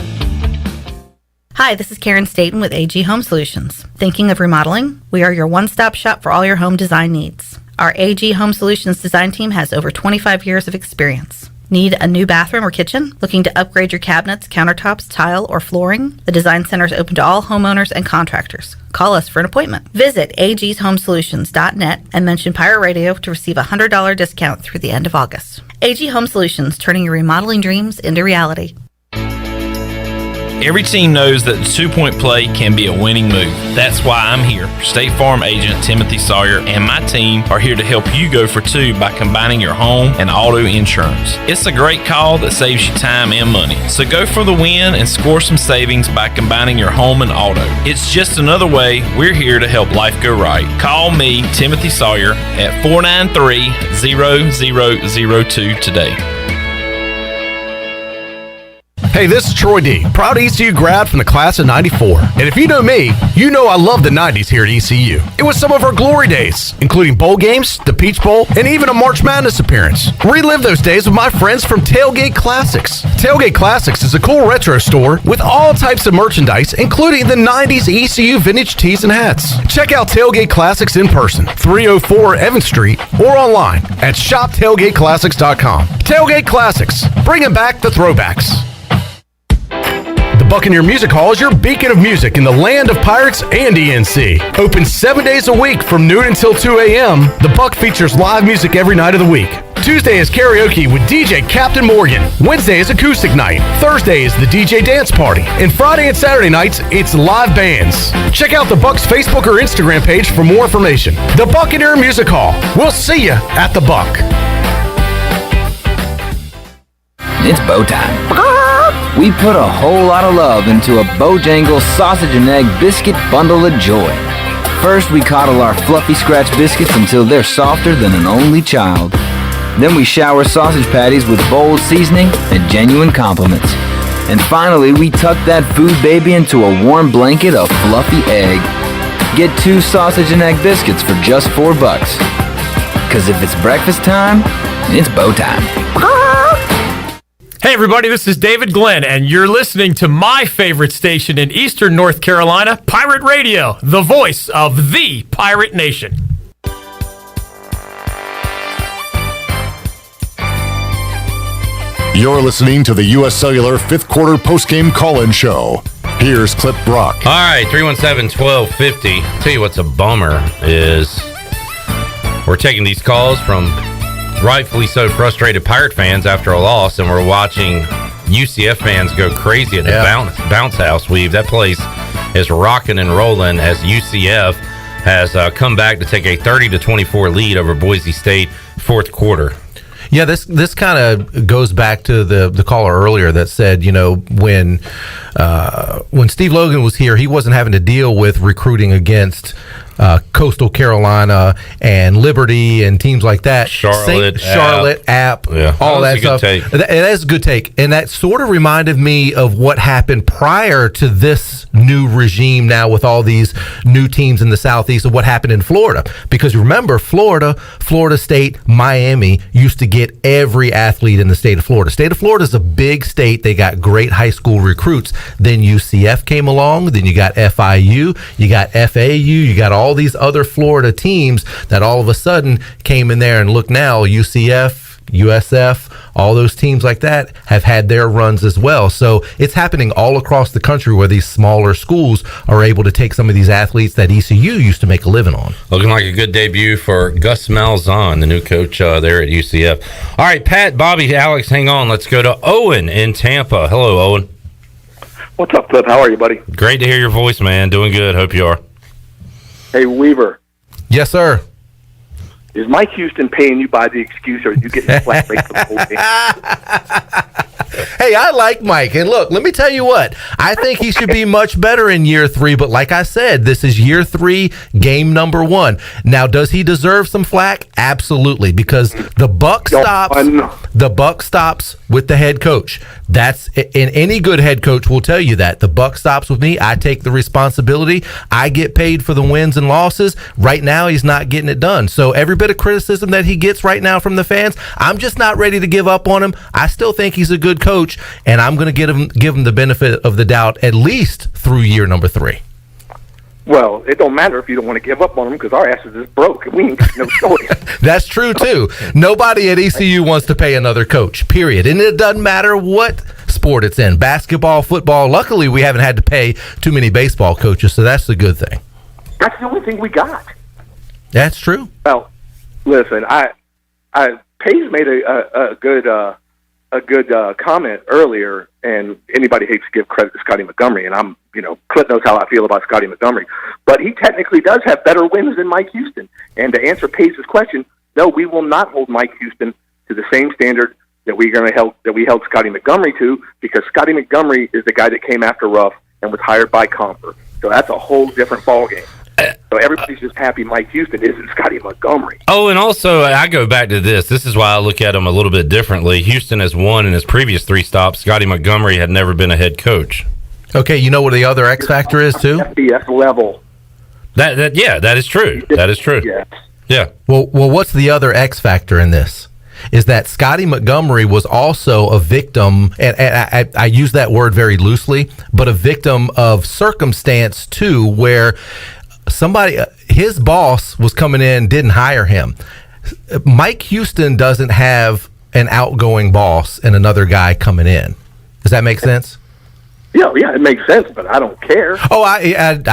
Hi, this is Karen Staten with AG Home Solutions. Thinking of remodeling? We are your one-stop shop for all your home design needs. Our AG Home Solutions design team has over 25 years of experience. Need a new bathroom or kitchen? Looking to upgrade your cabinets, countertops, tile, or flooring? The Design Center is open to all homeowners and contractors. Call us for an appointment. Visit agshomesolutions.net and mention Pirate Radio to receive a $100 discount through the end of August. AG Home Solutions, turning your remodeling dreams into reality. Every team knows that the two-point play can be a winning move. That's why I'm here. State Farm agent Timothy Sawyer and my team are here to help you go for two by combining your home and auto insurance. It's a great call that saves you time and money. So go for the win and score some savings by combining your home and auto. It's just another way we're here to help life go right. Call me, Timothy Sawyer, at 493-0002 today. Hey, this is Troy D., proud ECU grad from the class of 94. And if you know me, you know I love the 90s here at ECU. It was some of our glory days, including bowl games, the Peach Bowl, and even a March Madness appearance. Relive those days with my friends from Tailgate Classics. Tailgate Classics is a cool retro store with all types of merchandise, including the 90s ECU vintage tees and hats. Check out Tailgate Classics in person, 304 Evans Street, or online at shoptailgateclassics.com. Tailgate Classics, bringing back the throwbacks. The Buccaneer Music Hall is your beacon of music in the land of Pirates and ENC. Open 7 days a week from noon until 2 a.m., the Buck features live music every night of the week. Tuesday is karaoke with DJ Captain Morgan. Wednesday is acoustic night. Thursday is the DJ dance party. And Friday and Saturday nights, it's live bands. Check out the Buck's Facebook or Instagram page for more information. The Buccaneer Music Hall. We'll see you at the Buck. It's bow time. We put a whole lot of love into a Bojangles sausage and egg biscuit bundle of joy. First, we coddle our fluffy scratch biscuits until they're softer than an only child. Then we shower sausage patties with bold seasoning and genuine compliments. And finally, we tuck that food baby into a warm blanket of fluffy egg. Get 2 sausage and egg biscuits for just $4. 'Cause if it's breakfast time, it's bow time. Hey everybody, this is David Glenn, and you're listening to my favorite station in Eastern North Carolina, Pirate Radio, the voice of the Pirate Nation. You're listening to the U.S. Cellular 5th Quarter Postgame Call-In Show. Here's Clip Brock. All right, 317-1250. Tell you what's a bummer is we're taking these calls from rightfully so frustrated Pirate fans after a loss, and we're watching UCF fans go crazy at the bounce house. That place is rocking and rolling as UCF has come back to take a 30-24 lead over Boise State fourth quarter. Yeah, this kind of goes back to the caller earlier that said, you know, when Steve Logan was here, he wasn't having to deal with recruiting against Coastal Carolina and Liberty and teams like that. Charlotte, App, all that stuff. That's a good take. And that sort of reminded me of what happened prior to this new regime now with all these new teams in the Southeast, of what happened in Florida. Because remember, Florida State, Miami used to get every athlete in the state of Florida. State of Florida is a big state. They got great high school recruits. Then UCF came along. Then you got FIU. You got FAU. You got all these other Florida teams that all of a sudden came in there, and look now, UCF, USF, all those teams like that have had their runs as well. So it's happening all across the country where these smaller schools are able to take some of these athletes that ECU used to make a living on. Looking like a good debut for Gus Malzahn, the new coach there at UCF. All right, Pat, Bobby, Alex, hang on. Let's go to Owen in Tampa. Hello, Owen. What's up, Cliff? How are you, buddy? Great to hear your voice, man. Doing good. Hope you are. Hey, Weaver. Yes, sir. Is Mike Houston paying you by the excuse, or are you getting a flat rate for the whole game? Hey, I like Mike. And look, let me tell you what. I think he should be much better in year 3. But like I said, this is year 3, game number 1. Now, does he deserve some flack? Absolutely. Because the buck stops with the head coach. And any good head coach will tell you that. The buck stops with me. I take the responsibility. I get paid for the wins and losses. Right now, he's not getting it done. So every bit of criticism that he gets right now from the fans, I'm just not ready to give up on him. I still think he's a good coach, and I'm going to give him the benefit of the doubt at least through year number 3. Well, it don't matter if you don't want to give up on him, because our asses is broke and we ain't got no choice. That's true too. Nobody at ECU wants to pay another coach, period. And it doesn't matter what sport it's in, basketball, football. Luckily, we haven't had to pay too many baseball coaches, so that's the good thing. That's the only thing we got. That's true. Well, listen, Paige made a good comment earlier, and anybody hates to give credit to Scotty Montgomery, and Clint knows how I feel about Scotty Montgomery, but he technically does have better wins than Mike Houston. And to answer Paige's question, no, we will not hold Mike Houston to the same standard that we held Scotty Montgomery to, because Scotty Montgomery is the guy that came after Ruff and was hired by Comper. So that's a whole different ballgame. So everybody's just happy Mike Houston isn't Scotty Montgomery. Oh, and also, I go back to this. This is why I look at him a little bit differently. Houston has won in his previous 3 stops. Scotty Montgomery had never been a head coach. Okay, you know what the other X factor is, too? FBS level. That is true. That is true. Yeah. Well, what's the other X factor in this? Is that Scotty Montgomery was also a victim, and I use that word very loosely, but a victim of circumstance, too, where his boss was coming in, didn't hire him. Mike Houston doesn't have an outgoing boss and another guy coming in. Does that make sense? Yeah, it makes sense, but I don't care. Oh, I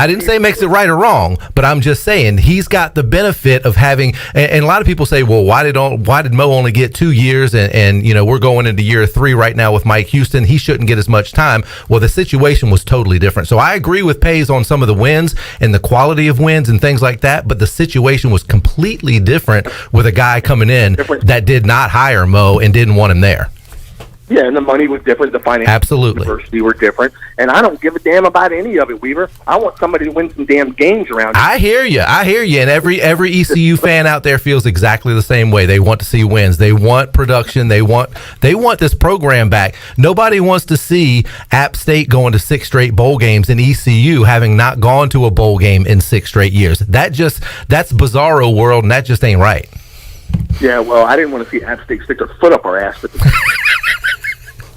didn't say it makes it right or wrong, but I'm just saying he's got the benefit of having. And a lot of people say, well, why did Mo only get 2 years? And we're going into year 3 right now with Mike Houston. He shouldn't get as much time. Well, the situation was totally different. So I agree with Pace on some of the wins and the quality of wins and things like that. But the situation was completely different with a guy coming in that did not hire Mo and didn't want him there. Yeah, and the money was different. The financial diversity were different. And I don't give a damn about any of it, Weaver. I want somebody to win some damn games around here. I hear you. And every ECU fan out there feels exactly the same way. They want to see wins. They want production. They want this program back. Nobody wants to see App State going to 6 straight bowl games and ECU having not gone to a bowl game in 6 straight years. That's bizarro world, and that just ain't right. Yeah, well, I didn't want to see App State stick their foot up our ass.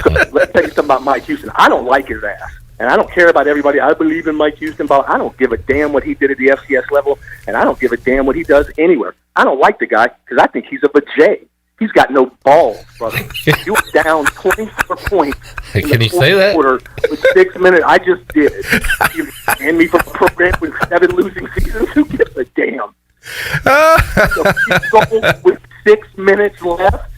But let's tell you something about Mike Houston. I don't like his ass, and I don't care about everybody. I believe in Mike Houston, but I don't give a damn what he did at the FCS level, and I don't give a damn what he does anywhere. I don't like the guy because I think he's a vajay. He's got no balls, brother. You were down 24 points. Hey, can you say that? Quarter with 6 minutes. I just did. You banned me from a program with 7 losing seasons. Who gives a damn? So you go with 6 minutes left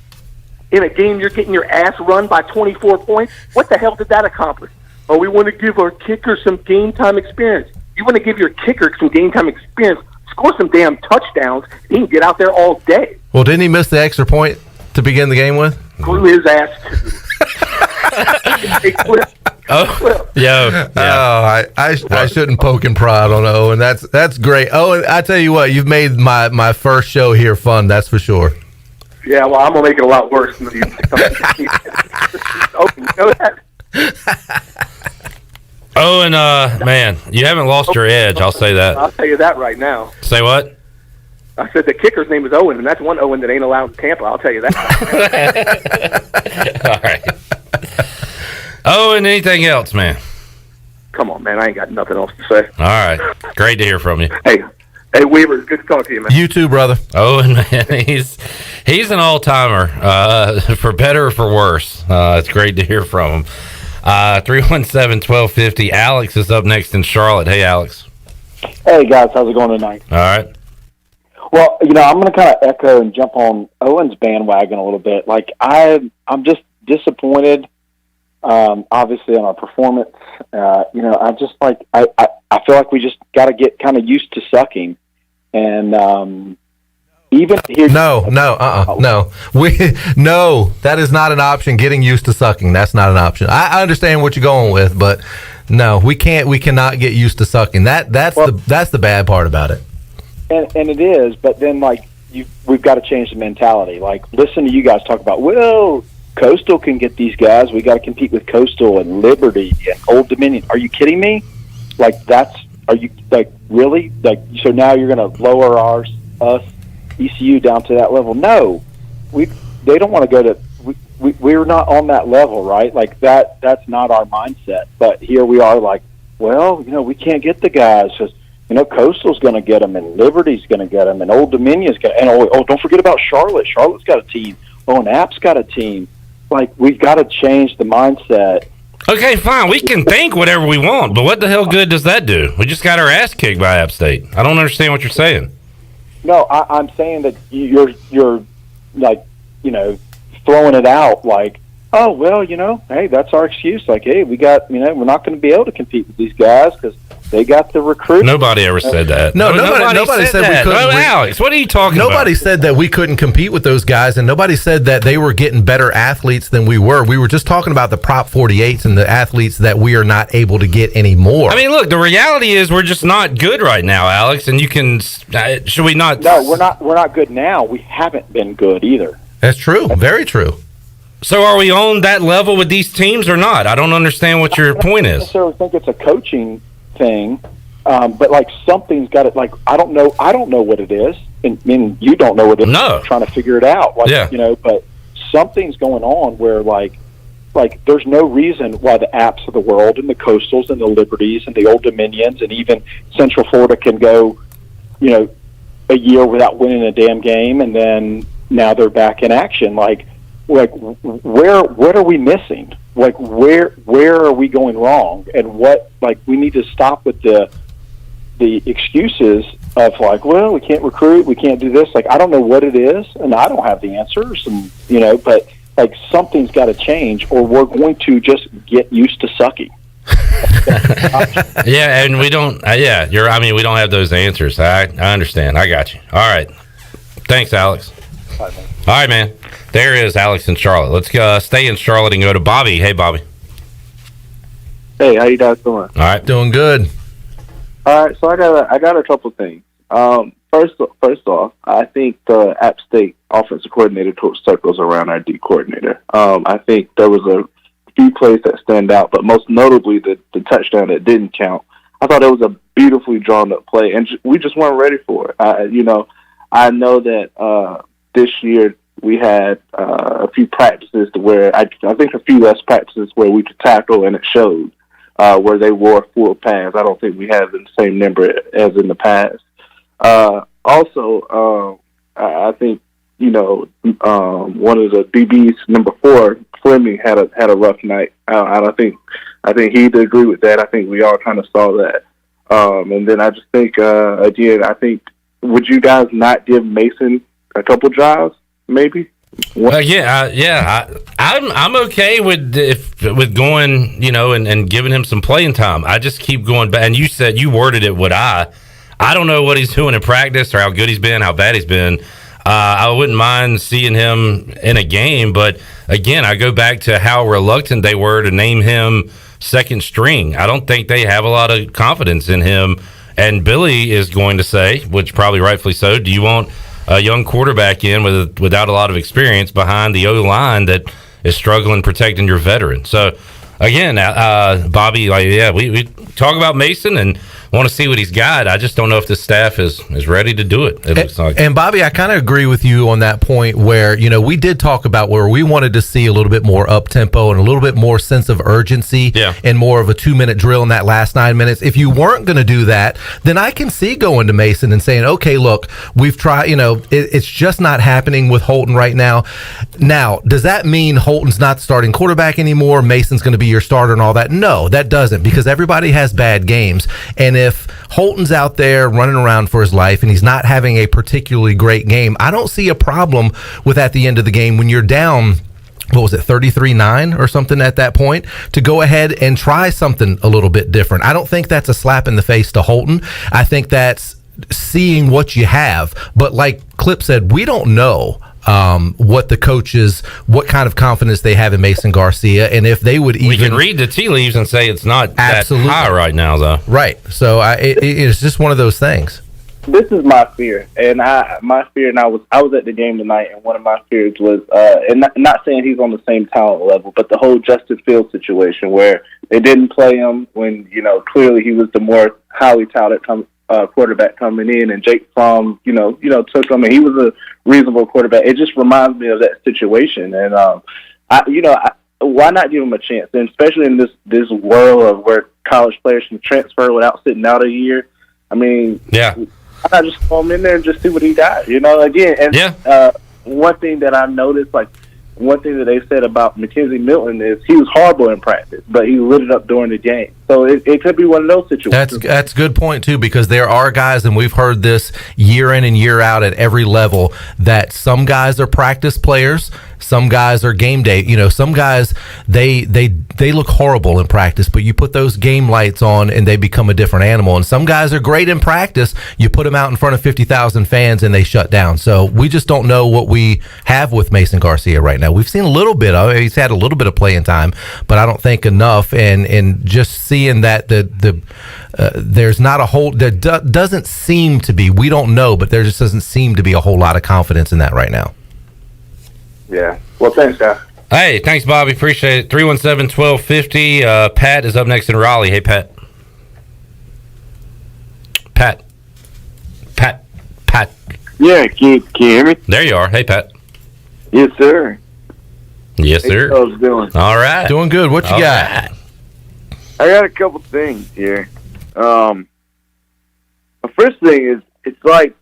in a game you're getting your ass run by 24 points. What the hell did that accomplish? Oh, we want to give our kicker some game time experience. You want to give your kicker some game time experience, score some damn touchdowns, he can get out there all day. Well, didn't he miss the extra point to begin the game with? Screw his ass too. Oh, yeah. Oh, I shouldn't poke and prod on Owen. That's great. Owen, I tell you what, you've made my first show here fun. That's for sure. Yeah, well, I'm gonna make it a lot worse than you. Oh, you know that? Owen, man, you haven't lost your edge. I'll say that. I'll tell you that right now. Say what? I said the kicker's name is Owen, and that's one Owen that ain't allowed in Tampa. I'll tell you that. All right. Owen, anything else, man? Come on, man. I ain't got nothing else to say. All right. Great to hear from you. Hey, Weaver, it's good to talk to you, man. You too, brother. Owen, man, he's an all-timer, for better or for worse. It's great to hear from him. 317-1250. Alex is up next in Charlotte. Hey, Alex. Hey, guys. How's it going tonight? All right. Well, I'm going to kind of echo and jump on Owen's bandwagon a little bit. Like, I'm just disappointed, obviously, on our performance. I just like I feel like we just got to get kind of used to sucking, and even here. No. That is not an option. Getting used to sucking. That's not an option. I understand what you're going with, but no, we cannot get used to sucking. That's the bad part about it. And it is, but then we've got to change the mentality. Like, listen to you guys talk about, well, Coastal can get these guys. We got to compete with Coastal and Liberty and Old Dominion. Are you kidding me? Like, are you really? So now you're going to lower us ECU down to that level? No, they don't want to go to. We're not on that level, right? Like that's not our mindset. But here we are, like, well, we can't get the guys. Coastal's going to get them, and Liberty's going to get them, and Old Dominion's going to. And don't forget about Charlotte. Charlotte's got a team. And App's got a team. Like, we've got to change the mindset. Okay, fine. We can think whatever we want, but what the hell good does that do? We just got our ass kicked by App State. I don't understand what you're saying. No, I'm saying that you're throwing it out like, oh, well, hey, that's our excuse. Like, hey, we got, we're not going to be able to compete with these guys because they got the recruit. Nobody ever said that. No, nobody said we couldn't. No, Alex, what are you talking about? Nobody said that we couldn't compete with those guys, and nobody said that they were getting better athletes than we were. We were just talking about the Prop 48s and the athletes that we are not able to get anymore. I mean, look, the reality is we're just not good right now, Alex, and you can, should we not? No, we're not good now. We haven't been good either. That's true. Very true. So are we on that level with these teams or not? I don't understand what your point is. I don't necessarily think it's a coaching thing, but something's got it. Like, I don't know what it is, and you don't know what it is. No, I'm trying to figure it out. But something's going on where like there's no reason why the Apps of the world and the Coastals and the Liberties and the Old Dominions and even Central Florida can go, a year without winning a damn game, and then now they're back in action. Like what are we missing? Like, where are we going wrong? And we need to stop with the excuses of well, we can't recruit, we can't do this. Like, I don't know what it is, and I don't have the answers, and but something's got to change, or we're going to just get used to sucking. Yeah, and we don't. We don't have those answers. I understand. I got you. All right. Thanks, Alex. All right, man. There is Alex in Charlotte. Let's stay in Charlotte and go to Bobby. Hey, Bobby. Hey, how you guys doing? All right, doing good. All right, so I got a couple things. First off, I think the App State offensive coordinator took circles around our D coordinator. I think there was a few plays that stand out, but most notably the touchdown that didn't count. I thought it was a beautifully drawn up play, and we just weren't ready for it. I know that this year we had a few practices to where I think a few less practices where we could tackle, and it showed where they wore full pads. I don't think we had the same number as in the past. Also, I think one of the DBs, number 4, Fleming, had a rough night. I think he'd agree with that. I think we all kind of saw that. And then I just think again, I think, would you guys not give Mason a couple drives, maybe? I'm okay with going, and giving him some playing time. I just keep going back. And you worded it what I don't know what he's doing in practice or how good he's been, how bad he's been. I wouldn't mind seeing him in a game, but again, I go back to how reluctant they were to name him second string. I don't think they have a lot of confidence in him. And Billy is going to say, which probably rightfully so, do you want a young quarterback in without a lot of experience behind the O-line that is struggling protecting your veteran? So, again, Bobby, we talk about Mason and want to see what he's got. I just don't know if the staff is ready to do it. It looks like. And Bobby, I kind of agree with you on that point where, we did talk about where we wanted to see a little bit more up tempo and a little bit more sense of urgency and more of a 2-minute drill in that last 9 minutes. If you weren't going to do that, then I can see going to Mason and saying, okay, look, we've tried, it's just not happening with Holton right now. Now, does that mean Holton's not the starting quarterback anymore? Mason's going to be your starter and all that? No, that doesn't, because everybody has bad games. And if Holton's out there running around for his life and he's not having a particularly great game, I don't see a problem with at the end of the game when you're down, 33-9 or something at that point, to go ahead and try something a little bit different. I don't think that's a slap in the face to Holton. I think that's seeing what you have. But like Clip said, we don't know what the coaches, what kind of confidence they have in Mason Garcia, and if they would even... We can read the tea leaves and say it's not that high right now, though. Right. So it's just one of those things. This is my fear, and I was at the game tonight, and one of my fears was, and not saying he's on the same talent level, but the whole Justin Fields situation where they didn't play him when clearly he was the more highly touted quarterback coming in, and Jake Fromm, took him, and he was a reasonable quarterback. It just reminds me of that situation, and why not give him a chance? And especially in this world of where college players can transfer without sitting out a year. I mean, why not just throw him in there and just see what he got? Again, and one thing that I noticed, one thing that they said about Mackenzie Milton is he was horrible in practice, but he lit it up during the game. So it could be one of those situations. That's a good point, too, because there are guys, and we've heard this year in and year out at every level, that some guys are practice players, some guys are game day. Some guys, they look horrible in practice, but you put those game lights on and they become a different animal. And some guys are great in practice. You put them out in front of 50,000 fans and they shut down. So we just don't know what we have with Mason Garcia right now. We've seen a little bit of it. He's had a little bit of playing time, but I don't think enough. And just seeing that there's not a whole, there doesn't seem to be, we don't know, but there just doesn't seem to be a whole lot of confidence in that right now. Yeah. Well, thanks, guys. Hey, thanks, Bobby. Appreciate it. 317-1250. Pat is up next in Raleigh. Hey, Pat. Pat. Yeah, can you hear me? There you are. Hey, Pat. Yes, sir. Yes, sir. How you doing? All right. Doing good. What you got? Right. I got a couple things here. The first thing is, it's like,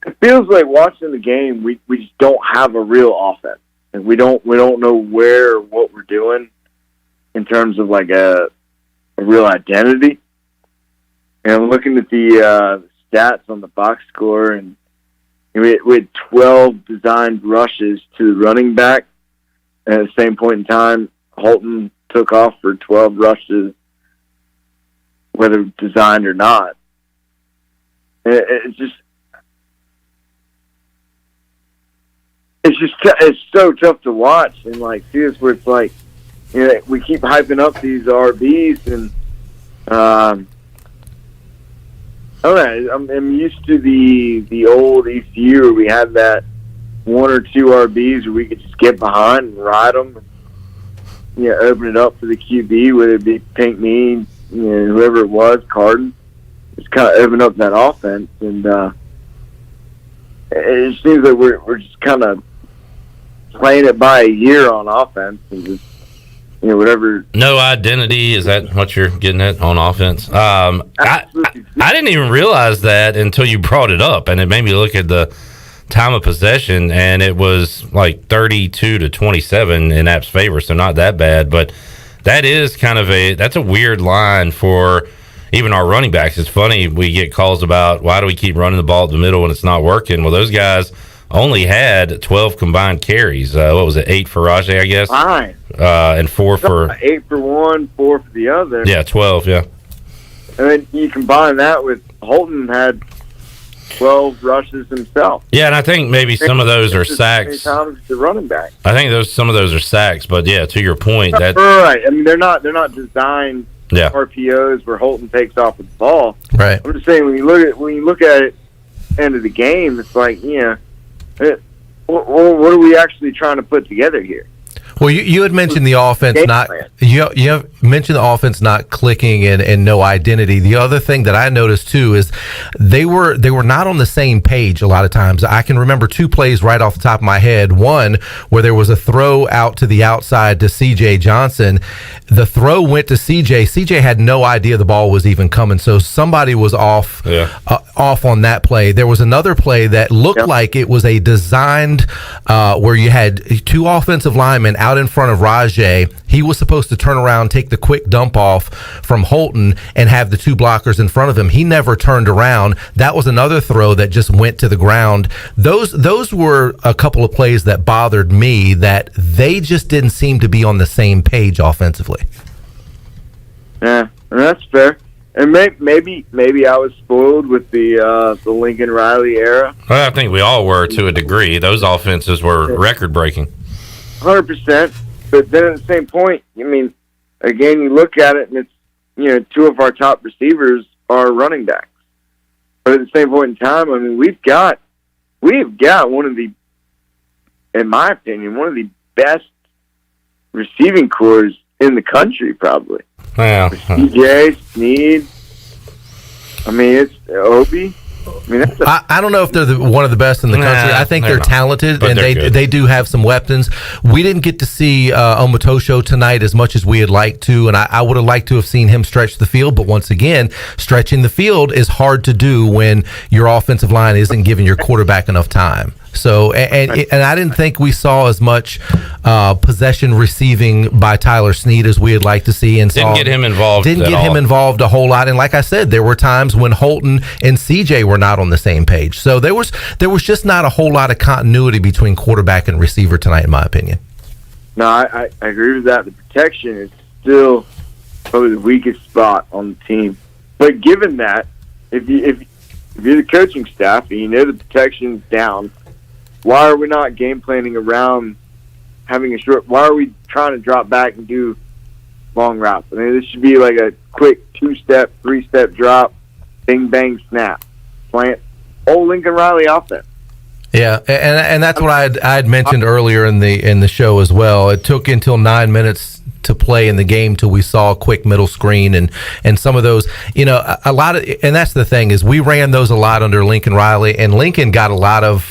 it feels like watching the game, we just don't have a real offense. And we don't know where or what we're doing in terms of like a real identity. And I'm looking at the stats on the box score, and we had 12 designed rushes to the running back. And at the same point in time, Holton took off for 12 rushes, whether designed or not. It's so tough to watch and see this where it's like, we keep hyping up these RBs and I don't know, I'm used to the old ECU where we had that one or two RBs where we could just get behind and ride them and open it up for the QB, whether it be Pink Me, whoever it was, Carden. Just kind of open up that offense, and it seems like we're just kind of playing it by a year on offense and just whatever. No identity, is that what you're getting at on offense? I didn't even realize that until you brought it up, and it made me look at the time of possession, and it was 32-27 in App's favor, so not that bad. But that is that's a weird line for even our running backs. It's funny, we get calls about why do we keep running the ball at the middle when it's not working. Well, those guys only had 12 combined carries. What was it, 8 for Rajay, I guess? 9. And 4 for... 8 for one, 4 for the other. Yeah, 12, yeah. And then you combine that with Holton had 12 rushes himself. Yeah, and I think maybe some of those are Just as many sacks. times as the running back. I think some of those are sacks, but yeah, to your point, that Right. I mean, they're not designed Yeah. RPOs where Holton takes off with the ball. Right. I'm just saying when you look at it, end of the game, it's like what are we actually trying to put together here? Well, you had mentioned the offense Game not plan. you have mentioned the offense not clicking and no identity. The other thing that I noticed too is they were not on the same page a lot of times. I can remember two plays right off the top of my head. One where there was a throw out to the outside to CJ Johnson. The throw went to CJ. CJ had no idea the ball was even coming, so somebody was off on that play. There was another play that looked like it was a designed where you had two offensive linemen out in front of Rajay. He was supposed to turn around, take the quick dump off from Holton, and have the two blockers in front of him. He never turned around. That was another throw that just went to the ground. Those were a couple of plays that bothered me, that they just didn't seem to be on the same page offensively. Yeah, that's fair. And maybe I was spoiled with the Lincoln Riley era. Well, I think we all were to a degree. Those offenses were record breaking. 100%. But then at the same point, I mean, again, you look at it, and it's two of our top receivers are running backs. But at the same point in time, I mean, we've got one of the, in my opinion, one of the best receiving corps in the country, probably. Yeah. DJ, Sneed. I mean, it's Obi. I mean, I don't know if they're one of the best in the country. I think they're not. talented, But and they're good. they do have some weapons. We didn't get to see Omotosho tonight as much as we had liked to, and I would have liked to have seen him stretch the field. But once again, stretching the field is hard to do when your offensive line isn't giving your quarterback enough time. So, and I didn't think we saw as much possession receiving by Tyler Sneed as we would like to see. And Didn't get him involved Didn't at get him all. involved a whole lot. And like I said, there were times when Holton and CJ were not on the same page. So there was just not a whole lot of continuity between quarterback and receiver tonight, in my opinion. No, I agree with that. The protection is still probably the weakest spot on the team. But given that, if you're the coaching staff and you know the protection's down, why are we not game planning around having a short? Why are we trying to drop back and do long routes? I mean, this should be like a quick 2-step, 3-step drop, bing bang snap, plant. Old Lincoln Riley offense. Yeah, and that's what I had mentioned earlier in the show as well. It took until 9 minutes to play in the game till we saw a quick middle screen and some of those, a lot of, and that's the thing is we ran those a lot under Lincoln Riley, and Lincoln got a lot of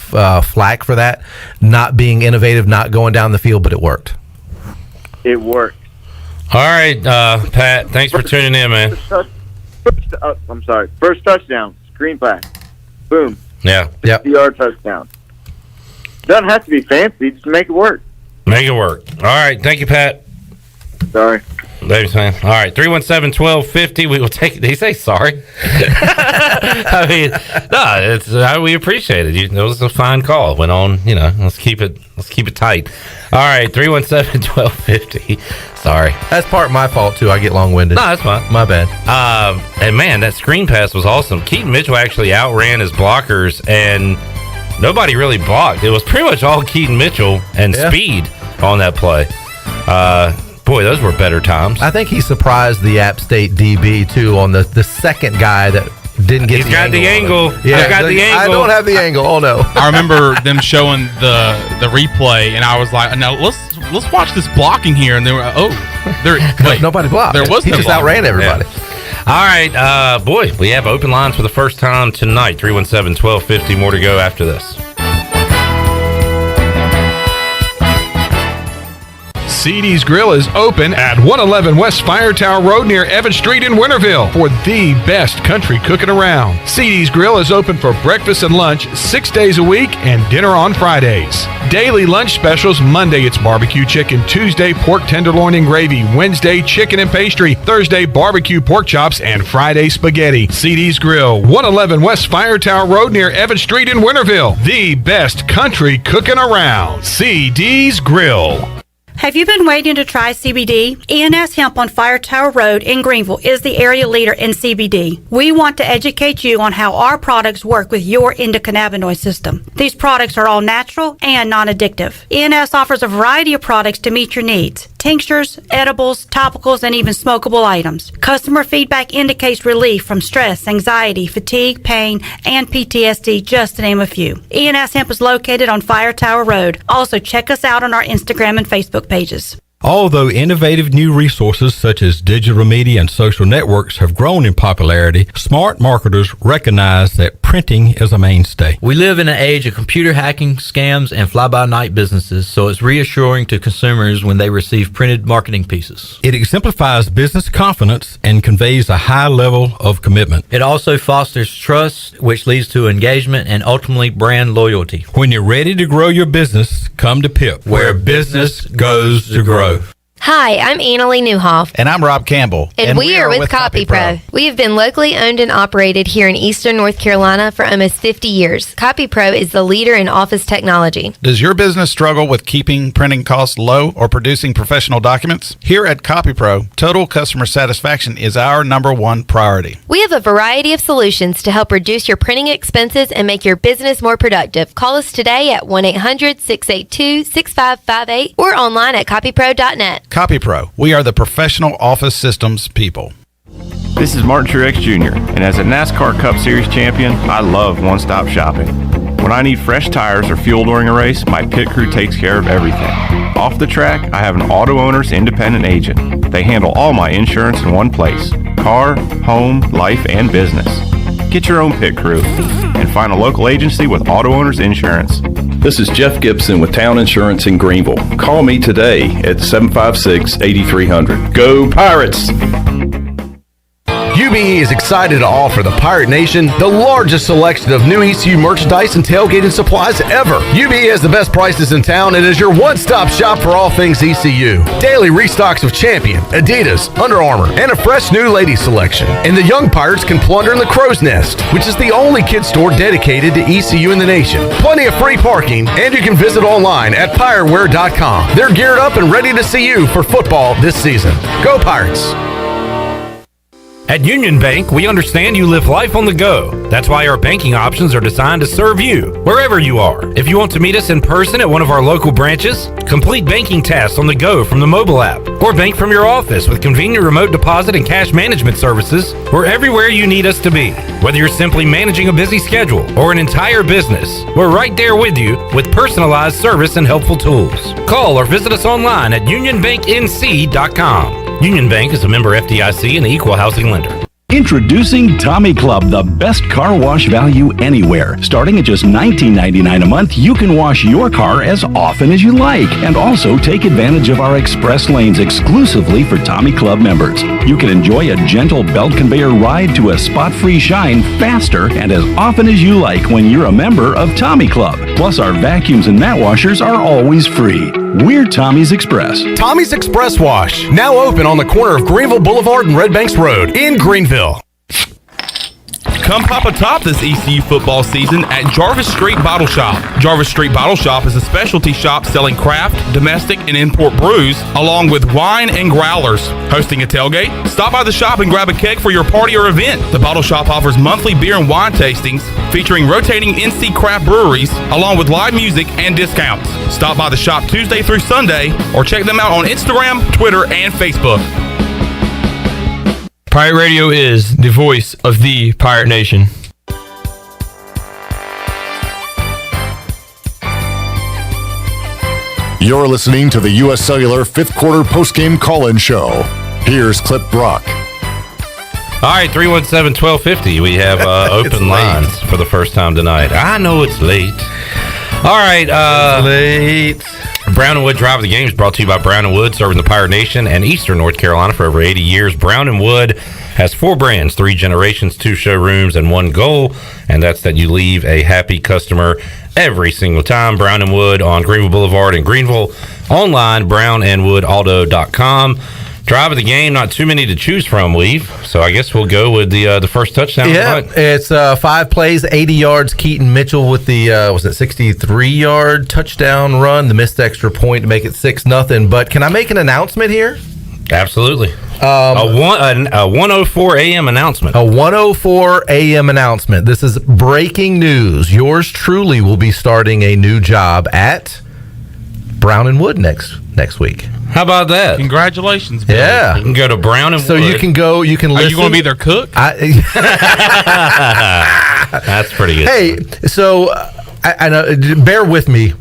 flack for that, not being innovative, not going down the field, but it worked. It worked. All right, Pat, thanks for tuning in, man. First touchdown, screen pass, boom. Yeah. 50-yard touchdown. Doesn't have to be fancy, just make it work. Make it work. All right, thank you, Pat. Sorry. Thanks, man. All right, 317-1250. We will take. Did he say sorry? I mean, no, we appreciate it. It was a fine call. It went on. Let's keep it tight. All right, 317-1250. Sorry, that's part of my fault too. I get long-winded. No, that's fine. My bad. And man, that screen pass was awesome. Keaton Mitchell actually outran his blockers, and nobody really blocked. It was pretty much all Keaton Mitchell and speed on that play. Boy, those were better times. I think he surprised the App State DB too on the second guy that didn't get. He's got the angle. Yeah, I got the angle. I don't have the angle. Oh no! I remember them showing the replay, and I was like, "No, let's watch this blocking here." And they were, wait, nobody blocked. There was he no just blocking. outran everybody. Yeah. All right, boy, we have open lines for the first time tonight. 317-1250. More to go after this. CD's Grill is open at 111 West Fire Tower Road near Evans Street in Winterville for the best country cooking around. CD's Grill is open for breakfast and lunch 6 days a week and dinner on Fridays. Daily lunch specials: Monday it's barbecue chicken, Tuesday pork tenderloin and gravy, Wednesday chicken and pastry, Thursday barbecue pork chops, and Friday spaghetti. CD's Grill, 111 West Fire Tower Road near Evans Street in Winterville. The best country cooking around. CD's Grill. Have you been waiting to try CBD? ENS Hemp on Fire Tower Road in Greenville is the area leader in CBD. We want to educate you on how our products work with your endocannabinoid system. These products are all natural and non-addictive. ENS offers a variety of products to meet your needs. Tinctures, edibles, topicals, and even smokable items. Customer feedback indicates relief from stress, anxiety, fatigue, pain, and PTSD, just to name a few. ENS Hemp is located on Fire Tower Road. Also, check us out on our Instagram and Facebook pages. Although innovative new resources such as digital media and social networks have grown in popularity, smart marketers recognize that printing is a mainstay. We live in an age of computer hacking, scams, and fly-by-night businesses, so it's reassuring to consumers when they receive printed marketing pieces. It exemplifies business confidence and conveys a high level of commitment. It also fosters trust, which leads to engagement and ultimately brand loyalty. When you're ready to grow your business, come to PIP, where business goes to grow. Hi, I'm Annalie Newhoff. And I'm Rob Campbell. And we are with CopyPro. We have been locally owned and operated here in Eastern North Carolina for almost 50 years. CopyPro is the leader in office technology. Does your business struggle with keeping printing costs low or producing professional documents? Here at CopyPro, total customer satisfaction is our #1 priority. We have a variety of solutions to help reduce your printing expenses and make your business more productive. Call us today at 1-800-682-6558 or online at copypro.net. CopyPro, we are the professional office systems people. This is Martin Truex Jr., and as a NASCAR Cup Series champion, I love one-stop shopping. When I need fresh tires or fuel during a race, my pit crew takes care of everything. Off the track, I have an Auto Owners independent agent. They handle all my insurance in one place: car, home, life, and business. Get your own pit crew and find a local agency with Auto Owners Insurance. This is Jeff Gibson with Town Insurance in Greenville. Call me today at 756-8300. Go Pirates! UBE is excited to offer the Pirate Nation the largest selection of new ECU merchandise and tailgating supplies ever. UBE has the best prices in town and is your one-stop shop for all things ECU. Daily restocks of Champion, Adidas, Under Armour, and a fresh new ladies selection. And the young Pirates can plunder in the Crow's Nest, which is the only kid store dedicated to ECU in the nation. Plenty of free parking, and you can visit online at pirateware.com. They're geared up and ready to see you for football this season. Go Pirates! At Union Bank, we understand you live life on the go. That's why our banking options are designed to serve you, wherever you are. If you want to meet us in person at one of our local branches, complete banking tasks on the go from the mobile app, or bank from your office with convenient remote deposit and cash management services, we're everywhere you need us to be. Whether you're simply managing a busy schedule or an entire business, we're right there with you with personalized service and helpful tools. Call or visit us online at unionbanknc.com. Union Bank is a member FDIC and equal housing lender. Introducing Tommy Club, the best car wash value anywhere. Starting at just $19.99 a month, you can wash your car as often as you like, and also take advantage of our express lanes exclusively for Tommy Club members. You can enjoy a gentle belt conveyor ride to a spot-free shine faster and as often as you like when you're a member of Tommy Club. Plus, our vacuums and mat washers are always free. We're Tommy's Express. Tommy's Express Wash, now open on the corner of Greenville Boulevard and Red Banks Road in Greenville. Come pop a top this ECU football season at Jarvis Street Bottle Shop. Jarvis Street Bottle Shop is a specialty shop selling craft, domestic, and import brews, along with wine and growlers. Hosting a tailgate? Stop by the shop and grab a keg for your party or event. The Bottle Shop offers monthly beer and wine tastings featuring rotating NC craft breweries, along with live music and discounts. Stop by the shop Tuesday through Sunday, or check them out on Instagram, Twitter, and Facebook. Pirate Radio is the voice of the Pirate Nation. You're listening to the U.S. Cellular 5th Quarter Postgame Call-In Show. Here's Clip Brock. All right, 317-1250. We have open lines for the first time tonight. I know it's late. All right. Late. Brown & Wood Drive of the Game is brought to you by Brown & Wood, serving the Pirate Nation and Eastern North Carolina for over 80 years. Brown & Wood has 4 brands, 3 generations, 2 showrooms, and 1 goal, and that's that you leave a happy customer every single time. Brown & Wood on Greenville Boulevard in Greenville. Online, brownandwoodauto.com. Drive of the game, not too many to choose from, Weave. So I guess we'll go with the first touchdown. Yeah, it's 5 plays, 80 yards. Keaton Mitchell with the 63-yard touchdown run, the missed extra point to make it 6-0. But can I make an announcement here? Absolutely. A 1:04 a.m. announcement. A 1:04 a.m. announcement. This is breaking news. Yours truly will be starting a new job at Brown and Wood next week. How about that? Congratulations, Bill. Yeah. You can go to Brown and So Wood. you can go, you can listen. Are you going to be their cook? That's pretty good. Hey, so I know, bear with me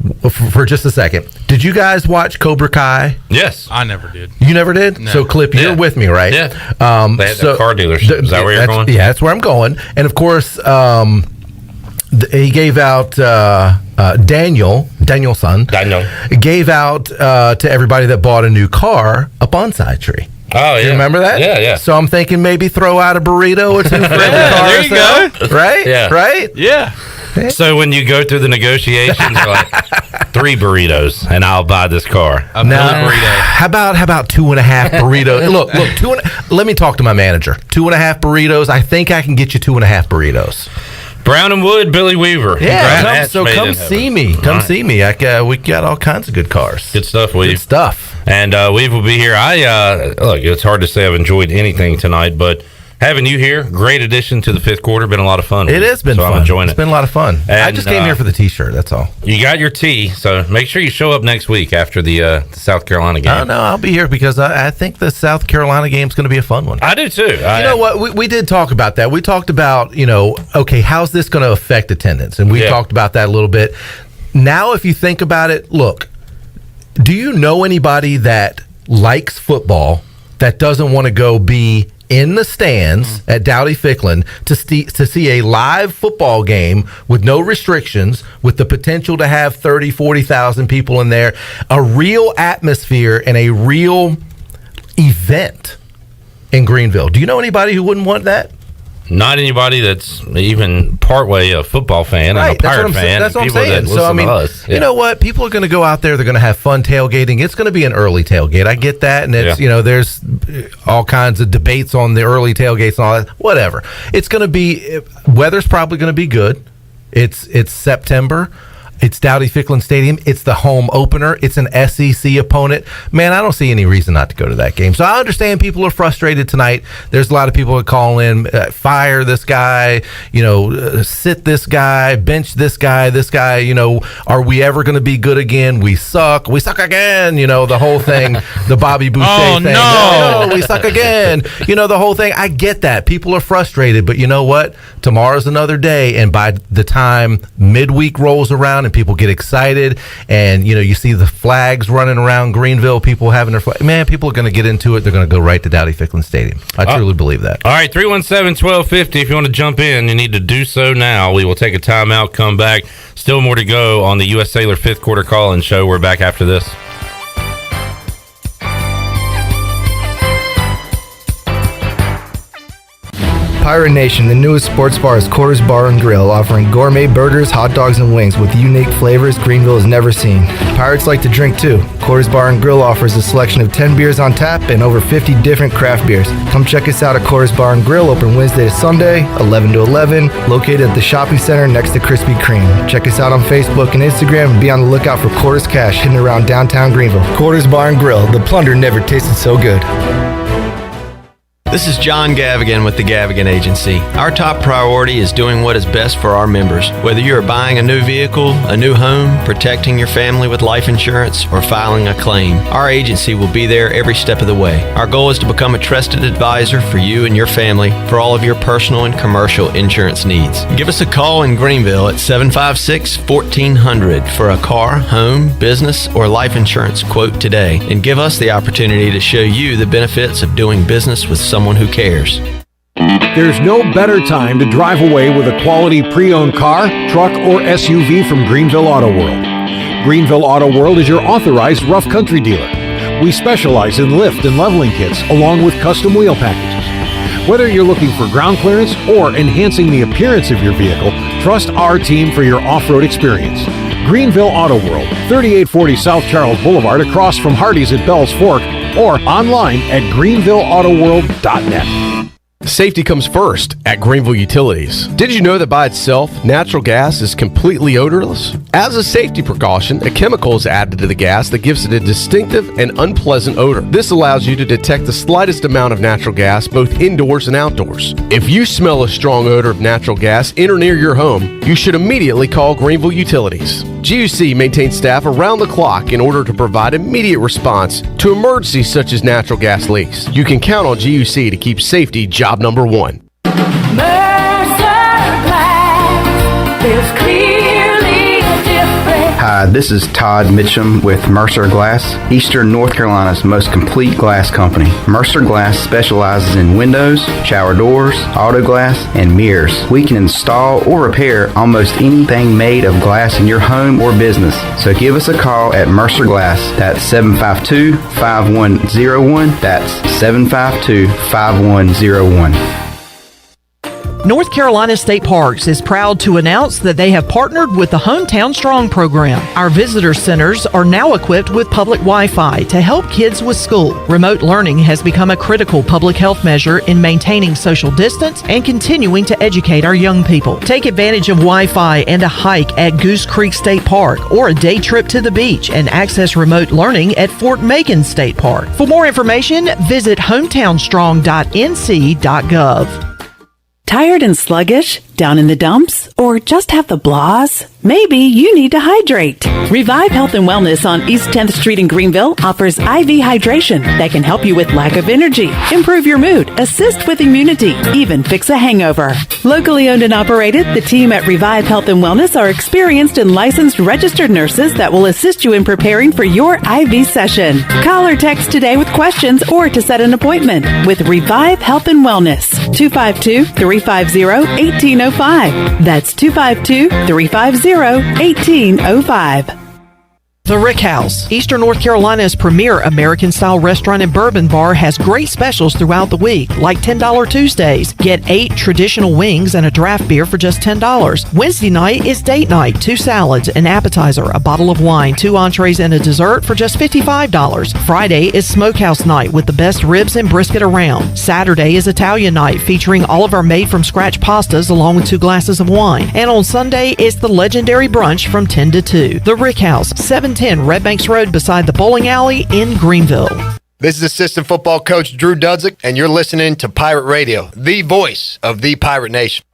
for just a second. Did you guys watch Cobra Kai? Yes. I never did. You never did? No. So, Clip, you're with me, right? Yeah. They had that car dealership. Is that where you're going? Yeah, that's where I'm going. And, of course, he gave out Danielson. Daniel. Gave out to everybody that bought a new car a bonsai tree. Oh, yeah. You remember that? Yeah, yeah. So I'm thinking maybe throw out a burrito or two for every car. There you go. Right? Yeah. Right? Yeah. So when you go through the negotiations, you're like 3 burritos, and I'll buy this car. A burrito. How about 2.5 burritos? look, let me talk to my manager. 2.5 burritos. I think I can get you 2.5 burritos. Brown and Wood, Billy Weaver. Yeah, come see me. Come see me. We got all kinds of good cars. Good stuff, Weave. Good stuff. And Weave will be here. Look, it's hard to say I've enjoyed anything tonight, but having you here, great addition to the fifth quarter. Been a lot of fun. It has been fun. I'm enjoying It's been a lot of fun. And, I just came here for the T-shirt. That's all. You got your tea, so make sure you show up next week after the South Carolina game. No, I'll be here because I think the South Carolina game is going to be a fun one. I do too. You know what? We did talk about that. We talked about, okay, how's this going to affect attendance? And we talked about that a little bit. Now, if you think about it, look, do you know anybody that likes football that doesn't want to go be in the stands at Dowdy-Ficklin to see a live football game with no restrictions, with the potential to have 30, 40,000 people in there, a real atmosphere and a real event in Greenville? Do you know anybody who wouldn't want that? Not anybody that's even partway a football fan and a Pirate fan. That's what I'm people saying. that So, I listen mean, to us. you know what? People are going to go out there. They're going to have fun tailgating. It's going to be an early tailgate. I get that. And it's, there's all kinds of debates on the early tailgates and all that. Whatever. It's going to be, weather's probably going to be good. It's September. It's Dowdy-Ficklin Stadium. It's the home opener. It's an SEC opponent. Man, I don't see any reason not to go to that game. So I understand people are frustrated tonight. There's a lot of people that call in, fire this guy, sit this guy, bench this guy, are we ever going to be good again? We suck again. The whole thing, the Bobby Boucher thing. No, we suck again. The whole thing. I get that. People are frustrated, but you know what? Tomorrow's another day, and by the time midweek rolls around and people get excited and you see the flags running around Greenville, people having their flag, man, people are going to get into it. They're going to go right to Dowdy-Ficklin Stadium. I truly believe that. All right, 317-1250. If you want to jump in, you need to do so now. We will take a timeout, come back. Still more to go on the U.S. Cellular fifth quarter call-in show. We're back after this. Pirate Nation, the newest sports bar is Quarters Bar and Grill, offering gourmet burgers, hot dogs, and wings with unique flavors Greenville has never seen. Pirates like to drink too. Quarters Bar and Grill offers a selection of 10 beers on tap and over 50 different craft beers. Come check us out at Quarters Bar and Grill, open Wednesday to Sunday, 11 to 11, located at the shopping center next to Krispy Kreme. Check us out on Facebook and Instagram and be on the lookout for Quarters Cash hidden around downtown Greenville. Quarters Bar and Grill, the plunder never tasted so good. This is John Gavigan with the Gavigan Agency. Our top priority is doing what is best for our members. Whether you are buying a new vehicle, a new home, protecting your family with life insurance, or filing a claim, our agency will be there every step of the way. Our goal is to become a trusted advisor for you and your family for all of your personal and commercial insurance needs. Give us a call in Greenville at 756-1400 for a car, home, business, or life insurance quote today, and give us the opportunity to show you the benefits of doing business with someone who cares. There's no better time to drive away with a quality pre-owned car, truck, or SUV from Greenville Auto World. Greenville Auto World is your authorized rough country dealer. We specialize in lift and leveling kits along with custom wheel packages. Whether you're looking for ground clearance or enhancing the appearance of your vehicle, trust our team for your off-road experience. Greenville Auto World, 3840 South Charles Boulevard across from Hardee's at Bell's Fork, or online at greenvilleautoworld.net. Safety comes first at Greenville Utilities. Did you know that by itself, natural gas is completely odorless? As a safety precaution, a chemical is added to the gas that gives it a distinctive and unpleasant odor. This allows you to detect the slightest amount of natural gas both indoors and outdoors. If you smell a strong odor of natural gas in or near your home, you should immediately call Greenville Utilities. GUC maintains staff around the clock in order to provide immediate response to emergencies such as natural gas leaks. You can count on GUC to keep safety job number one. Hi, this is Todd Mitchum with Mercer Glass, Eastern North Carolina's most complete glass company. Mercer Glass specializes in windows, shower doors, auto glass, and mirrors. We can install or repair almost anything made of glass in your home or business. So give us a call at Mercer Glass. That's 752-5101. That's 752-5101. North Carolina State Parks is proud to announce that they have partnered with the Hometown Strong program. Our visitor centers are now equipped with public Wi-Fi to help kids with school. Remote learning has become a critical public health measure in maintaining social distance and continuing to educate our young people. Take advantage of Wi-Fi and a hike at Goose Creek State Park or a day trip to the beach and access remote learning at Fort Macon State Park. For more information, visit hometownstrong.nc.gov. Tired and sluggish? Down in the dumps? Or just have the blahs? Maybe you need to hydrate. Revive Health and Wellness on East 10th Street in Greenville offers IV hydration that can help you with lack of energy, improve your mood, assist with immunity, even fix a hangover. Locally owned and operated, the team at Revive Health and Wellness are experienced and licensed registered nurses that will assist you in preparing for your IV session. Call or text today with questions or to set an appointment with Revive Health and Wellness. 252-350-1805. That's 252-350-1805. The Rick House, Eastern North Carolina's premier American-style restaurant and bourbon bar, has great specials throughout the week, like $10 Tuesdays. Get 8 traditional wings and a draft beer for just $10. Wednesday night is date night, 2 salads, an appetizer, a bottle of wine, 2 entrees, and a dessert for just $55. Friday is smokehouse night with the best ribs and brisket around. Saturday is Italian night, featuring all of our made-from-scratch pastas along with 2 glasses of wine. And on Sunday is the legendary brunch from 10 to 2. The Rick House, 710 Red Banks Road beside the bowling alley in Greenville. This is assistant football coach Drew Dudzik, and you're listening to Pirate Radio, the voice of the Pirate Nation.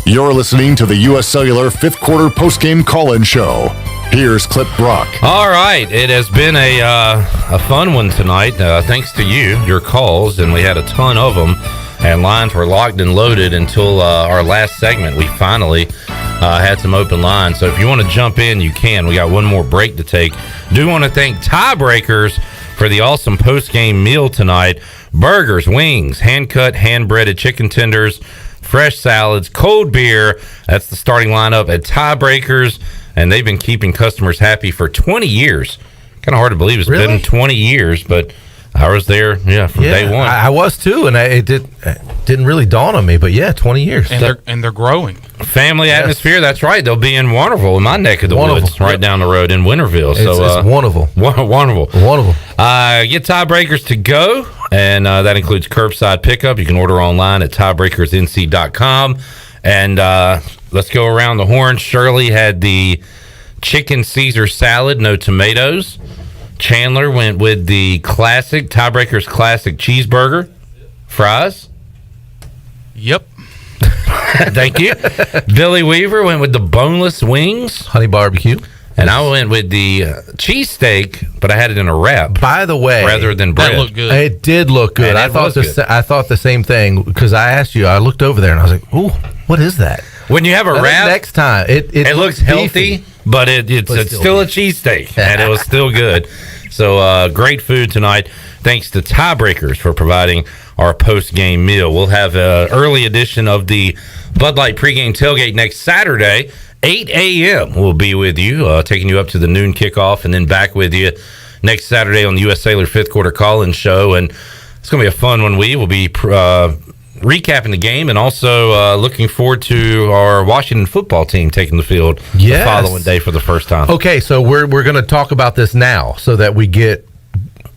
You're listening to the U.S. Cellular 5th Quarter Postgame Call-In Show. Here's Clip Brock. All right, it has been a fun one tonight. Thanks to your calls, and we had a ton of them. And lines were locked and loaded until our last segment. We finally had some open lines. So if you want to jump in, you can. We got one more break to take. Do want to thank Tiebreakers for the awesome post-game meal tonight. Burgers, wings, hand-cut, hand-breaded chicken tenders, fresh salads, cold beer. That's the starting lineup at Tiebreakers. And they've been keeping customers happy for 20 years. Kind of hard to believe it's been 20 years, but I was there, from day one. I was too, and it didn't really dawn on me. But 20 years, and they're growing. Family atmosphere. That's right. They'll be in Warnerville, in my neck of the woods, right down the road in Winterville. It's wonderful. Wonderful. Wonderful. Get Tiebreakers to go, and that includes curbside pickup. You can order online at tiebreakersnc.com. And let's go around the horn. Shirley had the chicken Caesar salad, no tomatoes. Chandler went with the classic, Tiebreakers classic cheeseburger, fries. Yep. Thank you. Billy Weaver went with the boneless wings. Honey barbecue. And I went with the cheesesteak, but I had it in a wrap. By the way, rather than bread. That looked good. It did look good. I thought the same thing because I asked you. I looked over there and I was like, "Ooh, what is that?" When you have a wrap, next time it looks healthy, but it's still a cheesesteak, and it was still good. So great food tonight. Thanks to Tiebreakers for providing our post-game meal. We'll have an early edition of the Bud Light pregame tailgate next Saturday, 8 a.m. We'll be with you, taking you up to the noon kickoff, and then back with you next Saturday on the U.S. Cellular 5th Quarter Call-In Show. And it's going to be a fun one. We will be recapping the game and also looking forward to our Washington football team taking the field Yes. the following day for the first time. Okay, so we're going to talk about this now so that we get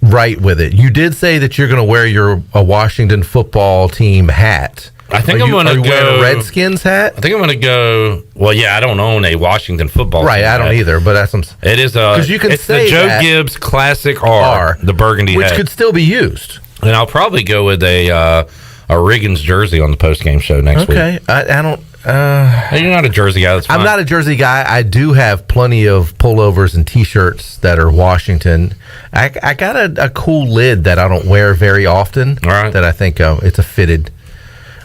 right with it. You did say that you're going to wear a Washington football team hat. I think I'm going to go wearing a Redskins hat. I think I'm going to go. Well, yeah, I don't own a Washington football. Right, team I don't hat. either. But that's it is because you can it's say the Joe that, Gibbs Classic R, the burgundy which hat, could still be used. and I'll probably go with a Riggins jersey on the post game show next week. Okay, I don't. You're not a jersey guy. That's fine. I'm not a jersey guy. I do have plenty of pullovers and T-shirts that are Washington. I got a cool lid that I don't wear very often. All right. That I think it's a fitted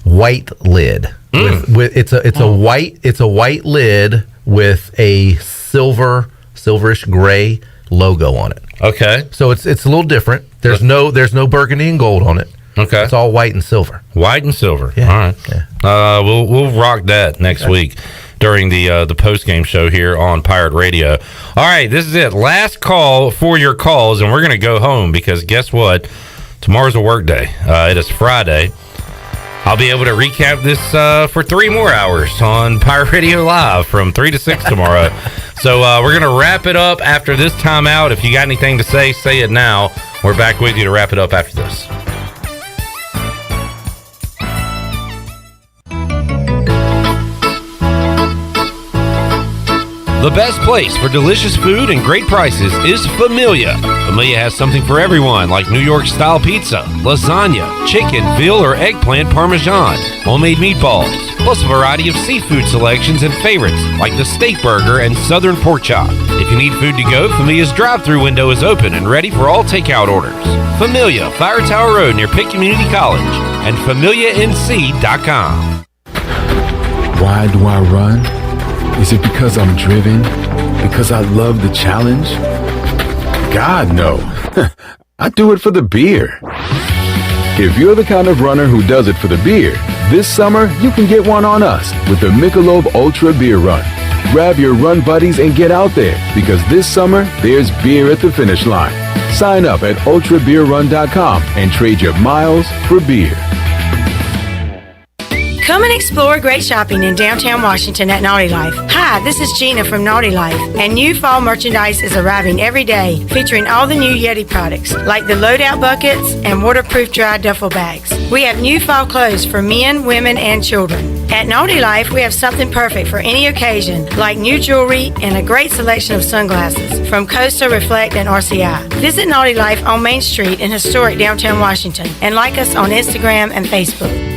white lid. It's a white lid with a silverish gray logo on it. Okay. So it's a little different. There's no burgundy and gold on it. Okay. It's all white and silver. White and silver. Yeah. All right. Yeah. We'll rock that next week during the post game show here on Pirate Radio. All right, this is it. Last call for your calls, and we're going to go home because guess what? Tomorrow's a work day. It is Friday. I'll be able to recap this for 3 more hours on Pirate Radio Live from 3 to 6 tomorrow. So we're going to wrap it up after this timeout. If you got anything to say it now. We're back with you to wrap it up after this. The best place for delicious food and great prices is Familia. Familia has something for everyone, like New York-style pizza, lasagna, chicken, veal, or eggplant parmesan, homemade meatballs, plus a variety of seafood selections and favorites, like the steak burger and southern pork chop. If you need food to go, Familia's drive-thru window is open and ready for all takeout orders. Familia, Fire Tower Road near Pitt Community College, and FamiliaNC.com. Why do I run? Is it because I'm driven? Because I love the challenge? God, no. I do it for the beer. If you're the kind of runner who does it for the beer, this summer you can get one on us with the Michelob Ultra Beer Run. Grab your run buddies and get out there because this summer there's beer at the finish line. Sign up at ultrabeerrun.com and trade your miles for beer. Come and explore great shopping in downtown Washington at Naughty Life. Hi, this is Gina from Naughty Life, and new fall merchandise is arriving every day, featuring all the new Yeti products, like the loadout buckets and waterproof dry duffel bags. We have new fall clothes for men, women, and children. At Naughty Life, we have something perfect for any occasion, like new jewelry and a great selection of sunglasses from Costa, Reflect, and RCI. Visit Naughty Life on Main Street in historic downtown Washington, and like us on Instagram and Facebook.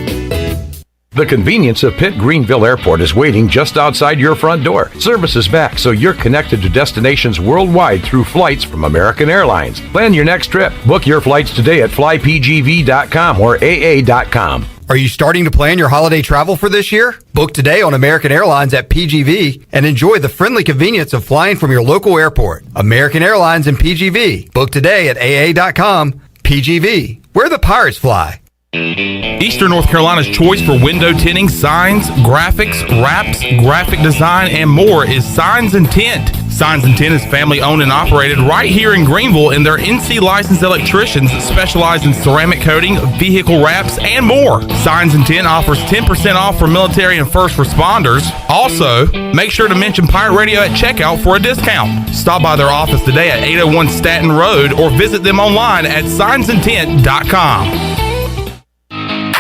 The convenience of Pitt Greenville Airport is waiting just outside your front door. Service is back, so you're connected to destinations worldwide through flights from American Airlines. Plan your next trip. Book your flights today at flypgv.com or aa.com. Are you starting to plan your holiday travel for this year? Book today on American Airlines at PGV and enjoy the friendly convenience of flying from your local airport. American Airlines and PGV. Book today at aa.com. PGV, where the pirates fly. Eastern North Carolina's choice for window tinting, signs, graphics, wraps, graphic design, and more is Signs and Tint. Signs and Tint is family owned and operated right here in Greenville, and their NC licensed electricians specialize in ceramic coating, vehicle wraps, and more. Signs and Tint offers 10% off for military and first responders. Also, make sure to mention Pirate Radio at checkout for a discount. Stop by their office today at 801 Staten Road or visit them online at signsandtint.com.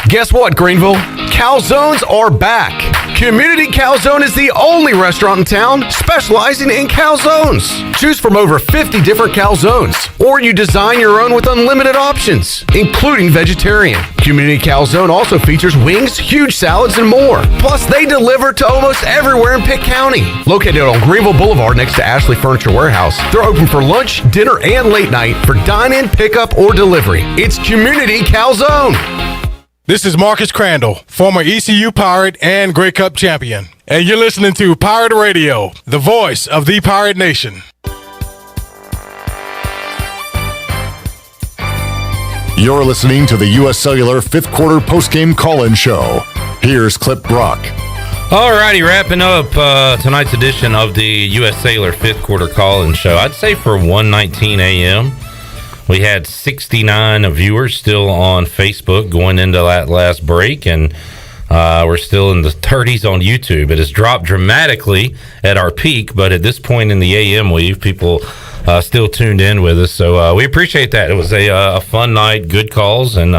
Guess what, Greenville? Calzones are back. Community Calzone is the only restaurant in town specializing in calzones. Choose from over 50 different calzones, or you design your own with unlimited options, including vegetarian. Community Calzone also features wings, huge salads, and more. Plus, they deliver to almost everywhere in Pitt County. Located on Greenville Boulevard next to Ashley Furniture Warehouse, they're open for lunch, dinner, and late night for dine-in, pickup, or delivery. It's Community Calzone. This is Marcus Crandall, former ECU Pirate and Grey Cup champion. And you're listening to Pirate Radio, the voice of the Pirate Nation. You're listening to the U.S. Cellular 5th Quarter Postgame Call-In Show. Here's Clip Brock. All righty, wrapping up tonight's edition of the U.S. Cellular 5th Quarter Call-In Show. I'd say for 1:19 a.m., We had 69 viewers still on Facebook going into that last break, and we're still in the 30s on YouTube. It has dropped dramatically at our peak, but at this point in the AM weave, people still tuned in with us. So we appreciate that. It was a fun night, good calls, and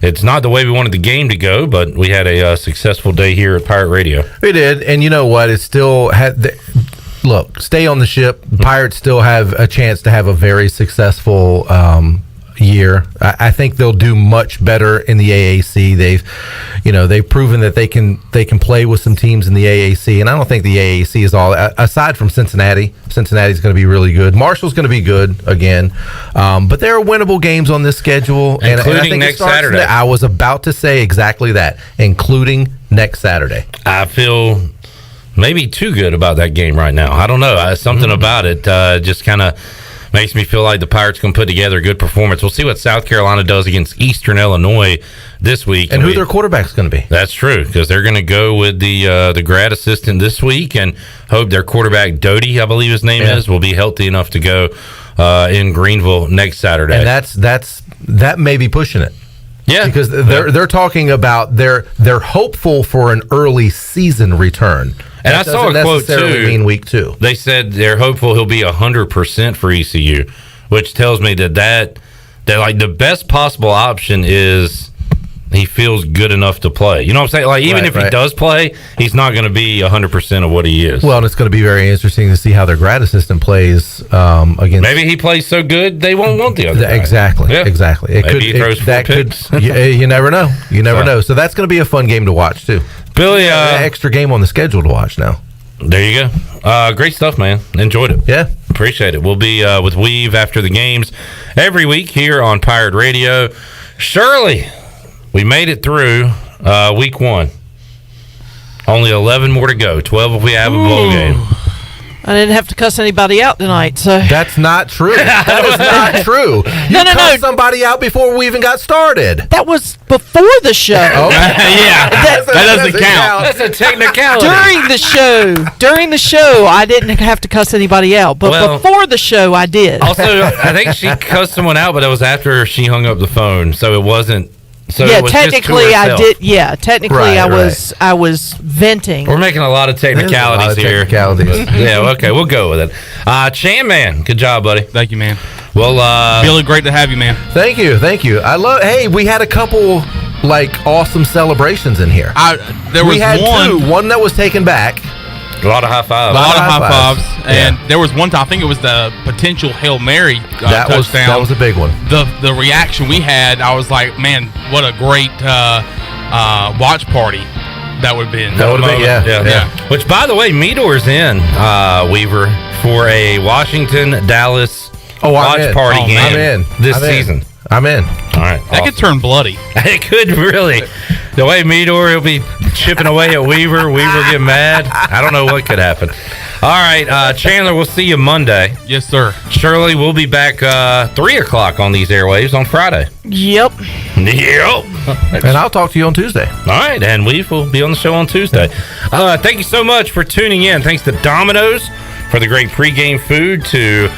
it's not the way we wanted the game to go, but we had a successful day here at Pirate Radio. We did, and you know what? It still had... Look, stay on the ship. Pirates still have a chance to have a very successful year. I think they'll do much better in the AAC. They've proven that they can play with some teams in the AAC, and I don't think the AAC is all. Aside from Cincinnati, Cincinnati's going to be really good. Marshall's going to be good again, but there are winnable games on this schedule, including and I think next Saturday. I was about to say exactly that, including next Saturday. I feel maybe too good about that game right now. I don't know. Something about it just kind of makes me feel like the Pirates can put together a good performance. We'll see what South Carolina does against Eastern Illinois this week. And who their quarterback's going to be. That's true, because they're going to go with the grad assistant this week and hope their quarterback, Doty, I believe his name is, will be healthy enough to go in Greenville next Saturday. And that may be pushing it. Yeah, because they're talking about they're hopeful for an early season return. And that I saw a quote too. Mean week 2. They said they're hopeful he'll be 100% for ECU, which tells me that like the best possible option is he feels good enough to play. You know what I'm saying? Like even if he does play, he's not going to be 100% of what he is. Well, and it's going to be very interesting to see how their grad assistant plays against. Maybe he plays so good they won't want the other guy. Exactly. Yeah. Exactly. Maybe he throws 4 picks. You never know. You never know. So that's going to be a fun game to watch too. Billy, extra game on the schedule to watch now. There you go. Great stuff, man. Enjoyed it. Yeah. Appreciate it. We'll be with Weave after the games every week here on Pirate Radio. Shirley, we made it through week 1. Only 11 more to go. 12 if we have a bowl game. I didn't have to cuss anybody out tonight, so that's not true. That is not true. You cussed somebody out before we even got started. That was before the show. Yeah, that doesn't count. That's a technicality. During the show, I didn't have to cuss anybody out, but before the show, I did. Also, I think she cussed someone out, but it was after she hung up the phone, so it wasn't. So yeah, it was technically just to I herself. did. Yeah, technically I was venting. We're making a lot of technicalities here. Yeah, okay, we'll go with it. Chan Man, good job, buddy. Thank you, man. Well, Billy, great to have you, man. Thank you. I love. Hey, we had a couple awesome celebrations in here. We had one that was taken back. A lot of high fives. A lot of high fives. And there was one time, I think it was the potential Hail Mary touchdown. That was a big one. The reaction we had, I was like, man, what a great watch party that would have been. That would have been, yeah. Which, by the way, Meador's in, Weaver, for a Washington-Dallas watch party game this season. I'm in. All right. That could turn bloody. It could really. The way Meador will be chipping away at Weaver get mad. I don't know what could happen. All right, Chandler, we'll see you Monday. Yes, sir. Shirley, we'll be back 3 o'clock on these airwaves on Friday. Yep. And I'll talk to you on Tuesday. All right, and we will be on the show on Tuesday. Thank you so much for tuning in. Thanks to Domino's for the great pregame food, to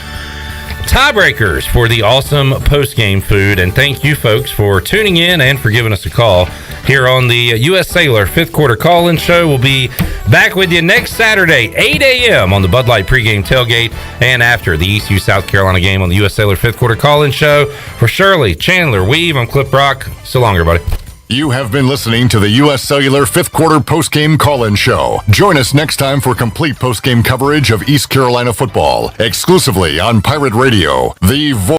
Tiebreakers for the awesome post-game food, and thank you folks for tuning in and for giving us a call here on the U.S. Cellular 5th Quarter Call-In Show. We'll be back with you next Saturday, 8 a.m. on the Bud Light pregame tailgate, and after the ECU South Carolina game on the U.S. Cellular 5th Quarter Call-In Show. For Shirley, Chandler, Weave, I'm Clip Brock. So long, everybody. You have been listening to the U.S. Cellular 5th Quarter Postgame Call-In Show. Join us next time for complete postgame coverage of East Carolina football, exclusively on Pirate Radio, the voice